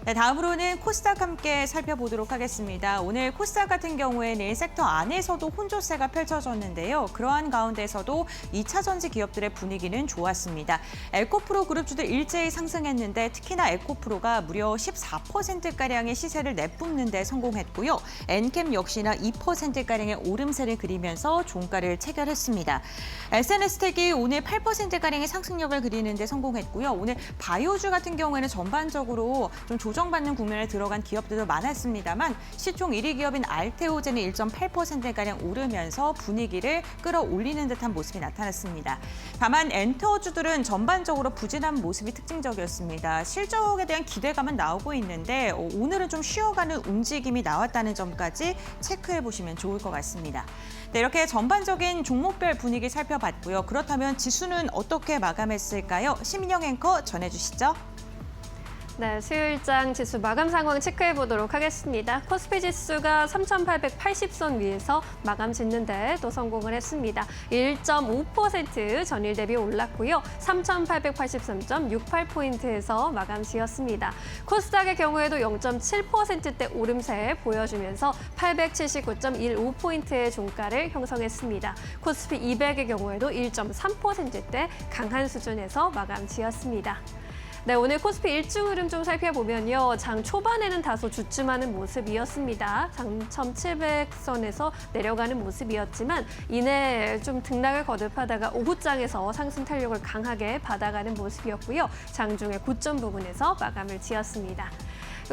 A: 네, 다음으로는 코스닥 함께 살펴보도록 하겠습니다. 오늘 코스닥 같은 경우에는 섹터 안에서도 혼조세가 펼쳐졌는데요. 그러한 가운데서도 2차 전지 기업들의 분위기는 좋았습니다. 에코프로 그룹주들 일제히 상승했는데 특히나 에코프로가 무려 14%가량의 시세를 내뿜는 데 성공했고요. 엔캠 역시나 2%가량의 오름세를 그리면서 종가를 체결했습니다. SNS텍이 오늘 8%가량의 상승력을 그리는 데 성공했고요. 오늘 바이오주 같은 경우에는 전반적으로 좀 조정받는 국면에 들어간 기업들도 많았습니다만 시총 1위 기업인 알테오젠이 1.8%가량 오르면서 분위기를 끌어올리는 듯한 모습이 나타났습니다. 다만 엔터주들은 전반적으로 부진한 모습이 특징적이었습니다. 실적에 대한 기대감은 나오고 있는데 오늘은 좀 쉬어가는 움직임이 나왔다는 점까지 체크해 보시면 좋을 것 같습니다. 네, 이렇게 전반적인 종목별 분위기 살펴봤고요. 그렇다면 지수는 어떻게 마감했을까요? 심인영 앵커 전해주시죠.
C: 네, 수요일장 지수 마감 상황 체크해 보도록 하겠습니다. 코스피 지수가 3,880선 위에서 마감 짓는데 또 성공을 했습니다. 1.5% 전일 대비 올랐고요. 3,883.68포인트에서 마감 지었습니다. 코스닥의 경우에도 0.7%대 오름세 보여주면서 879.15포인트의 종가를 형성했습니다. 코스피 200의 경우에도 1.3%대 강한 수준에서 마감 지었습니다. 네, 오늘 코스피 일중 흐름 좀 살펴보면요. 장 초반에는 다소 주춤하는 모습이었습니다. 3,700선에서 내려가는 모습이었지만 이내 좀 등락을 거듭하다가 오후장에서 상승 탄력을 강하게 받아가는 모습이었고요. 장중의 고점 부분에서 마감을 지었습니다.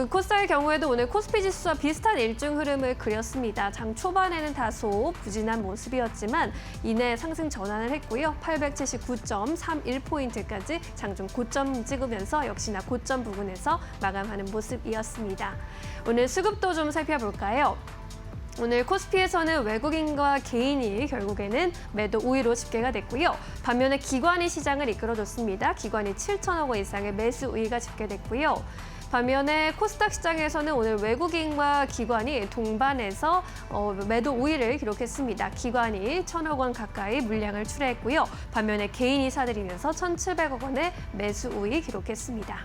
C: 코스닥의 경우에도 오늘 코스피 지수와 비슷한 일중 흐름을 그렸습니다. 장 초반에는 다소 부진한 모습이었지만 이내 상승 전환을 했고요. 879.31포인트까지 장중 고점 찍으면서 역시나 고점 부분에서 마감하는 모습이었습니다. 오늘 수급도 좀 살펴볼까요? 오늘 코스피에서는 외국인과 개인이 결국에는 매도 우위로 집계가 됐고요. 반면에 기관이 시장을 이끌어줬습니다. 기관이 7천억 원 이상의 매수 우위가 집계됐고요. 반면에 코스닥 시장에서는 오늘 외국인과 기관이 동반해서 매도 우위를 기록했습니다. 기관이 1,000억 원 가까이 물량을 출하했고요. 반면에 개인이 사들이면서 1,700억 원의 매수 우위 기록했습니다.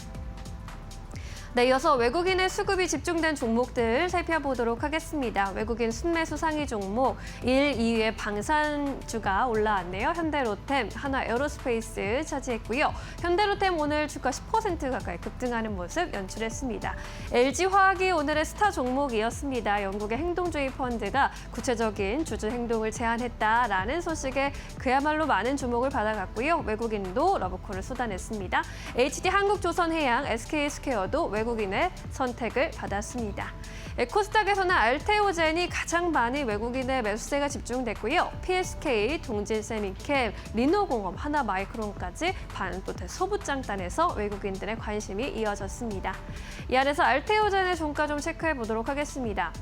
C: 네, 이어서 외국인의 수급이 집중된 종목들 살펴보도록 하겠습니다. 외국인 순매수 상위 종목 1, 2위의 방산주가 올라왔네요. 현대로템, 하나에어로스페이스 차지했고요. 현대로템 오늘 주가 10% 가까이 급등하는 모습 연출했습니다. LG화학이 오늘의 스타 종목이었습니다. 영국의 행동주의 펀드가 구체적인 주주 행동을 제안했다라는 소식에 그야말로 많은 주목을 받아갔고요. 외국인도 러브콜을 쏟아냈습니다. HD 한국조선해양, SK스퀘어도 외국인의 선택을 받았습니다. 코스닥에서는 알테오젠이 가장 많이 외국인의 매수세가 집중됐고요. PSK, 동질세미캠, 리노공업, 하나마이크론까지 반도체 소부장단에서 외국인들의 관심이 이어졌습니다. 이 안에서 알테오젠의 종가 좀 체크해 보도록 하겠습니다.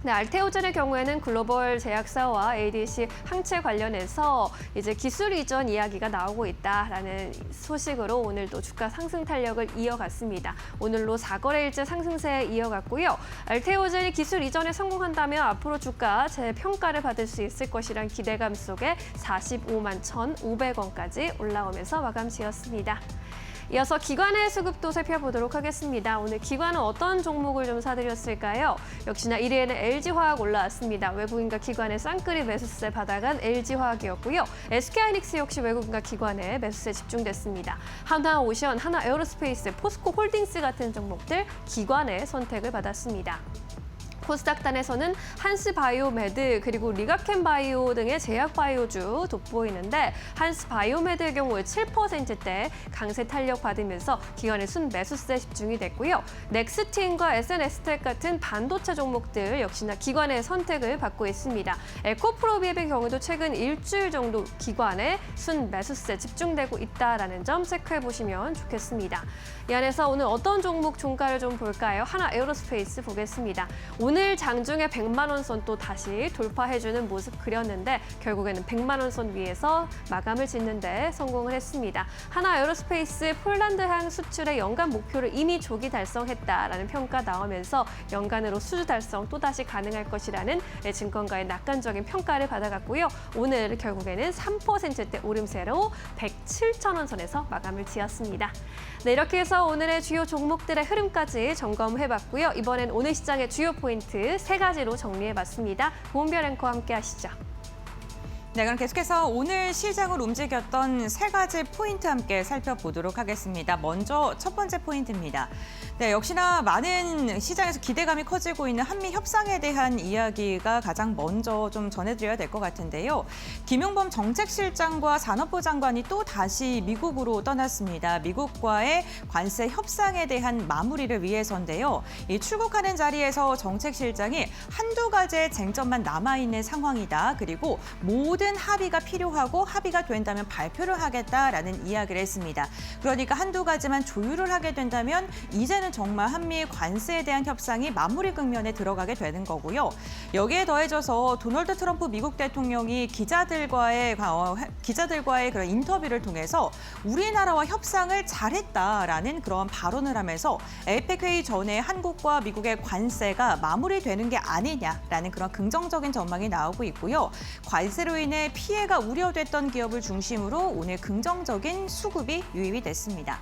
C: 네, 알테오젠의 경우에는 글로벌 제약사와 ADC 항체 관련해서 이제 기술 이전 이야기가 나오고 있다라는 소식으로 오늘도 주가 상승 탄력을 이어갔습니다. 오늘로 4거래일째 상승세 이어갔고요. 알테오젠이 기술 이전에 성공한다면 앞으로 주가 재평가를 받을 수 있을 것이란 기대감 속에 45만 1,500원까지 올라오면서 마감 지었습니다. 이어서 기관의 수급도 살펴보도록 하겠습니다. 오늘 기관은 어떤 종목을 좀 사들였을까요? 역시나 1위에는 LG화학 올라왔습니다. 외국인과 기관의 쌍끌이 매수세 받아간 LG화학이었고요. SK하이닉스 역시 외국인과 기관의 매수세 집중됐습니다. 하나오션, 하나에어로스페이스, 포스코홀딩스 같은 종목들 기관의 선택을 받았습니다. 코스닥단에서는 한스바이오메드 그리고 리가켄바이오 등의 제약바이오주 돋보이는데 한스바이오메드의 경우에 7%대 강세 탄력 받으면서 기관의 순매수세 집중이 됐고요. 넥스틴과 SNS텍 같은 반도체 종목들 역시나 기관의 선택을 받고 있습니다. 에코프로비앱의 경우도 최근 일주일 정도 기관의 순매수세 집중되고 있다는 점 체크해 보시면 좋겠습니다. 이 안에서 오늘 어떤 종목 종가를 좀 볼까요? 하나에어로스페이스 보겠습니다. 오늘 오늘 장중에 100만 원 선 또 다시 돌파해주는 모습 그렸는데 결국에는 100만 원 선 위에서 마감을 짓는 데 성공을 했습니다. 하나 에어로스페이스 폴란드항 수출의 연간 목표를 이미 조기 달성했다라는 평가 나오면서 연간으로 수주 달성 또다시 가능할 것이라는 증권가의 낙관적인 평가를 받아갔고요. 오늘 결국에는 3%대 오름세로 107천 원 선에서 마감을 지었습니다. 네, 이렇게 해서 오늘의 주요 종목들의 흐름까지 점검해봤고요. 이번엔 오늘 시장의 주요 포인트 3가지로 정리해봤습니다. 고은별 앵커와 함께 하시죠.
A: 네, 그럼 계속해서 오늘 시장을 움직였던 3가지 포인트 함께 살펴보도록 하겠습니다. 먼저 첫 번째 포인트입니다. 네, 역시나 많은 시장에서 기대감이 커지고 있는 한미 협상에 대한 이야기가 가장 먼저 좀 전해드려야 될 것 같은데요. 김용범 정책실장과 산업부 장관이 또 다시 미국으로 떠났습니다. 미국과의 관세 협상에 대한 마무리를 위해서인데요. 이 출국하는 자리에서 정책실장이 한두 가지의 쟁점만 남아있는 상황이다. 그리고 모든 합의가 필요하고 합의가 된다면 발표를 하겠다라는 이야기를 했습니다. 그러니까 한두 가지만 조율을 하게 된다면 이제는 정말 한미 관세에 대한 협상이 마무리 국면에 들어가게 되는 거고요. 여기에 더해져서 도널드 트럼프 미국 대통령이 기자들과의 그런 인터뷰를 통해서 우리나라와 협상을 잘했다라는 그런 발언을 하면서 에이펙 회의 전에 한국과 미국의 관세가 마무리되는 게 아니냐라는 그런 긍정적인 전망이 나오고 있고요. 관세로 인해 피해가 우려됐던 기업을 중심으로 오늘 긍정적인 수급이 유입이 됐습니다.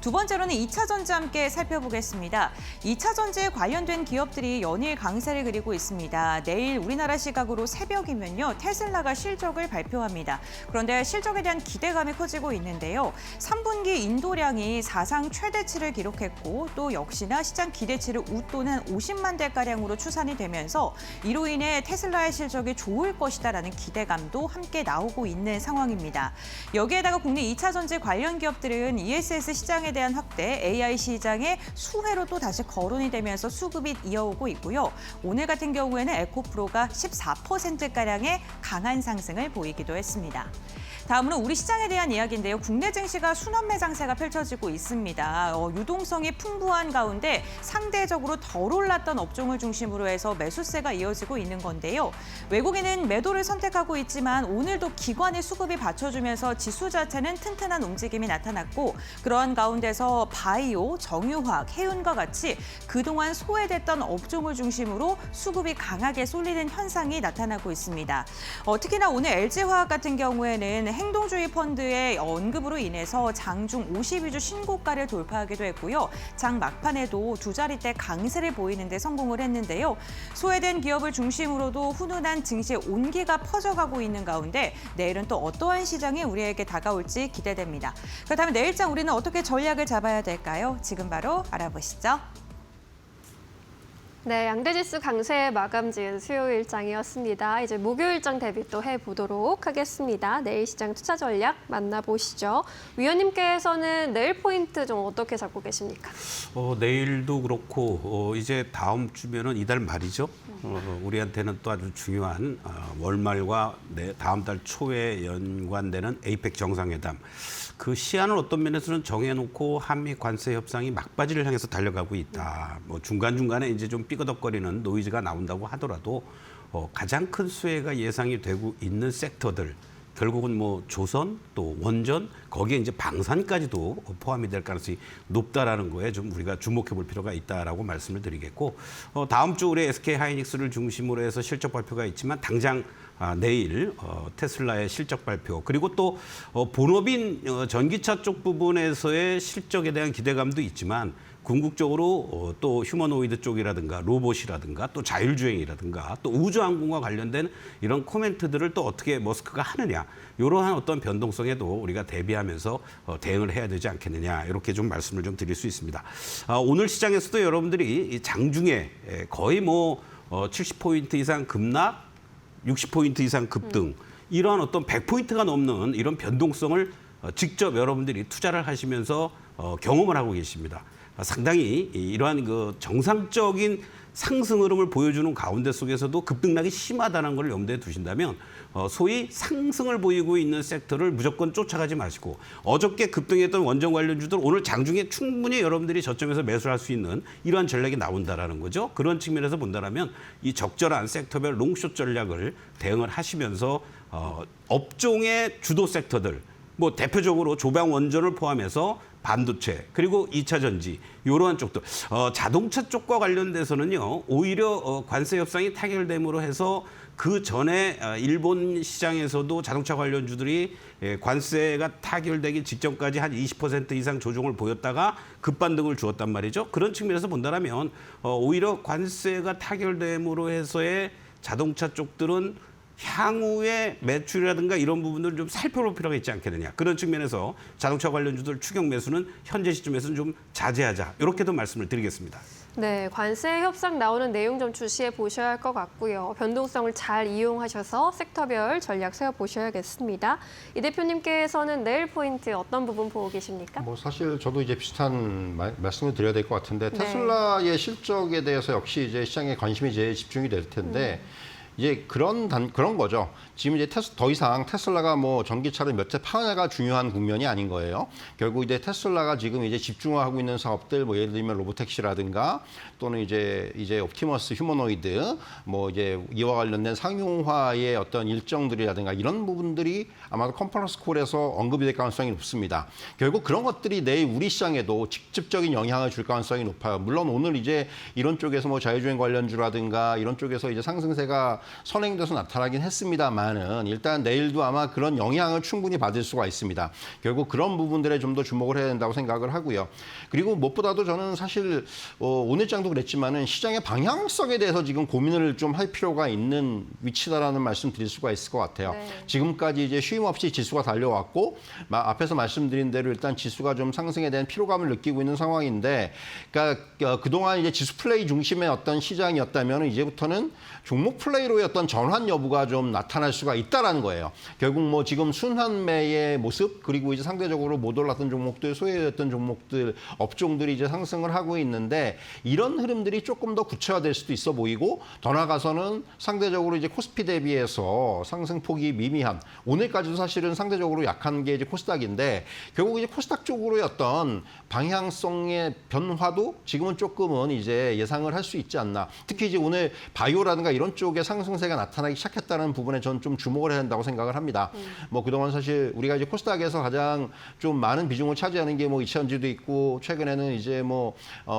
A: 두 번째로는 2차 전지 함께 살펴보겠습니다. 2차 전지에 관련된 기업들이 연일 강세를 그리고 있습니다. 내일 우리나라 시각으로 새벽이면요. 테슬라가 실적을 발표합니다. 그런데 실적에 대한 기대감이 커지고 있는데요. 3분기 인도량이 사상 최대치를 기록했고 또 역시나 시장 기대치를 웃도는 50만 대가량으로 추산이 되면서 이로 인해 테슬라의 실적이 좋을 것이다라는 기대감도 함께 나오고 있는 상황입니다. 여기에다가 국내 2차 전지 관련 기업들은 ESS 시장에 대한 확대, AI 시장의 수혜로 또 다시 거론이 되면서 수급이 이어오고 있고요. 오늘 같은 경우에는 에코프로가 14%가량의 강한 상승을 보이기도 했습니다. 다음으로 우리 시장에 대한 이야기인데요. 국내 증시가 순환매 장세가 펼쳐지고 있습니다. 유동성이 풍부한 가운데 상대적으로 덜 올랐던 업종을 중심으로 해서 매수세가 이어지고 있는 건데요. 외국인은 매도를 선택하고 있지만 오늘도 기관의 수급이 받쳐주면서 지수 자체는 튼튼한 움직임이 나타났고 그러한 가운데서 바이오, 정유화학, 해운과 같이 그동안 소외됐던 업종을 중심으로 수급이 강하게 쏠리는 현상이 나타나고 있습니다. 특히나 오늘 LG화학 같은 경우에는 행동주의 펀드의 언급으로 인해서 장중 52주 신고가를 돌파하기도 했고요. 장 막판에도 두 자릿대 강세를 보이는 데 성공을 했는데요. 소외된 기업을 중심으로도 훈훈한 증시의 온기가 퍼져가고 있는 가운데 내일은 또 어떠한 시장이 우리에게 다가올지 기대됩니다. 그렇다면 내일장 우리는 어떻게 전략을 잡아야 될까요? 지금 바로 알아보시죠.
C: 네, 양대지수 강세 마감 지은 수요일장이었습니다. 이제 목요일장 대비 또 해보도록 하겠습니다. 내일 시장 투자 전략 만나보시죠. 위원님께서는 내일 포인트 좀 어떻게 잡고 계십니까?
J: 내일도 그렇고 이제 다음 주면은 이달 말이죠. 우리한테는 또 아주 중요한 월말과 다음 달 초에 연관되는 에이펙 정상회담. 그 시한을 어떤 면에서는 정해놓고 한미 관세 협상이 막바지를 향해서 달려가고 있다. 뭐 중간중간에 이제 좀 삐거덕거리는 노이즈가 나온다고 하더라도 가장 큰 수혜가 예상이 되고 있는 섹터들, 결국은 뭐 조선 또 원전 거기에 이제 방산까지도 포함이 될 가능성이 높다라는 거에 좀 우리가 주목해 볼 필요가 있다라고 말씀을 드리겠고 다음 주 우리 SK 하이닉스를 중심으로 해서 실적 발표가 있지만 당장 내일 테슬라의 실적 발표 그리고 또 본업인 전기차 쪽 부분에서의 실적에 대한 기대감도 있지만 궁극적으로 또 휴머노이드 쪽이라든가 로봇이라든가 또 자율주행이라든가 또 우주항공과 관련된 이런 코멘트들을 또 어떻게 머스크가 하느냐 이러한 어떤 변동성에도 우리가 대비하면서 대응을 해야 되지 않겠느냐 이렇게 좀 말씀을 좀 드릴 수 있습니다. 오늘 시장에서도 여러분들이 장중에 거의 뭐 70포인트 이상 급락 60포인트 이상 급등 이러한 어떤 100포인트가 넘는 이런 변동성을 직접 여러분들이 투자를 하시면서 경험을 하고 계십니다. 상당히 이러한 그 정상적인 상승 흐름을 보여주는 가운데 속에서도 급등락이 심하다는 걸 염두에 두신다면 소위 상승을 보이고 있는 섹터를 무조건 쫓아가지 마시고 어저께 급등했던 원전 관련주들 오늘 장중에 충분히 여러분들이 저점에서 매수할 수 있는 이러한 전략이 나온다라는 거죠. 그런 측면에서 본다면 이 적절한 섹터별 롱숏 전략을 대응을 하시면서 업종의 주도 섹터들 뭐 대표적으로 조방 원전을 포함해서 반도체 그리고 2차 전지 이러한 쪽들 자동차 쪽과 관련돼서는요 오히려 관세 협상이 타결됨으로 해서 그 전에 일본 시장에서도 자동차 관련주들이 관세가 타결되기 직전까지 한 20% 이상 조정을 보였다가 급반등을 주었단 말이죠. 그런 측면에서 본다면 오히려 관세가 타결됨으로 해서의 자동차 쪽들은 향후의 매출이라든가 이런 부분들을 좀 살펴볼 필요가 있지 않겠느냐. 그런 측면에서 자동차 관련주들 추격 매수는 현재 시점에서는 좀 자제하자. 이렇게도 말씀을 드리겠습니다.
C: 네, 관세 협상 나오는 내용 좀 주시해 보셔야 할 것 같고요. 변동성을 잘 이용하셔서 섹터별 전략 세워보셔야겠습니다. 이 대표님께서는 내일 포인트 어떤 부분 보고 계십니까?
K: 뭐 사실 저도 이제 비슷한 말씀을 드려야 될 것 같은데
C: 네.
K: 테슬라의 실적에 대해서 역시 이제 시장에 관심이 제일 집중이 될 텐데 이제 그런 거죠. 지금 이제 더 이상 테슬라가 뭐 전기차를 몇 대 파내가 중요한 국면이 아닌 거예요. 결국 이제 테슬라가 지금 이제 집중하고 있는 사업들 뭐 예를 들면 로보택시라든가 또는 이제 옵티머스 휴머노이드 뭐 이제 이와 관련된 상용화의 어떤 일정들이라든가 이런 부분들이 아마도 컨퍼런스 콜에서 언급이 될 가능성이 높습니다. 결국 그런 것들이 내일 우리 시장에도 직접적인 영향을 줄 가능성이 높아요. 물론 오늘 이제 이런 쪽에서 뭐 자율주행 관련주라든가 이런 쪽에서 이제 상승세가 선행돼서 나타나긴 했습니다만은 일단 내일도 아마 그런 영향을 충분히 받을 수가 있습니다. 결국 그런 부분들에 좀 더 주목을 해야 된다고 생각을 하고요. 그리고 무엇보다도 저는 사실 오늘 장도 그랬지만은 시장의 방향성에 대해서 지금 고민을 좀 할 필요가 있는 위치다라는 말씀 드릴 수가 있을 것 같아요.
C: 네.
K: 지금까지 이제 쉼 없이 지수가 달려왔고 앞에서 말씀드린 대로 일단 지수가 좀 상승에 대한 피로감을 느끼고 있는 상황인데, 그러니까 그동안 이제 지수 플레이 중심의 어떤 시장이었다면 이제부터는 종목 플레이로의 어떤 전환 여부가 좀 나타날 수가 있다라는 거예요. 결국 뭐 지금 순환매의 모습 그리고 이제 상대적으로 못 올랐던 종목들, 소외됐던 종목들, 업종들이 이제 상승을 하고 있는데 이런 흐름들이 조금 더 구체화될 수도 있어 보이고 더 나아가서는 상대적으로 이제 코스피 대비해서 상승폭이 미미한 오늘까지도 사실은 상대적으로 약한 게 이제 코스닥인데 결국 이제 코스닥 쪽으로의 어떤 방향성의 변화도 지금은 조금은 이제 예상을 할 수 있지 않나. 특히 이제 오늘 바이오라든가 이런 쪽에 상승세가 나타나기 시작했다는 부분에 저는 좀 주목을 해야 한다고 생각을 합니다. 뭐 그동안 사실 우리가 이제 코스닥에서 가장 좀 많은 비중을 차지하는 게 뭐 이차전지도 있고 최근에는 이제 뭐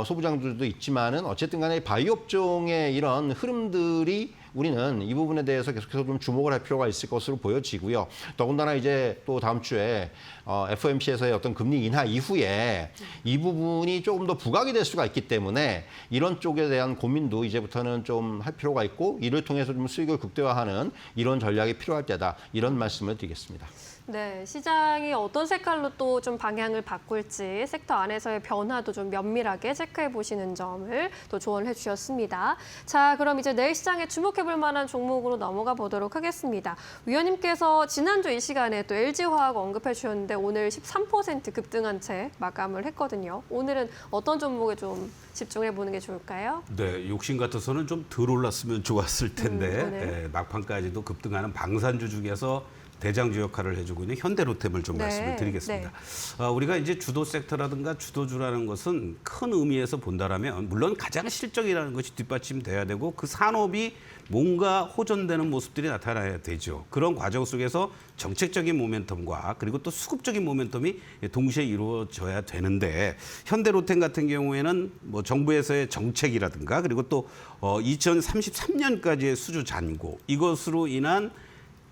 K: 소부장들도 있지만은 어쨌든 간에 바이오 업종의 이런 흐름들이 우리는 이 부분에 대해서 계속해서 좀 주목을 할 필요가 있을 것으로 보여지고요. 더군다나 이제 또 다음 주에 FOMC에서의 어떤 금리 인하 이후에 이 부분이 조금 더 부각이 될 수가 있기 때문에 이런 쪽에 대한 고민도 이제부터는 좀 할 필요가 있고 이를 통해서 좀 수익을 극대화하는 이런 전략이 필요할 때다. 이런 말씀을 드리겠습니다.
C: 네, 시장이 어떤 색깔로 또 좀 방향을 바꿀지 섹터 안에서의 변화도 좀 면밀하게 체크해 보시는 점을 또 조언해 주셨습니다. 자, 그럼 이제 내일 시장에 주목해 볼 만한 종목으로 넘어가 보도록 하겠습니다. 위원님께서 지난주 이 시간에 또 LG화학 언급해 주셨는데 오늘 13% 급등한 채 마감을 했거든요. 오늘은 어떤 종목에 좀 집중해 보는 게 좋을까요?
J: 네, 욕심 같아서는 좀 덜 올랐으면 좋았을 텐데
C: 네.
J: 막판까지도 급등하는 방산주 중에서 대장주 역할을 해주고 있는 현대로템을 좀
C: 네,
J: 말씀을 드리겠습니다.
C: 네.
J: 우리가 이제 주도 섹터라든가 주도주라는 것은 큰 의미에서 본다라면 물론 가장 실적이라는 것이 뒷받침돼야 되고 그 산업이 뭔가 호전되는 모습들이 나타나야 되죠. 그런 과정 속에서 정책적인 모멘텀과 그리고 또 수급적인 모멘텀이 동시에 이루어져야 되는데 현대로템 같은 경우에는 뭐 정부에서의 정책이라든가 그리고 또 2033년까지의 수주 잔고 이것으로 인한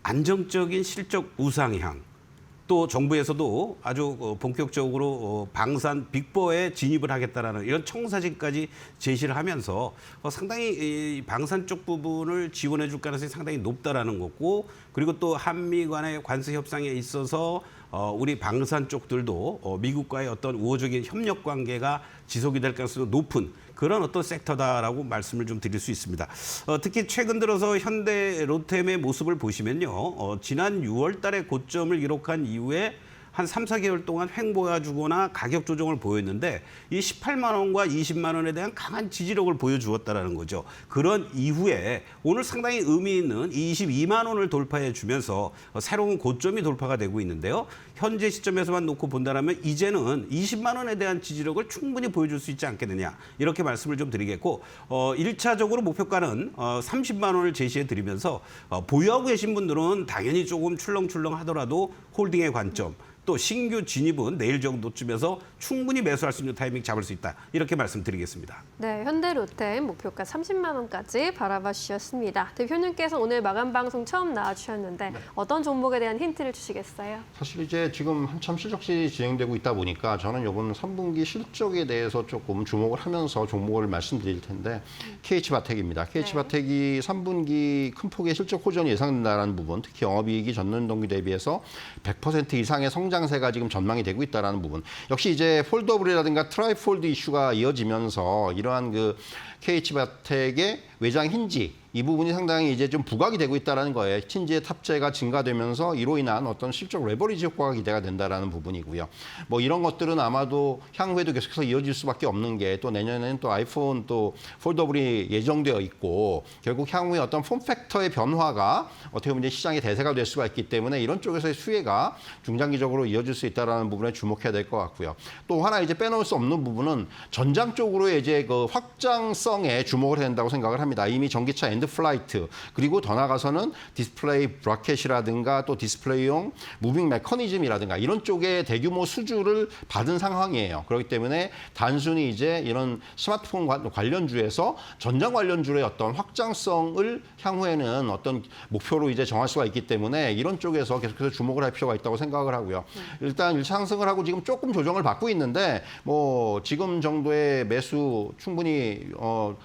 J: 안정적인 실적 우상향 또 정부에서도 아주 본격적으로 방산 빅4에 진입을 하겠다라는 이런 청사진까지 제시를 하면서 상당히 이 방산 쪽 부분을 지원해 줄 가능성이 상당히 높다라는 거고 그리고 또 한미 간의 관세 협상에 있어서 우리 방산 쪽들도 미국과의 어떤 우호적인 협력 관계가 지속이 될 가능성이 높은 그런 어떤 섹터다라고 말씀을 좀 드릴 수 있습니다. 특히 최근 들어서 현대로템의 모습을 보시면요. 지난 6월 달에 고점을 기록한 이후에 한 3, 4개월 동안 횡보해주거나 가격 조정을 보였는데 이 18만 원과 20만 원에 대한 강한 지지력을 보여주었다라는 거죠. 그런 이후에 오늘 상당히 의미 있는 22만 원을 돌파해 주면서 새로운 고점이 돌파가 되고 있는데요. 현재 시점에서만 놓고 본다면 이제는 20만 원에 대한 지지력을 충분히 보여줄 수 있지 않겠느냐 이렇게 말씀을 좀 드리겠고 1차적으로 목표가는 30만 원을 제시해 드리면서 보유하고 계신 분들은 당연히 조금 출렁출렁 하더라도 홀딩의 관점 또 신규 진입은 내일 정도쯤에서 충분히 매수할 수 있는 타이밍 잡을 수 있다. 이렇게 말씀드리겠습니다.
C: 네, 현대로템 목표가 30만 원까지 바라봐 주셨습니다. 대표님께서 오늘 마감 방송 처음 나와주셨는데 어떤 종목에 대한 힌트를 주시겠어요?
K: 사실 이제 지금 한참 실적실이 진행되고 있다 보니까 저는 이번 3분기 실적에 대해서 조금 주목을 하면서 종목을 말씀드릴 텐데 KH바텍입니다. KH바텍이 3분기 큰 폭의 실적 호전이 예상된다는 부분, 특히 영업이익이 전년 동기 대비해서 100% 이상의 성장세가 지금 전망이 되고 있다는 부분. 역시 이제 폴더블이라든가 트라이폴드 이슈가 이어지면서 이러한 그 KH바텍의 외장 힌지 이 부분이 상당히 이제 좀 부각이 되고 있다는 거예요. 힌지의 탑재가 증가되면서 이로 인한 어떤 실적 레버리지 효과가 기대가 된다라는 부분이고요. 뭐 이런 것들은 아마도 향후에도 계속해서 이어질 수밖에 없는 게 또 내년에는 또 아이폰 또 폴더블이 예정되어 있고 결국 향후에 어떤 폼팩터의 변화가 어떻게 보면 이제 시장의 대세가 될 수가 있기 때문에 이런 쪽에서의 수혜가 중장기적으로 이어질 수 있다라는 부분에 주목해야 될 것 같고요. 또 하나 이제 빼놓을 수 없는 부분은 전장 쪽으로 이제 그 확장성에 주목을 해야 된다고 생각을 합니다. 이미 전기차 플라이트 그리고 더 나가서는 디스플레이 브라켓이라든가 또 디스플레이용 무빙 메커니즘이라든가 이런 쪽에 대규모 수주를 받은 상황이에요. 그렇기 때문에 단순히 이제 이런 스마트폰 관련주에서 전장 관련주의 어떤 확장성을 향후에는 어떤 목표로 이제 정할 수가 있기 때문에 이런 쪽에서 계속해서 주목을 할 필요가 있다고 생각을 하고요. 일단 1차 상승을 하고 지금 조금 조정을 받고 있는데 뭐 지금 정도의 매수 충분히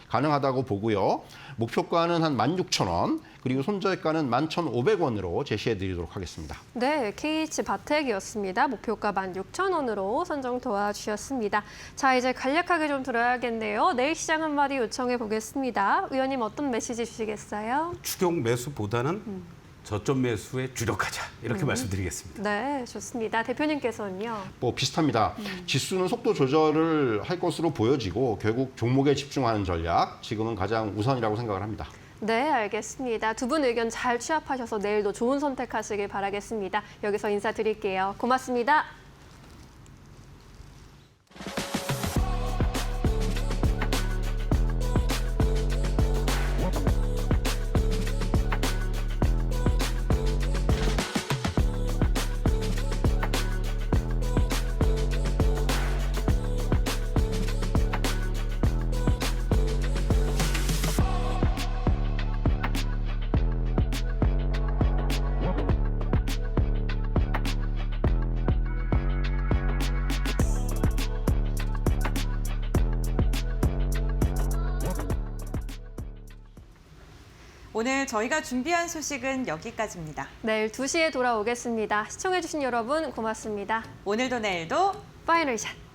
K: 가능하다고 보고요. 목표가는 한 16,000원, 그리고 손절가는 11,500원으로 제시해 드리도록 하겠습니다.
C: 네, KH바텍이었습니다. 목표가 16,000원으로 선정 도와주셨습니다. 자, 이제 간략하게 좀 들어야겠네요. 내일 시장 한마디 요청해 보겠습니다. 의원님 어떤 메시지 주시겠어요?
J: 추격 매수보다는 저점 매수에 주력하자 이렇게 말씀드리겠습니다.
C: 네, 좋습니다. 대표님께서는요?
K: 뭐 비슷합니다. 지수는 속도 조절을 할 것으로 보여지고 결국 종목에 집중하는 전략 지금은 가장 우선이라고 생각을 합니다.
C: 네, 알겠습니다. 두 분 의견 잘 취합하셔서 내일도 좋은 선택하시길 바라겠습니다. 여기서 인사드릴게요. 고맙습니다.
A: 오늘 저희가 준비한 소식은 여기까지입니다.
C: 내일 2시에 돌아오겠습니다. 시청해주신 여러분 고맙습니다.
A: 오늘도 내일도
C: 파이널 샷!